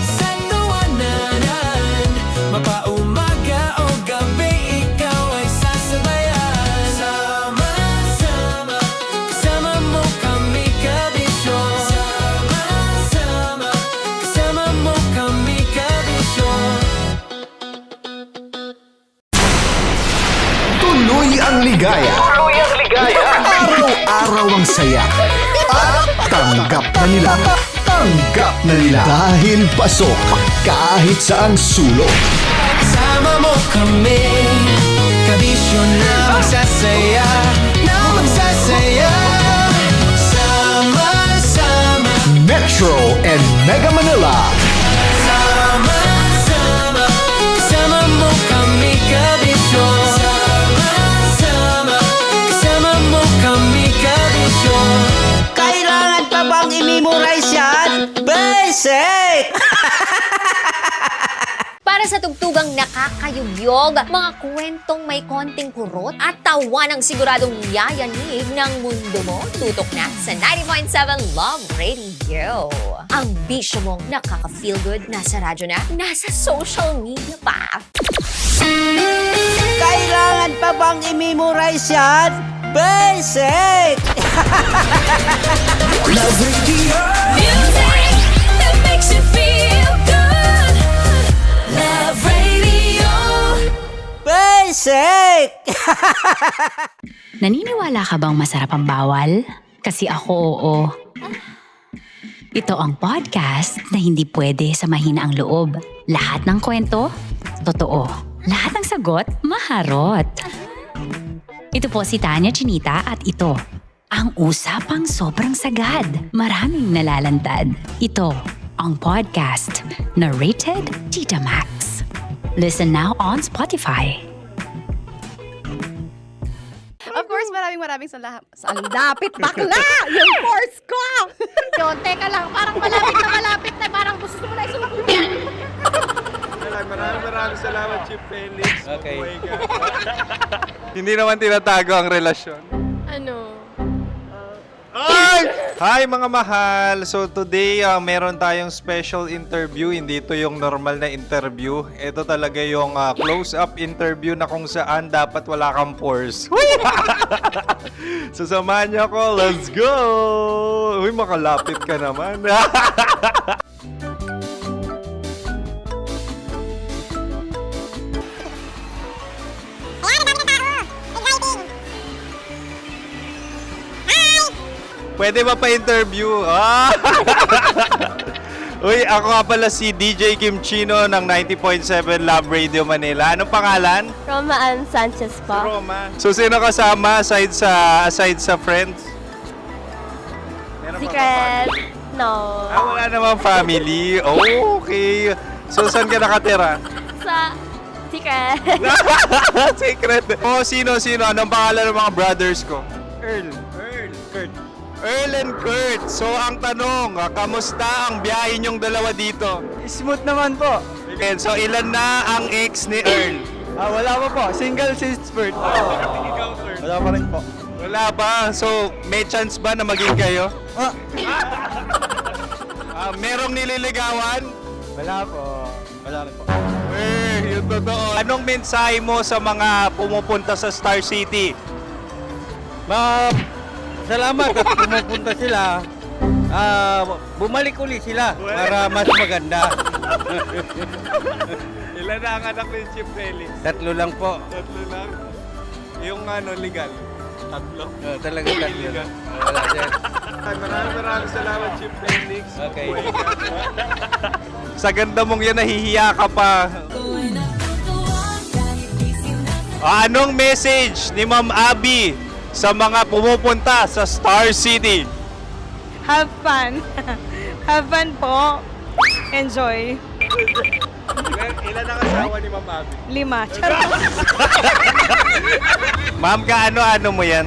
sa tawanan, mapaumaga o gabi, ikaw ay sasabayan. Sama-sama, kasama mo kami, kabisyo. Sama-sama, kasama mo kami, kabisyo. Tuloy ang ligaya. Araw-araw ang saya. At tanggap na nila. Tanggap na nila. Dahil pasok kahit saang sulok. Kasama mo kami, kabisyo na magsasaya, na magsasaya. Sama-sama, Metro and Mega Manila. sama-sama, kasama mo kami, kabisyo. Sama-sama, kasama mo kami, kabisyo. Kailangan pa bang i-memorize yan? Basic! Para sa tugtugang nakakayugyog, mga kwentong may konting kurot at tawa ng siguradong yayanig ng mundo mo, tutok na sa 90.7 Love Radio. Ang bisyo mong nakaka-feel good, nasa radyo na, nasa social media pa. Kailangan pa bang i-memorize yan? Basic! Love Radio. Music that makes you feel good. Love Radio. Basic! Naniniwala ka bang masarap ang bawal? Kasi ako oo. Ito ang podcast na hindi pwede sa mahina ang loob. Lahat ng kwento, totoo. Lahat ng sagot, maharot. Ito po si Tanya Chinita at ito, ang usapang sobrang sagad. Maraming nalalantad. Ito, ang podcast na Rated Tita Max. Listen now on Spotify. Of course, maraming salamat. Ang lapit bakla! Yung course ko! Yun, teka lang, parang malapit na, parang gusto mo na isulat. Maraming salamat, Chief Felix. Okay. Oh my God. Hindi naman tinatago ang relasyon. Ano? Hi mga mahal! So today, meron tayong special interview. Hindi ito yung normal na interview. Ito talaga yung close-up interview na kung saan dapat wala kang pores. So samahan niyo ako. Let's go! Uy, makalapit ka naman. Pwede ba pa-interview? Uy, ako nga pala si DJ Kim Chino ng 90.7 Love Radio Manila. Anong pangalan? Roma Ann Sanchez po. Roma. So, sino kasama aside sa friends? Meron ba Secret. No. wala namang family. Oh, okay. So, saan ka nakatira? Sa Secret. Secret. Oh, sino? Anong pangalan ng mga brothers ko? Earl, Kurt. Earl and Kurt. So, ang tanong, kamusta ang biyahe niyong dalawa dito? Smooth naman po. Okay, so ilan na ang ex ni Earl? Wala pa po. Single since birth. Wala pa rin po. Wala pa. So, may chance ba na maging kayo? Merong nililigawan? Wala po. Wala rin po. Yung totoo. Anong mensahe mo sa mga pumupunta sa Star City? Salamat at pumupunta sila. bumalik uli sila para mas maganda. Ilan na ang anak ni Chief Felix? 3 lang po. 3 lang. Yung legal? 3. Talaga 3 lang. Wala dyan. Maraming salamat, Chief Felix. Okay. Sa ganda mong yan, nahihiya ka pa. Anong message ni Ma'am Abby sa mga pumupunta sa Star City? Have fun. Have fun po. Enjoy. Ilan ang asawa ni Ma'am Abby? 5. Charot. Ma'am, kaano-ano mo yan?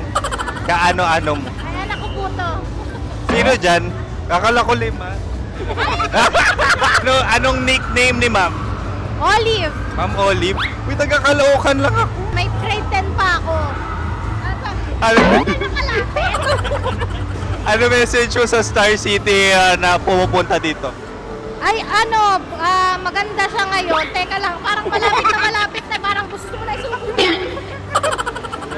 Kaano-ano mo? Ay, anak ko po to. Sino dyan? Kakala ko 5. Anong nickname ni Ma'am? Olive. Ma'am Olive? Uy, taga-Caloocan lang ako. May grade 10 pa ako. Ano, Nakalapit. ano message mo sa Star City na pumupunta dito? Ay, maganda siya ngayon. Teka lang, parang malapit na, parang gusto mo na isumakit.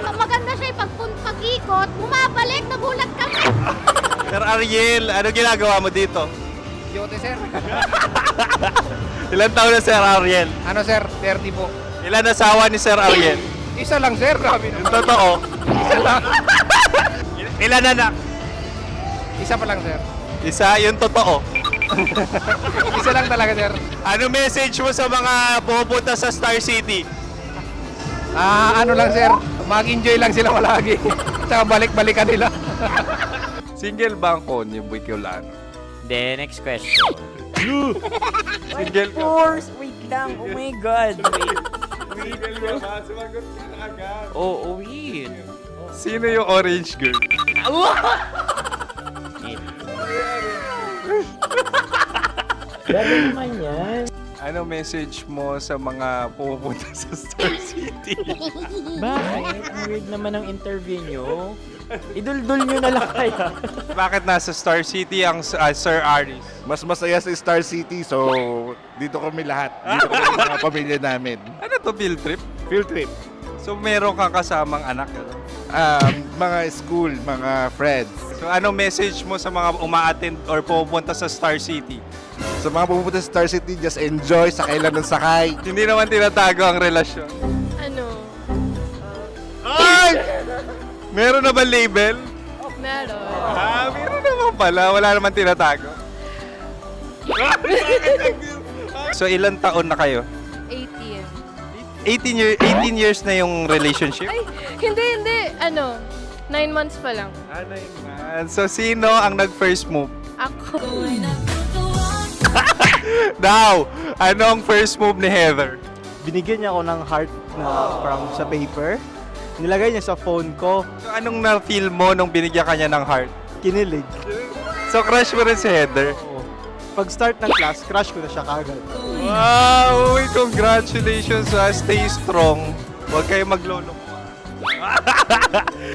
Maganda siya pag-ikot, bumabalik, nagulat kami. Sir Ariel, ano ginagawa mo dito? Yote, sir. Ilan taon na Sir Ariel? Ano, sir? 30 po. Ilan asawa ni Sir Ariel? Isa lang, sir. Grabe Yung totoo? Isa lang. Ilan anak? Isa pa lang, sir. Isa, yung totoo. Isa lang talaga, sir. Ano message mo sa mga pumupunta sa Star City? Ano lang, sir. Mag-enjoy lang sila palagi. Tsaka balik-balikan nila. Single ba ang konyo, Boy Kiolano? Then, next question. Single ka? Wait lang. Oh my God. Single ka ba? Sumagot ka na agad. Oo, wait. Sino yung orange girl? Gano'n naman yan. Ano message mo sa mga pumupunta sa Star City? Bakit? Ang weird naman ang interview nyo. Idul-dul nyo na lang kaya. Bakit nasa Star City ang Sir Aris? Mas masaya sa Star City, so dito kami lahat. Dito kami mga pamilya namin. Ano to, field trip? Field trip. So meron kang kasamang anak? Ano? Mga school, mga friends. So ano message mo sa mga uma-attend or pumupunta sa Star City? Sa mga pupunta sa Star City, just enjoy, sakay lang ng sakay. Hindi naman tinatago ang relasyon. Ano? Ay! Meron na ba label? Meron. Meron naman pala. Wala naman tinatago. So ilan taon na kayo? 18. 18 years na yung relationship? Ay, hindi. 9 months pa lang. 9 months. So sino ang nag-first move? Ako. Now, ano ang first move ni Heather? Binigyan niya ako ng heart na from sa paper. Nilagay niya sa phone ko. So anong na-feel mo nung binigyan kanya ng heart? Kinilig. So crush mo rin si Heather? Pag start ng class, crush ko na siya kagad. Wow! Uy, congratulations! Stay strong. Huwag kayo maglolo.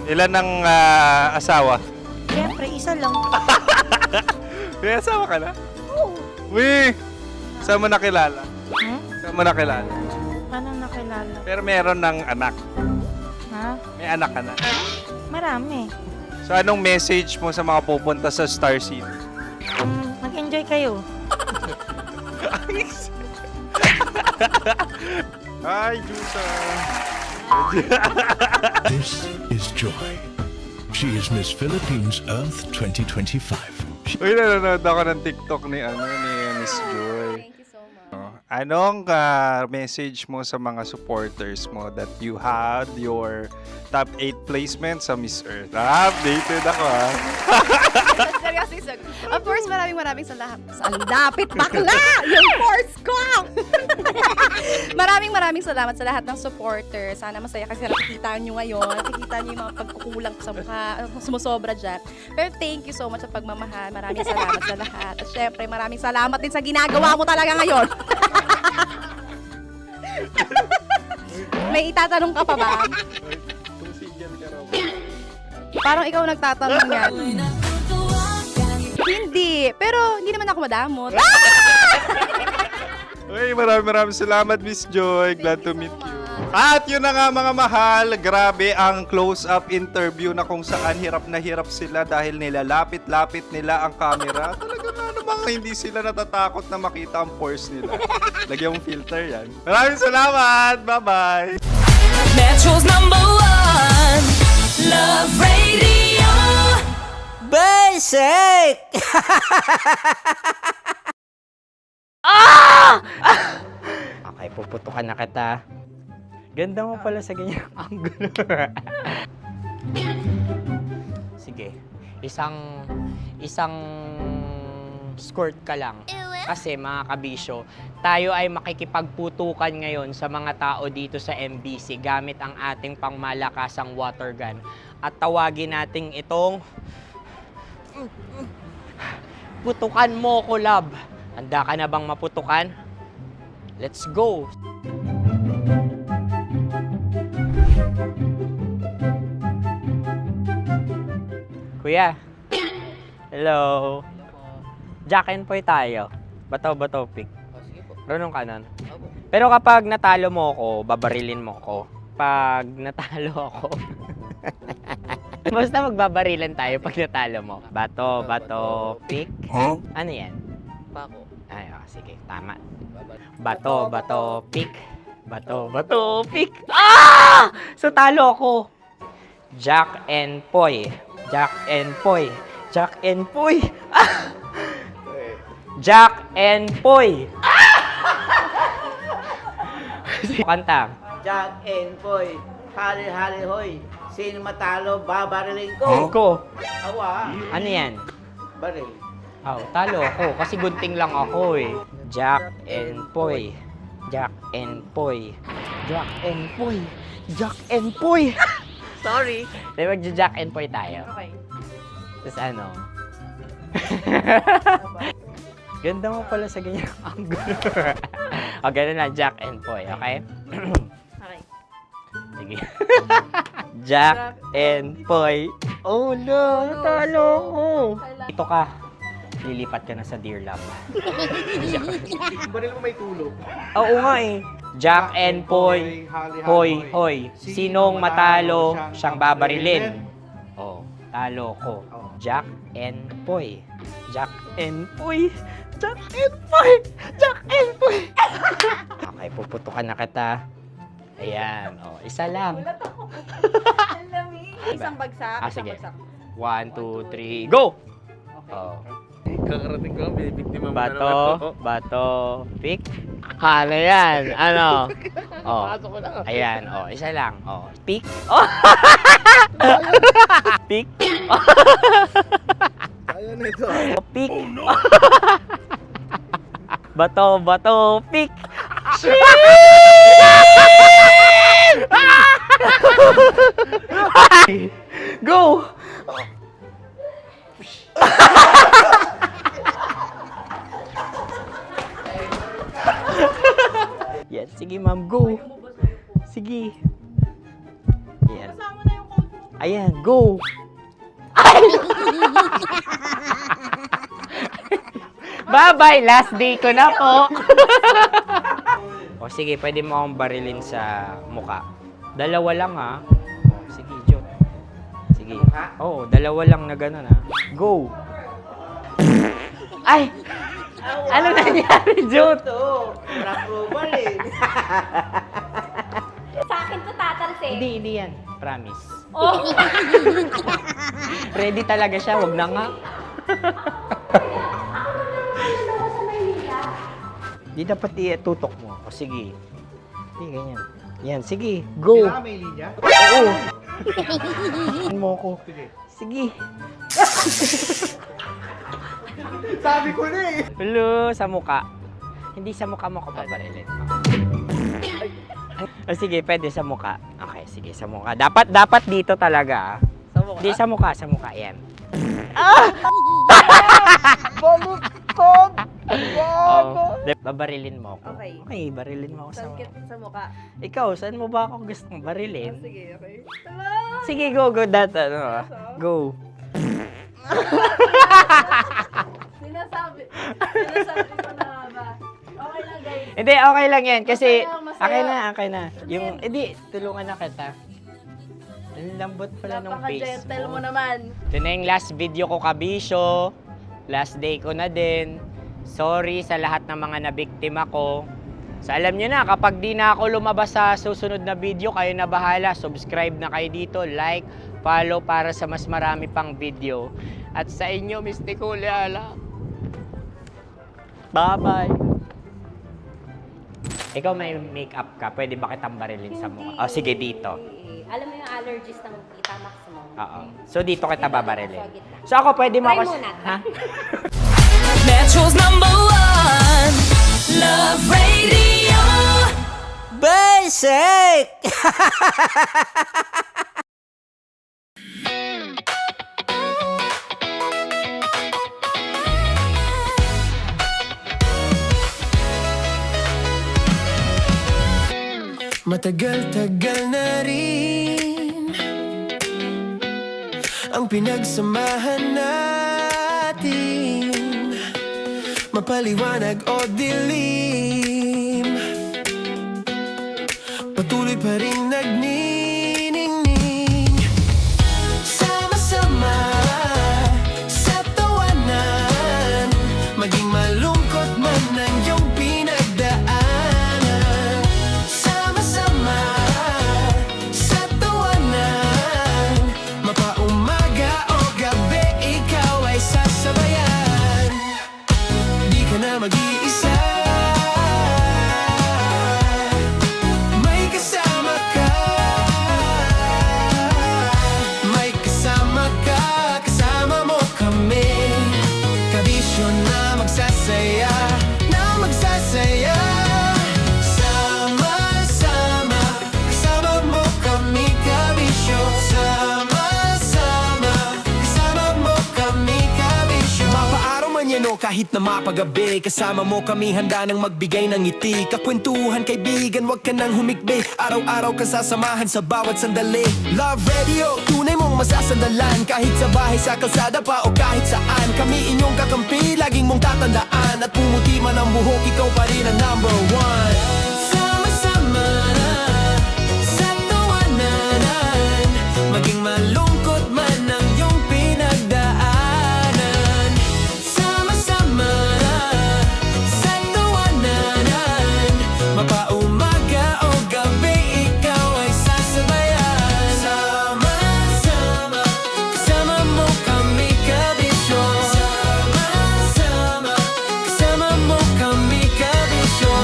Ilan ang asawa? Siyempre, isa lang. May asawa ka na? Oo. Uy! Saan mo nakilala? Saan mo nakilala? Paano nakilala? Pero meron ng anak. Ha? May anak ka na. Marami. So anong message mo sa mga pupunta sa Star City? Mag-enjoy kayo. Hi, Jusa! This is Joy. She is Miss Philippines Earth 2025. Uy, nanonood ako ng TikTok ni Miss Joy. Thank you so much. Anong message mo sa mga supporters mo that you had your top 8 placement sa Miss Earth? Updated ako Seryously, of course, maraming salamat. Ang dapit bakla! Yung force ko! maraming salamat sa lahat ng supporters. Sana masaya kasi nakikita nyo ngayon. Nakikita nyo yung mga pagkukulang sa mukha. Sumusobra dyan. Pero thank you so much sa pagmamahal. Maraming salamat sa lahat. At syempre, maraming salamat din sa ginagawa mo talaga ngayon. May itatanong ka pa ba? Parang ikaw nagtatanong yan. Hindi. Pero hindi naman ako madamot. Uy, maraming salamat, Miss Joy. Glad to meet you. At yun na nga mga mahal, grabe ang close-up interview na kung saan hirap na hirap sila dahil nilalapit-lapit nila ang camera. Talaga na namang hindi sila natatakot na makita ang pores nila. Lagyan mong filter yan. Maraming salamat! Bye-bye! Metro's #1 Love Radio. Basic! Okay, puputukan na kita. Ganda mo pala sa ganyang angulo. Sige, isang skirt ka lang. Kasi mga kabisyo, tayo ay makikipagputukan ngayon sa mga tao dito sa MBC gamit ang ating pangmalakasang water gun. At tawagin natin itong putukan mo ko, love. Handa ka na bang maputukan? Let's go! Kuya. Hello. Jack and Poy tayo. Bato-bato pick. Runong ka nun. Pero kapag natalo mo ako, babarilin mo ako. Pag natalo ako, basta magbabarilan tayo pag natalo mo. Bato, pick. Huh? Ano yan? Bako. Ay, sige, tama. Bato, pick. Bato, pick. Ah! So talo ako. Jack and Poy. Jack and Poy. Jack and Poy. Ah! Jack and Poy. Kanta. Jack and Poy, hali-hali hoy. Sino matalo, babariling ko. Ko. Awa. Ano yan? Baril. Oh, talo ako kasi gunting lang ako eh. Jack and Poy. Jack and Poy. Jack and Poy. Jack and Poy. Sorry. Di mag-Jack and Poy tayo. Okay. Tapos ano? Ganda mo pala sa ganyang angulo. O, ganun na, Jack and Poy, okay? Okay. Sige. Jack and Poy. Oh no, natalo ko. Ito ka. Lilipat ka na sa Dear Love. Baril mo may tulog. Oo nga eh. Jack and Poy. Hoy, hoy. Sinong matalo, siyang babarilin. Oh, talo ko. Jack and Poy. Jack and Poy. Jack and Poy. Jack and Poy. Okay, puputukan na kita. Ayan. Oh, isa lang. Isang bagsak. Sige. 1, 2, 3, go! Oh. Kakarating ko, binibiktima mo Bato, pick. Ano yan? Ano? Oh. Ayan, oh, isa lang. Oh, pick. Oh. Pick. Ayan ito. Oh, pick. Bato, pick. Go! Yan, sige ma'am, go. Sige. Ayan. Ayan, go. Bye-bye, last day ko na po. O sige, pwede mo akong barilin sa muka. Dalawa lang ha. O, sige, Jot. Sige. Oo, dalawa lang na gano'n ha. Go. Ay! Ano nangyari, Jot? Approval eh. Sa akin to tatalsik. Hindi yan. Promise. Oh. Ready talaga siya, wag na nga. Di dapat tutok mo. O sige. Hindi, ganyan. Yan, sige. Go. Kailangan may linya? Oo. Mo ko. Sige. Sabi ko na eh. Hello, sa muka. Hindi sa muka mo ko pabarilin. O sige, pwede sa muka. Okay, sige, sa muka. Dapat dito talaga. Sa muka? Hindi, sa muka. Yan. Ah! Baluktot! Oh, babarilin mo ako. Okay. Okay, barilin mo ako sa Sakit sa mukha. Ikaw, saan mo ba ako gustong barilin? Sige, okay. Sige, go. Go. Sinasabi ko na ba? Okay lang, guys. Hindi, okay lang yan. Kasi, Masaya, Akin na. Yung, edi, tulungan na kita. Ang lambot pala nung face Napaka-gentle mo. mo naman. Ito na yung last video ko, Kabisyo. Last day ko na din. Sorry sa lahat ng mga nabiktima ko. So alam nyo na, kapag di na ako lumabas sa susunod na video, kayo na bahala. Subscribe na kayo dito, like, follow para sa mas marami pang video. At sa inyo, Mistiko Leala. Bye-bye. Ikaw may makeup ka, pwede ba kitang barilin sa mukha? O sige, dito. Alam mo yung allergies ng Tita Max mo? Oo. So dito kita babarilin. So ako pwede mo ako... Try muna. Ha? Metro's #1 Love Radio. Basic! Matagal-tagal na rin ang pinagsamahan natin, mapaliwanag o dilim, patuloy pa rin nagniningning. Sama-sama sa tawanan, maging malungkot man ang iyong pinagdaanan. Sama-sama sa tawanan, mapaumaga o gabi, ikaw ay sasabayan. Di ka na mag-iisa, may kasama ka. May kasama ka, kasama mo kami. Kabisyo na magsasaya, na magsasaya. Sama-sama, kasama mo kami, kabisyo. Sama-sama, kasama mo kami, kabisyo. Mapaaraw man yan o kahit na mapagabi, kasama mo kami, handa nang magbigay ng ngiti. Kakwentuhan, kaibigan, wag ka nang humikbi. Araw-araw ka sasamahan sa bawat sandali. Love Radio, tunay mong masasandalan. Kahit sa bahay, sa kalsada pa o kahit saan, kami inyong kakampi, laging mong tatandaan. At pumuti man ang buhok, ikaw pa rin ang #1. Sama-sama sa tawanan, maging malungkot man ang iyong pinagdaanan. Sama-sama sa tawanan, mapaumaga o gabi, ikaw ay sasabayan. Sama-sama, kasama mo kami, kabisyo. Sama-sama, kasama mo kami, kabisyo.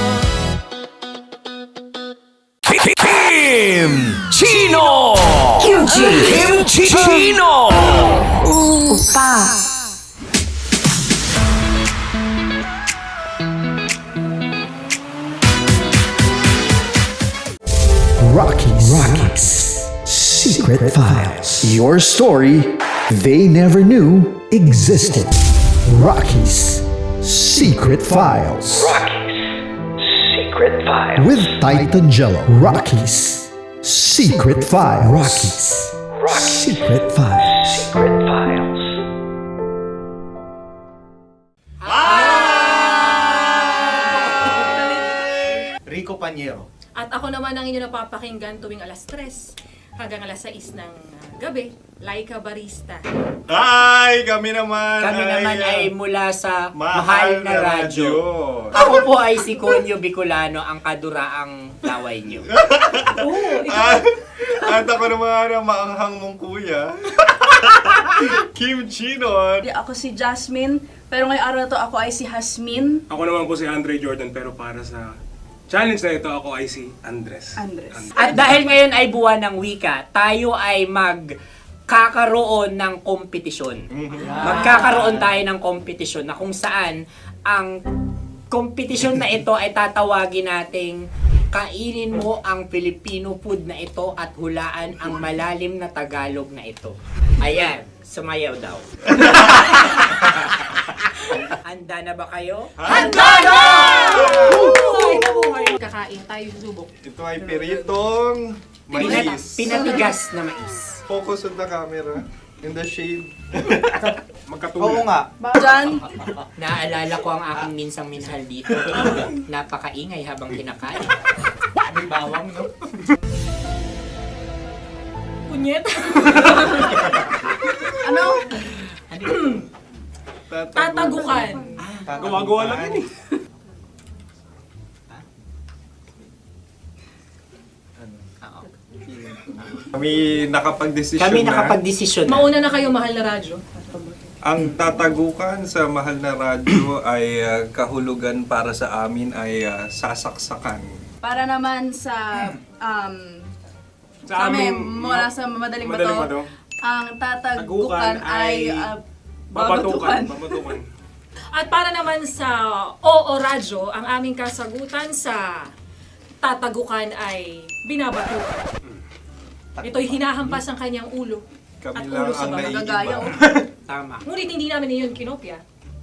Kim Chino! Kimchi Chino! Opa! Rocky's Secret Files. Your story they never knew existed. Rocky's Secret Files. Secret Files. With Titan Jello. Rocky's Secret Files. Rocky's Secret Files. Secret Files. Rico Panyero. At ako naman ang inyo napapakinggan tuwing alas 3 hanggang alas 6 ng gabi, Laika Barista. Hi! Kami naman! Kami naman ay mula sa Mahal na Radyo. Radyo. Ako po ay si Conyo Bicolano, ang kaduraang laway nyo. At ako naman ang maanghang mong kuya. Kim Chino. Ako si Jasmine, pero ngayong araw na to ako ay si Hasmin. Ako naman po si Andre Jordan, pero para sa challenge na ito, ako ay si Andres. At dahil ngayon ay buwan ng wika, tayo ay magkakaroon ng kompetisyon. Magkakaroon tayo ng kompetisyon na kung saan ang kompetisyon na ito ay tatawagin nating kainin mo ang Filipino food na ito at hulaan ang malalim na Tagalog na ito. Ayan, sumayaw daw. Handa na ba kayo? Handa na! Kakain tayo, subok. Ito ay piritong mais. Pinatigas na mais. Focus on the camera. In the shade. Oo nga. Diyan. Naalala ko ang aking minsang minahal dito. Napakaingay habang kinakain. May bawang, no? Punyet. Ano? Tatagukan. Gawa-gawa lang yun eh. Kami nakapag-desisyon Kami na. nakapag-desisyon na. Mauna na kayo, mahal na radyo. Ang tatagukan sa mahal na radyo ay kahulugan para sa amin ay sasaksakan. Para naman sa Sa amin, mula sa madaling Madaling bato, Bato, ang tatagukan tagukan ay babatukan. babatukan. At para naman sa Oo Radyo, ang aming kasagutan sa tatagukan ay binabatukan. Ito'y hinahampas ang kanyang ulo. Kami At lang ulo sa ang baba. naiiba. Tama. Ngunit hindi namin iyon kinopya.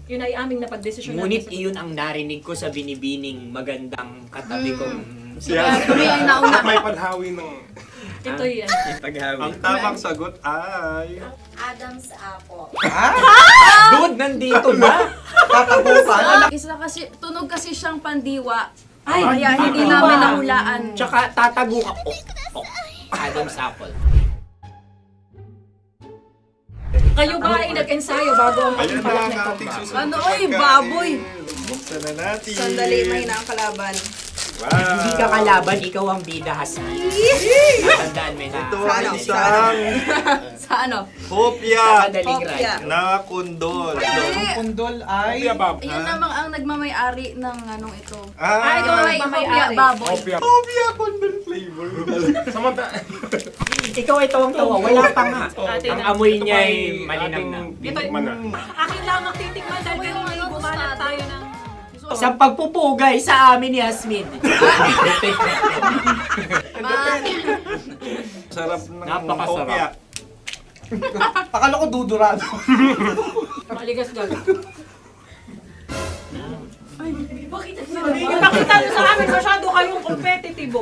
Yun ay aming napagdesisyon Ngunit namin. iyon ang narinig ko sa binibining magandang katabi kong Kami ang nauna. May paghawi ng... Ito'y paghawi. Ang tamang sagot ay... Adam's apple. Dude, nandito ba? Tatagukan? Isa kasi, tunog kasi siyang pandiwa. Ay, Kaya hindi namin nahulaan. Tsaka tatagukan. Adam's apple. kayo ba ay nag-ensayo bago ang Ayan na pagbalak ang nito? ating susunod Ano, na oy, pagkain. baboy. Buksan na natin. Sandali, may nakakalaban. Wow. Hindi ka kalaban, ikaw ang bida, Hasmi. Natandaan mo na. Ito ay isang Sa ano? hopya Madaling Hopya. radyo. na kundol. Hindi. Pundol ay... Yun namang ang nagmamay-ari ng anong ito. Ay, ito Ah, may Hopya, baboy. hopya kundol flavor. Ikaw ay tawang-tawa, wala pa nga. Atin Ang na. amoy niya ay malinam na. Ito'y akin lang magtitikman dahil kayo ay bumanat tayo ng... Sa pagpupugay sa amin ni Hasmin. Sarap ng Napakasarap. hopya. Akala ko dudurado. Maligas gal. Ay, bakit? Ipakita nyo sa amin, masyado kayong competitive.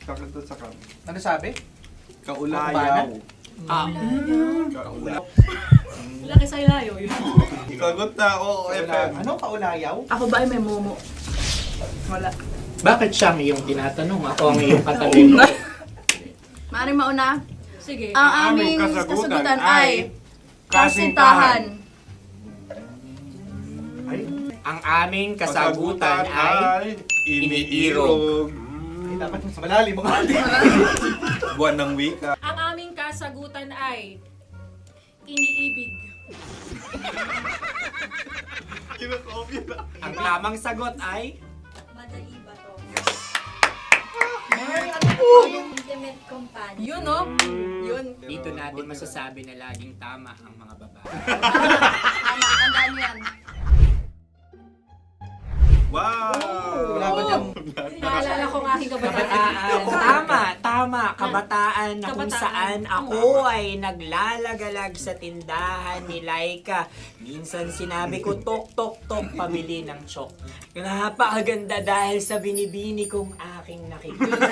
Sakit to sakit. Ano sabi? Kaulayaw. Kaulayaw. Laki sa ilayo yun. Sagot na, oo, FM. Ano? Kaulayaw? Ako ba ay may momo? Wala. Bakit siya ang iyong tinatanong? Ako ang iyong katabi. Maaaring mauna. Sige. Ang aming kasagutan ay kasintahan. Ang aming kasagutan ay iniirog. Dapat mas malalim mga Buwan ng wika. Ang aming kasagutan ay iniibig. ang tamang sagot ay Madali ba to? Intimate companion. Yun, no? Yun. dito natin masasabi na laging tama ang mga babae. Tama, tandaan mo yan. Wow! Wala ba dyan? Naalala ko ang aking kabataan. Kabataan. Tama. Kabataan na kung Kabataan. saan ako ay naglalagalag sa tindahan ni Laika. Minsan sinabi ko, tok, tok, tok, pamili ng chok. Napakaganda dahil sa binibini kong aking nakikita.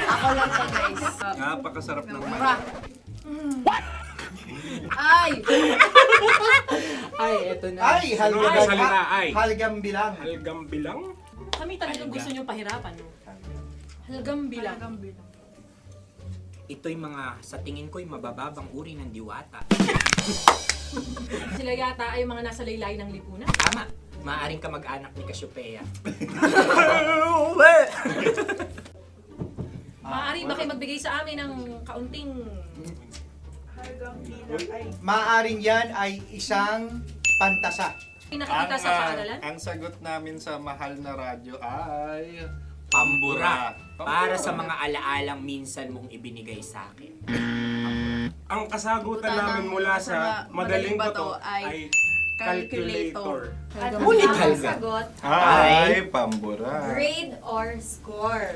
Ako lang to, guys. Napakasarap ng Mura. Ay! Ay, eto na. Ay, halgam. salita ay? Halgam bilang. Halgam bilang? Kami talagang gusto nyo pahirapan, no? Halgam bilang. Ito'y mga, sa tingin ko'y mabababang uri ng diwata. Sila yata ay mga nasa laylay ng lipunan. Tama. Maaring ka mag-anak ni Cassiopeia. Maaari ba kayo magbigay sa amin ng kaunting... Maaring yan ay isang pantasa. Pinakita sa paaralan? Ang sagot namin sa mahal na radyo ay... Pambura. Para sa mga alaalang minsan mong ibinigay sa akin. Ang kasagutan namin mula sa madaling bato ay calculator. Ngunit Ang halga. sagot, Ay, pambura. grade or score.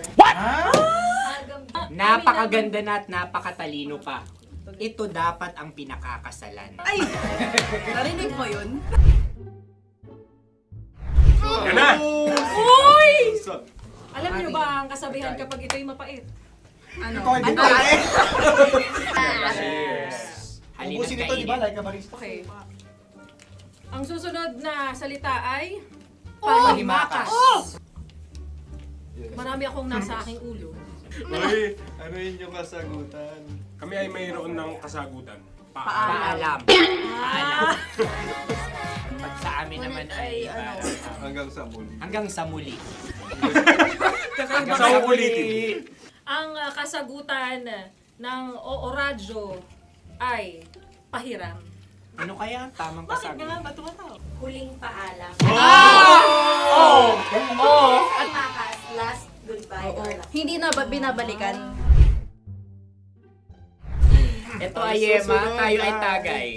Napakaganda na at napakatalino pa. Ito dapat ang pinakakasalan. Ay! Narinig mo yun? Yan na! Uy! Alam niyo ba ang kasabihan kapag ito'y mapait? Ano? Ito ay bigay. Cheers! Halina't Ubusin ito, di ba? kainin. Like a barista. Okay. Ang susunod na salita ay Panghimakas. Marami akong nasa aking ulo. Uy, ano yun yung kasagutan? Kami ay mayroon ng kasagutan. Paalam. Pag sa amin naman ay Hanggang sa muli. hanggang sa muli. Sa ulitin. Ang kasagutan ng Oo Radyo ay pahiram. Ano kaya ang tamang Bakit kasagutan? nga ba tumatawa? Huling paalam. At makas, last goodbye. Hindi na ba binabalikan? Ito ay Yema, tayo ay Tagay.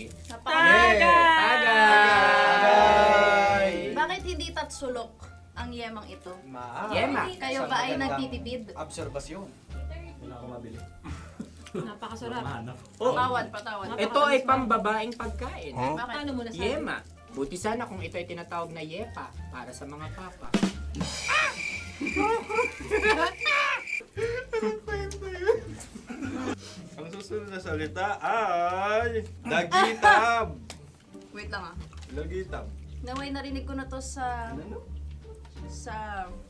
Bakit hindi tatsulok ang yemang ito? Yema. Kayo ba ay nagtitipid? Obserbasyon. Napakasarap. Patawad. Ito ay pambabaeng pagkain. Bakit? Ano mo nasabi? Yema. Buti sana kung ito ay tinatawag na Yepa para sa mga papa. Ang susunod na salita ay Dagitab. Wait lang ah. Dagitab. Naway narinig ko na to sa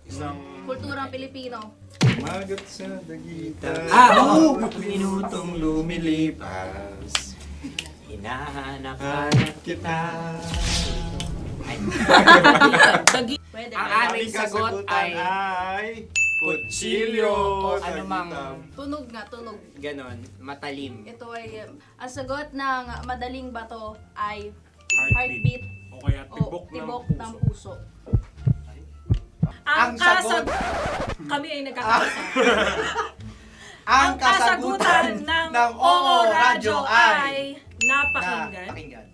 Isang kulturang Pilipino. magat sa dagitab. Minutong lumilipas. Hinahanap-hanap kita. Pwede. Ang aming sagot ay kutsilyo. o anumang Tunog nga, tunog. ganon, matalim. Ito ay, ang sagot ng madaling bato ay Heartbeat. heartbeat O kaya o tibok ng puso. Ang sagot- Kami ay nagkakaisa. Ang kasagutan ng Oo Radyo ay napakinggan.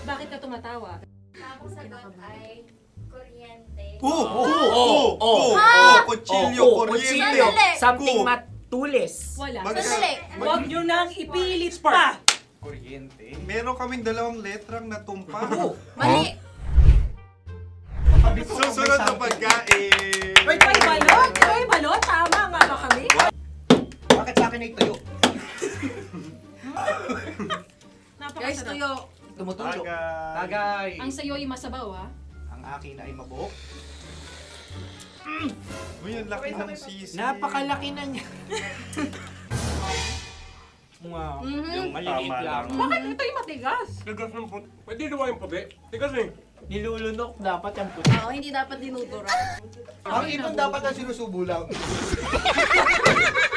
Bakit ka tumatawa? Ang sagot ay kuryente. Kutsilyo, kuryente. Sandali. Something matulis. Wala. Sandali. Huwag nyo nang ipilit pa. Kuryente. Meron kaming dalawang letrang natumpa. Mali. Susunod na pagkain. May balot? May balot? Tama nga ba kami? Bakit sa akin ay tuyo? Guys, Napakasarap. tuyo. Tumutulo. Tagay. Tagay. Ang sayo ay masabaw ha. Ang akin ay mabuhok. Uy, ang laki ng sisi. Napakalaki na niya. Yung maliliit Tama lang. Bakit ito yung matigas? Tigas ng puti. Pwede luwa yung puti. Tigas eh. Nilulunok dapat yung puti. Oo, hindi dapat dinudura. Ang ibon dapat ang sinusubo lang.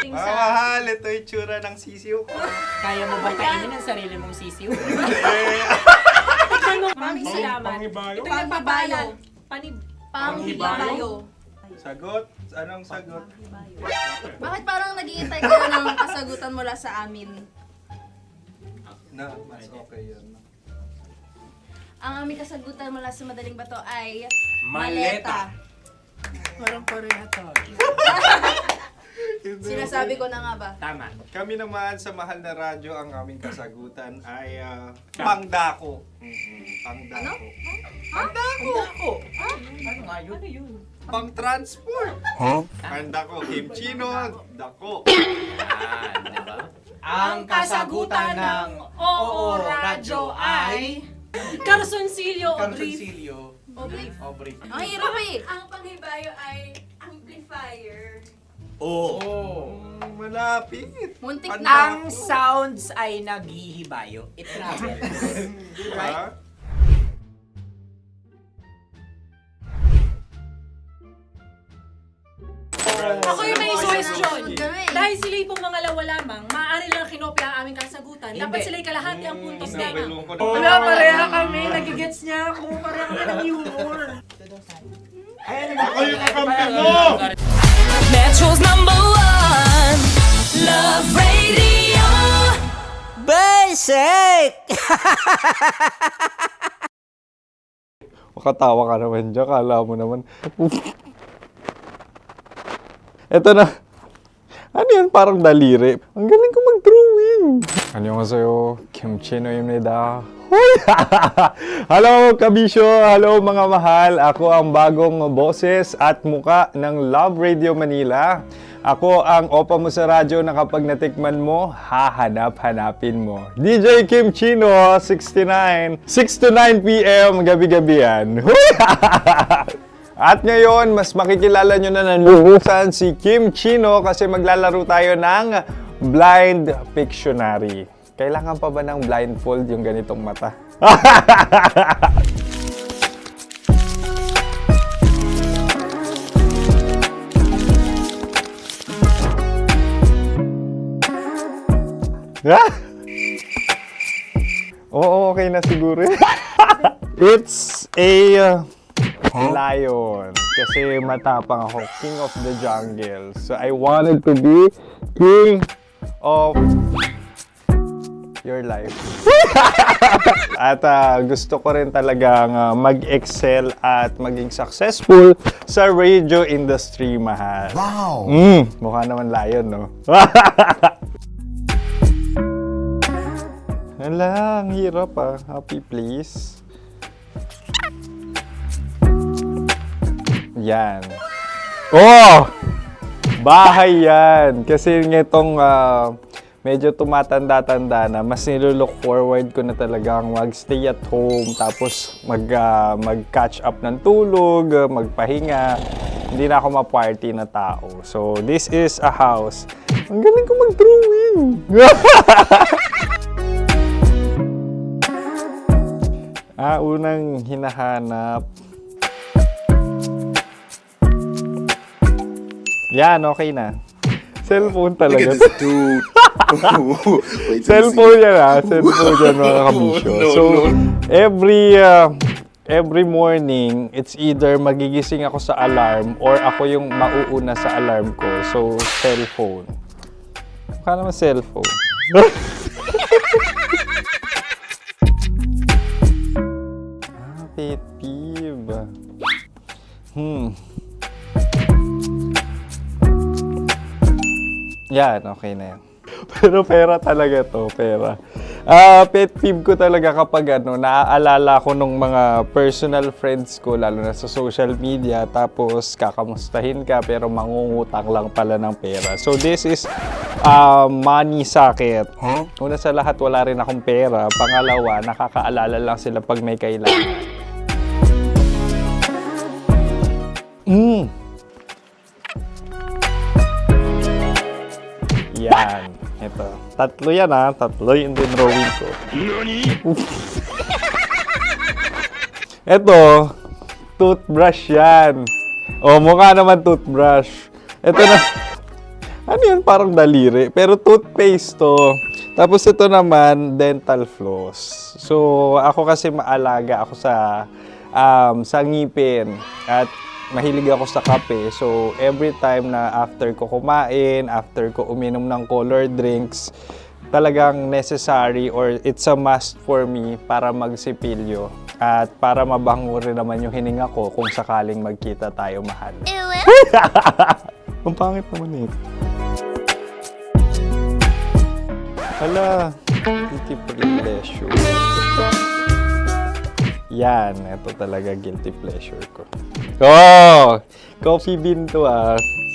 Mahal, ito yung tsura ng sisiw ko. Kaya mo ba kainin ang sarili mong sisiw? Maraming salamat. Pangibayo. Ito yung nagpapalan. Panghibayo. Sagot? Anong sagot? Bakit parang nag-iintay kayo ng kasagutan mula sa amin? Na, mas okay yan. Ang aming kasagutan mula sa madaling bato ay Maleta. Parang pareha tayo. Sinasabi ko na nga ba? Tama. Kami naman sa mahal na radyo, ang aming kasagutan ay pangdako. Pangdako. Pangdako. Ano nga yun? Ano yun? Pang-transport. Pangdako, kimchino, dako. Diba? Ang kasagutan ng Oo Radyo ay Carsoncillo o Brief. Carsoncillo. Obrief. Ang hirap eh. Ang panghibayo ay amplifier. Malapit. Muntik Pangdako. na. Ang sounds ay naghihibayo. It travels. Diba? Ako yung may question. Kami. Dahil sila'y pong mga lawa lamang, maaari lang kinopya ang aming kasagutan. Dapat Hindi. sila'y kalahati ang puntos Hindi, lamang. loko na. Wala, pareha kami. Nagigets niya ako. Pareha kami ng humor. Ako yung kakampi mo! Metro's #1 Love Radio. Basic. Makatawa ka naman dyan, kala mo naman. Eto na. Ano yan? Parang daliri. Ang galing ko mag-drawing. 안녕하세요. 김치노입니다. Hello, kabisyo! Hello, mga mahal! Ako ang bagong boses at muka ng Love Radio Manila. Ako ang opa mo sa radyo na kapag natikman mo, hahanap-hanapin mo. DJ Kim Chino, 69. 6 to 9 p.m. gabi-gabi yan. At ngayon, mas makikilala nyo na ng lubusan si Kim Chino kasi maglalaro tayo ng Blind Pictionary. Kailangan pa ba ng blindfold yung ganitong mata? Oo, okay na siguro. It's a lion. Kasi matapang ako. King of the jungle. So I wanted to be king of your life. At gusto ko rin talagang mag-excel at maging successful sa radio industry, mahal. Wow! Mukha naman lion, no? Hala, ang hirap Happy, please. Yan. Oh! Bahay yan. Kasi nitong medyo tumatanda-tanda na, mas nilulook forward ko na talagang mag-stay at home, tapos mag-catch up ng tulog, magpahinga. Hindi na ako ma-party na tao. So, this is a house. Ang galing ko mag-drawing! Unang hinahanap. Yan, okay na. Cellphone talaga. Cellphone yan Cellphone yan, mga kabisyo. So, every morning, it's either magigising ako sa alarm or ako yung mauuna sa alarm ko. So, cellphone. Mukha naman cellphone. Pet peeve. Yan, okay na yan. Pero pera talaga to, pera. Pet peeve ko talaga kapag naaalala ko nung mga personal friends ko, lalo na sa social media, tapos kakamustahin ka pero mangungutang lang pala ng pera. So this is money sakit. Una sa lahat, wala rin akong pera. Pangalawa, nakakaalala lang sila pag may kailangan. Yan. Ito. Tatlo yan Tatlo yung dinrawing ko. Ito. Toothbrush yan. Mukha naman toothbrush. Ito na. Ano yun? Parang daliri. Pero toothpaste to. Tapos ito naman, dental floss. So, ako kasi maalaga ako sa ngipin. At mahilig ako sa kape. So, every time na after ko kumain, after ko uminom ng colored drinks, talagang necessary or it's a must for me para magsipilyo. At para mabango rin naman yung hininga ko kung sakaling magkita tayo, mahal. Ang pangit naman Hala, guilty pleasure. Yan, ito talaga guilty pleasure ko. Coffee bean to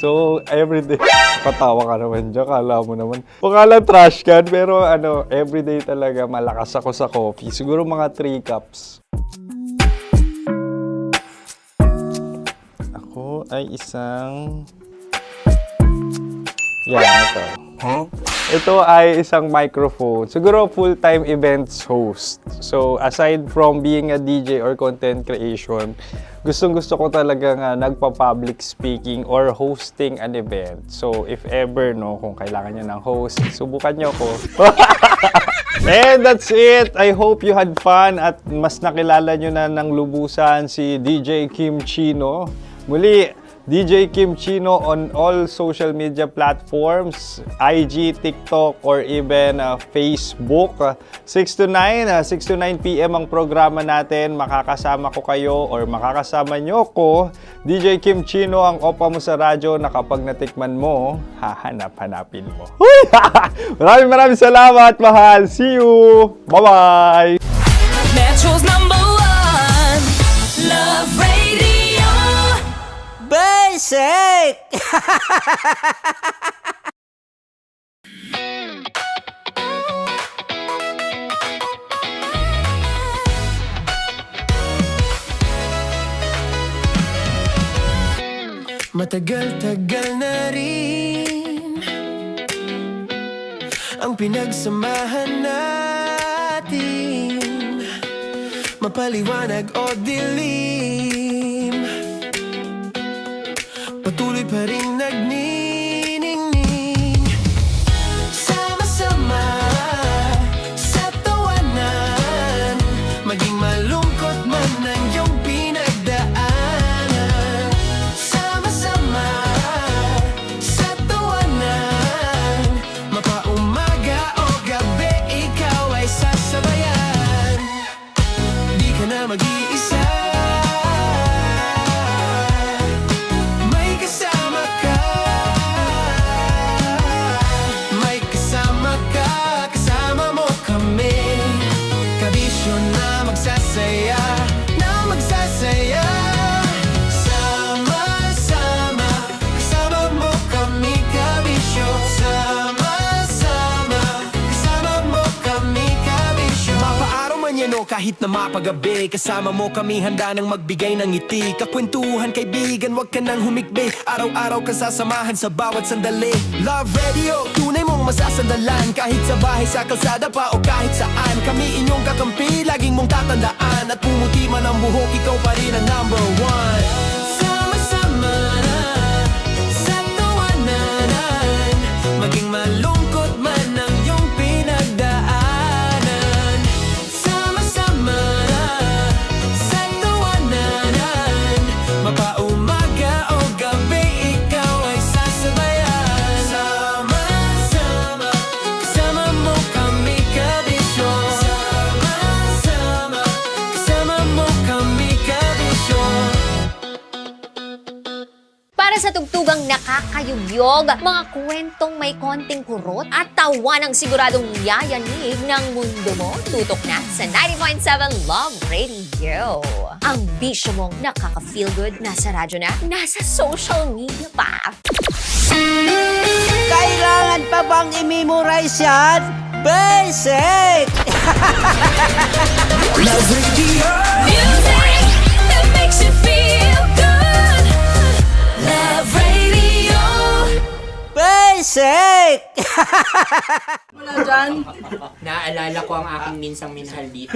So, everyday. Patawa ka naman dyan, kala mo naman. Pakala trash can, pero everyday talaga malakas ako sa coffee. Siguro mga 3 cups. Ako ay isang... Yan, ito. Ito ay isang microphone. Siguro full-time events host. So, aside from being a DJ or content creation, gustong-gusto ko talaga nagpa-public speaking or hosting an event. So, if ever, kung kailangan nyo ng host, subukan nyo ko. And that's it! I hope you had fun at mas nakilala nyo na ng lubusan si DJ Kim Chino. Muli, DJ Kim Chino on all social media platforms, IG, TikTok, or even Facebook. 6 to 9 p.m. ang programa natin. Makakasama ko kayo or makakasama nyo ko. DJ Kim Chino, ang opa mo sa radyo na kapag natikman mo, hahanap-hanapin mo. Maraming salamat, mahal. See you! Bye-bye! Metro's #1 Love Radio Basic! Matagal-tagal na rin ang pinagsamahan natin, mapaliwanag o dilim, patuloy pa rin nagniningning. Sama-sama sa tawanan, maging malungkot man ang iyong pinagdaanan. Sama-sama sa tawanan, mapaumaga o gabi, ikaw ay sasabayan. Di ka na mag-iisa, may kasama ka. May kasama ka, kasama mo kami. Kabisyo na magsasaya, na magsasaya. Sama-sama, kasama mo kami, kabisyo. Sama-sama, kasama mo kami, kabisyo. Mapaaraw man yan o kahit na mapagabi, kasama mo kami, handa nang magbigay ng ngiti. Kakwentuhan, kaibigan, wag ka nang humikbi. Araw-araw ka sasamahan sa bawat sandali. Love Radio, tunay mong masasandalan. Kahit sa bahay, sa kalsada pa o kahit saan, kami inyong kakampi, laging mong tatandaan. At pumuti man ang buhok, ikaw pa rin ang number one. Sama-sama sa tawanan, maging malungkot man ang iyong pinagdaanan. Sama-sama sa tawanan, mapaumaga o gabi, ikaw ay sasabayan. Sama-sama, kasama mo kami, kabisyo. Sama-sama, kasama mo kami, kabisyo. Para sa tugtugang nakakayugyog, mga kwentong may konting kurot at tawa ng siguradong yayanig ng mundo mo, tutok na sa 90.7 Love Radio. Ang bisyo mong nakaka-feel good, nasa radyo na, nasa social media pa. Kailangan pa bang i-memorize yan? Basic! Love Radio. Music that makes you feel good. Love Radio. Basic! Wala dyan. Naaalala ko ang aking minsang minahal dito.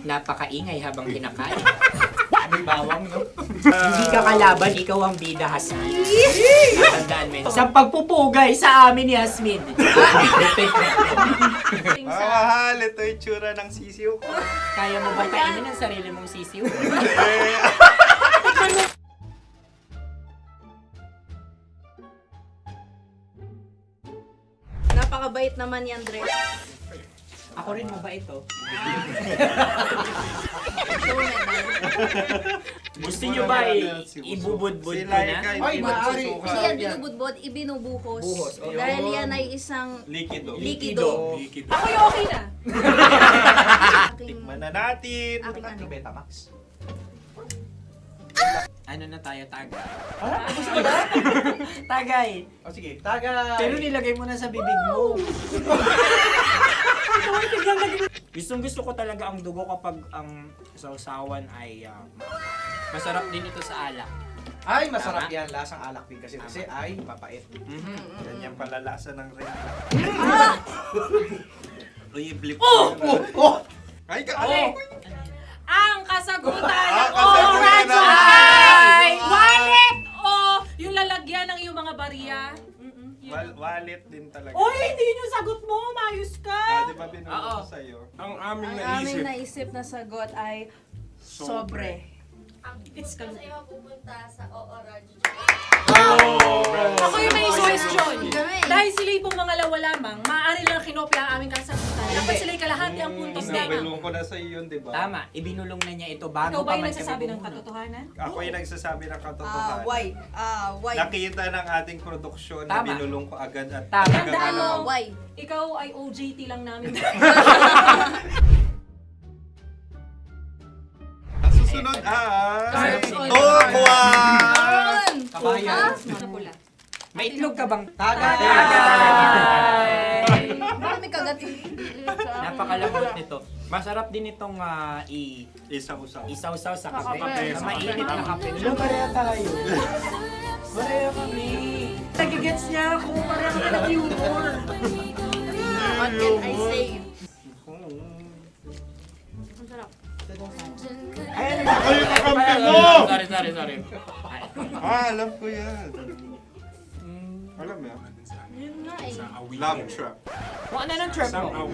Napakaingay habang kinakain. May bawang, no? Hindi ka kalaban, ikaw ang bida, Hasmin. Tandaan mo yun. Sa pagpupugay sa amin ni Hasmin. Mahal, ito yung tsura ng sisiw ko. Kaya mo ba kainin ang sarili mong sisiw? Napakabait naman yan, Dre. Ako rin mabait, oh. Gusto nyo ba ibubudbud ko na? Ay, maaari. Kasi yan binubudbod, ibinubuhos. Buhos, oh. Dahil yan ay isang Likido. likido. Ako yung okay na. Tikman na natin. Aking Betamax. Ano na tayo, taga? gusto mo na? Tagay! O sige, tagay. Pero nilagay mo na sa bibig mo. Gustong gusto ko talaga ang dugo kapag ang sausawan ay masarap din ito sa alak. Ay, masarap yan. Lasang alak din kasi ay mapait. Ganyan pala lasa ng rin. Uy, blip. Ay, Ang kasagutan Ang o kasagutan radyo ay wallet o yung lalagyan ng iyong mga barya. Wallet din talaga. Oy, hindi yun yung sagot mo. Mayos ka. Di ba binulong ko sa'yo? Ang aming Ang aming naisip na sagot ay sobre. It's kalma. Oh! Ako yung may suggestion. Dahil sila pong mga lawa lamang, maaari lang kinopya ang aming kasagutan. Dapat sila'y kalahati ang puntos lamang. Binulong ko na sa'yo yun, di ba? Tama, ibinulong na niya ito bago Ikaw ba pa yung man nagsasabi kami ng bumulong. katotohanan? Ako yung nagsasabi ng katotohanan. Why? Why? Nakita ng ating produksyon na Tama. binulong ko agad at Tama. Tandaan mo, Why? ikaw ay OJT lang namin. Ang susunod ay... Sorry. Tokwa! Kabayan. Ano pula? May itlog ka bang? Bakit may kagat Napakalambot nito. Masarap din itong Isaw-saw. isaw-saw sa kape. Kape. Sa mainit na kape. Ilang pareha tayo. Pareho kami. Nagigets niya ako. Pareho kami ng humor. What can I say? Ang sarap. Ayun, Ay, kakampi mo! Sorry. Alam ko yan. Alam mo yan? Yun nga eh. Love trap. Kung ano ng trap mo?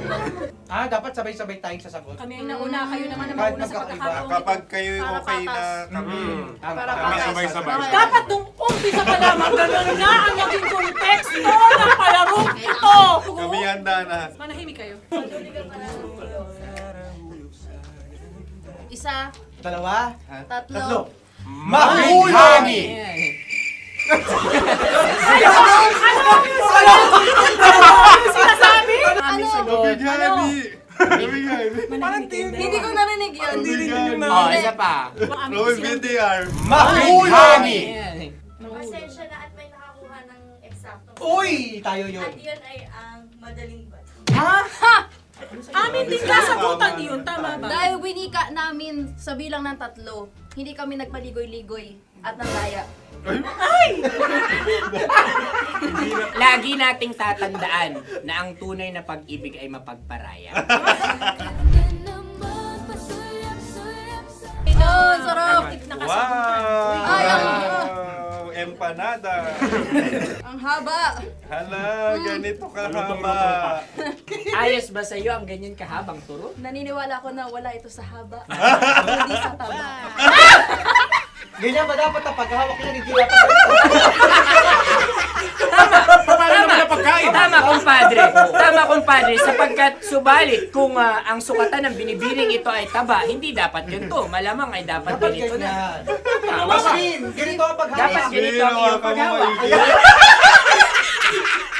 Dapat sabay-sabay tayong sasagot. Kami ang nauna, kayo naman ang Kahit mauna sa magkakaiba. pagkakataon. Kapag kayo Para okay na patas. kami. Kami sabay-sabay. Dapat nung umpisa pa lamang ganun na ang naging konteksto ng palarong ito. Kami handa na. Manahimik kayo. Isa, Dalawa? tatlo. Mahulami! Ano sinasabi? Hindi ko narinig yun. Oh, isa pa. Roll VTR. Mahulami! Pasensya na at may nakakuha ng eksakto. Uy! Tayo yun. At yun ay ang madaling ba? Amin din kasagutan yun, tama ba? Dahil winika namin sa bilang ng 3, hindi kami nagpaligoy-ligoy at nandaya. Lagi nating tatandaan na ang tunay na pag-ibig ay mapagparaya. Ito, sarap! Wow! Ay, Empanada. Ang haba! Hala, ganito kahaba. Ayos ba sa'yo ang ganyan kahabang turo? Naniniwala ko na wala ito sa haba. Hindi sa taba. Ganyan ba dapat ang paghahawak niya? Hindi dapat Tama, kumpadre. Tama, kumpadre. Sapagkat subalit kung ang sukatan ng binibining ito ay taba, hindi dapat ganito. Malamang ay dapat ganito na. Ganito ang paghahawak. Dapat ganito ang iyong paghawak.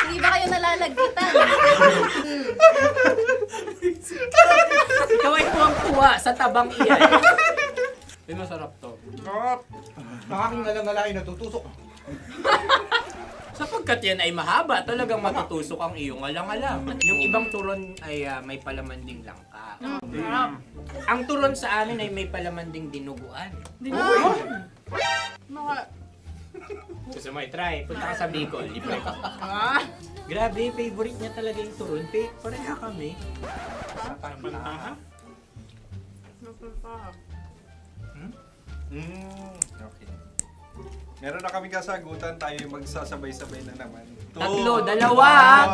Hindi ba kayo nalalagkitan? Ikaw ay tuwang-tuwa sa tabang iyan. Ay, masarap to. Nakaking nalang natutusok. Sapagkat yan ay mahaba, talagang matutusok ang iyong alang-alang. Yung ibang turon ay may palaman ding langka. Ang turon sa amin ay may palaman ding dinuguan. Gusto mo i-try? Punta ka sa Bicol, libre ka. Grabe, favorite niya talaga yung turon. Pareha kami. Okay. Meron na kami kasagutan, tayo yung magsasabay-sabay na naman. Tatlo, dalawa.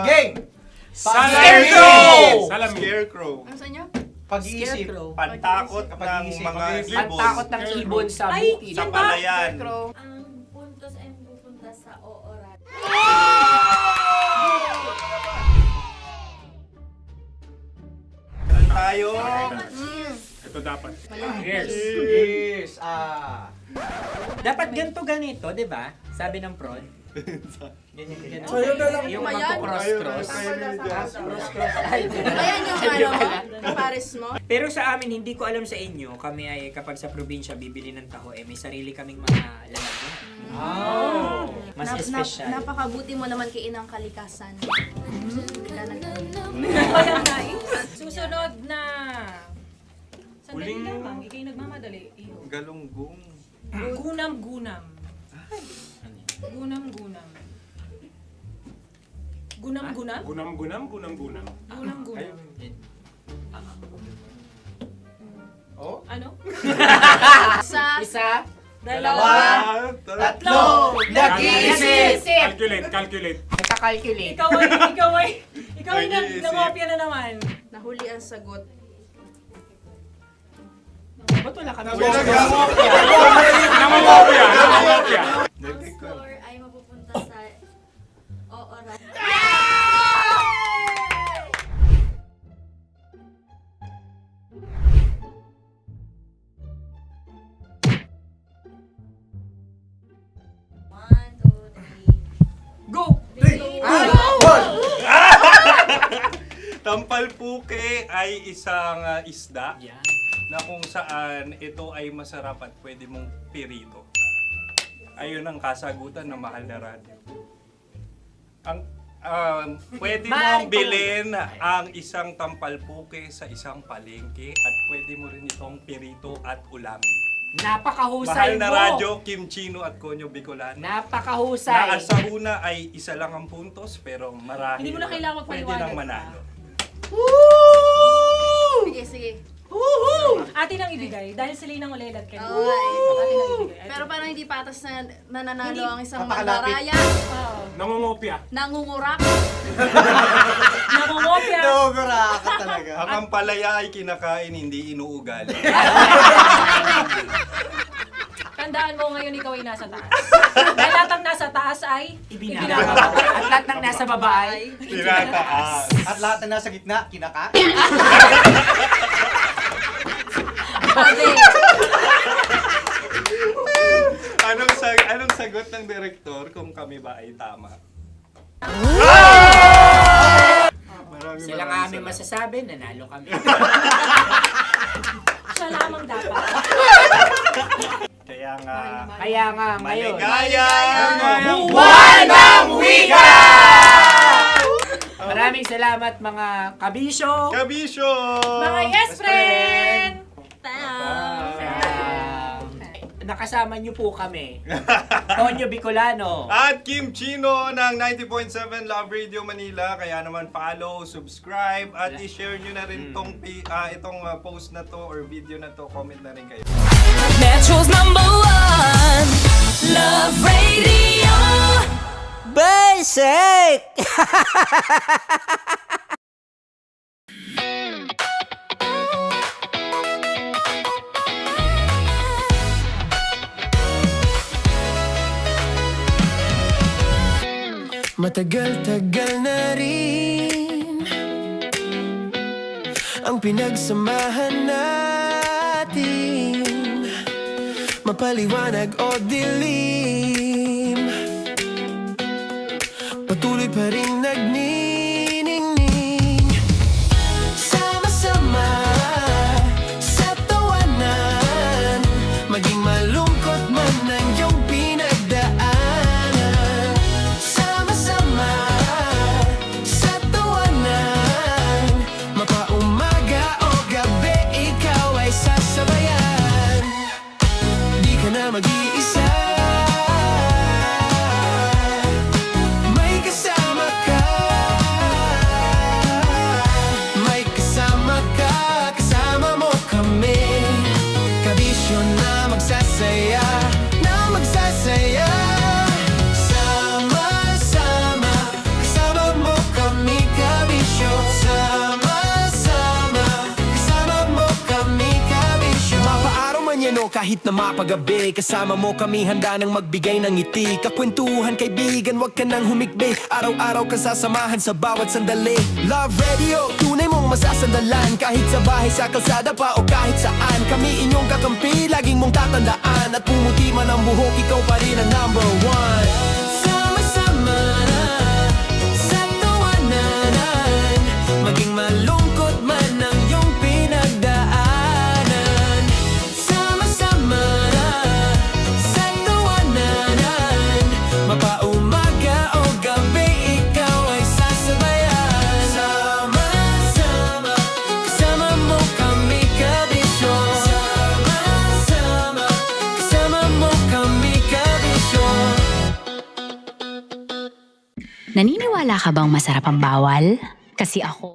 Game! Scarecrow! Scarecrow. Ano sa inyo? Pag-iisip. Pantakot ng mga ibon. Pantakot ng ibon sa bukid. Sa palayan. Ang puntos ay pupunta sa oorat. Tayo. Ito dapat. Yes! Dapat ganito, di ba? Sabi ng prod. Ganyan. Sa'yo na lang. Yung magko-cross-cross. Cross-cross. Ayan yung ano mo, pares mo. Pero sa amin, hindi ko alam sa inyo, kami ay kapag sa probinsya bibili ng taho, may sarili kaming mga lalagyan. Mas espesyal. Napakabuti mo naman kay Inang Kalikasan. Susunod na. Sandali lamang, ikay nagmamadali. Iyo. Galunggong. Gunam-gunam. Gunam-gunam. Gunam-gunam? Gunam-gunam. Gunam-gunam. Oh? Ano? Isa. Dalawa. Tatlo. Nag-iisip. Calculate. Nagka-calculate. Ikaw ay nangopya na naman. Nahuli ang sagot. Ba't wala kami? Namamopia. Ang score ay mapupunta sa oorat. Go! Tampalpuke ay isang isda Yan. na kung saan ito ay masarap at pwede mong pirito. Ayun ang kasagutan ng Mahal na Radio. Ang pwede mong bilhin ang isang tampalpuke sa isang palengke at pwede mo rin itong pirito at ulamin. Napakahusay Mahal na mo. radyo, Kim Chino at Konyo Bicolano. Napakahusay. Na sa una ay isa lang ang puntos, pero marahil Hindi mo na kailangan pwede magpaliwanag nang manalo. Sige, sige. Atin ang ibigay dahil sila yung nangulelat kayo. Oo nga eh. Atin ang ibigay. Pero parang hindi patas na nananalo Hindi. ang isang Napakalapit. mandaraya. Nangungopia. Nangungurak. Namumopya. ka talaga. Ang ampalaya ay kinakain, hindi inuugali. Tandaan mo ngayon ikaw ay nasa taas. Dahil lahat ng nasa taas ay Ibinababa. At lahat ng nasa baba ay Tinataas. At lahat na nasa gitna, kinaka. Anong sagot ng direktor kung kami ba ay tama? Sila nga aming masasabi, nanalo kami. siya lamang dapat. Kaya nga, ngayon. maligayang Buwan ng Wika! Maraming salamat mga kabisyo. Kabisyo! Mga yes friend! Nakasama niyo po kami. Konyo Bicolano. At Kim Chino ng 90.7 Love Radio Manila. Kaya naman follow, subscribe, at i-share nyo na rin itong post na to or video na to. Comment na rin kayo. Metro's #1 Love Radio. Basic! Matagal-tagal na rin ang pinagsamahan natin, mapaliwanag o dilim, patuloy pa rin nagniningning. Sama-sama sa tawanan, maging malungkot man ang iyong pinagdaanan. Sama-sama sa tawanan, mapaumaga o gabi, ikaw ay sasabayan. Di ka na mag-iisa, may kasama ka. May kasama ka, kasama mo kami. Kabisyo na magsasaya, na magsasaya. Sama-sama, kasama mo kami, kabisyo. Sama-sama, kasama mo kami, kabisyo. Mapaaraw man yan o kahit na mapagabi, kasama mo kami, handa nang magbigay ng ngiti. Kakwentuhan, kaibigan, wag ka nang humikbi. Araw-araw ka sasamahan sa bawat sandali. Love Radio, tunay mong masasandalan. Kahit sa bahay, sa kalsada pa o kahit saan, kami inyong kakampi, laging mong tatandaan. At pumuti man ang buhok, ikaw pa rin ang #1. Sama-sama sa tawanan, maging malungkot man ang iyong pinagdaanan. Sama-sama sa tawanan, mapaumaga o gabi, ikaw ay sasabayan. Sama-sama, kasama mo kami, kabisyo. Sama-sama, kasama mo kami, kabisyo. Naniniwala ka bang masarap ang bawal? Kasi ako...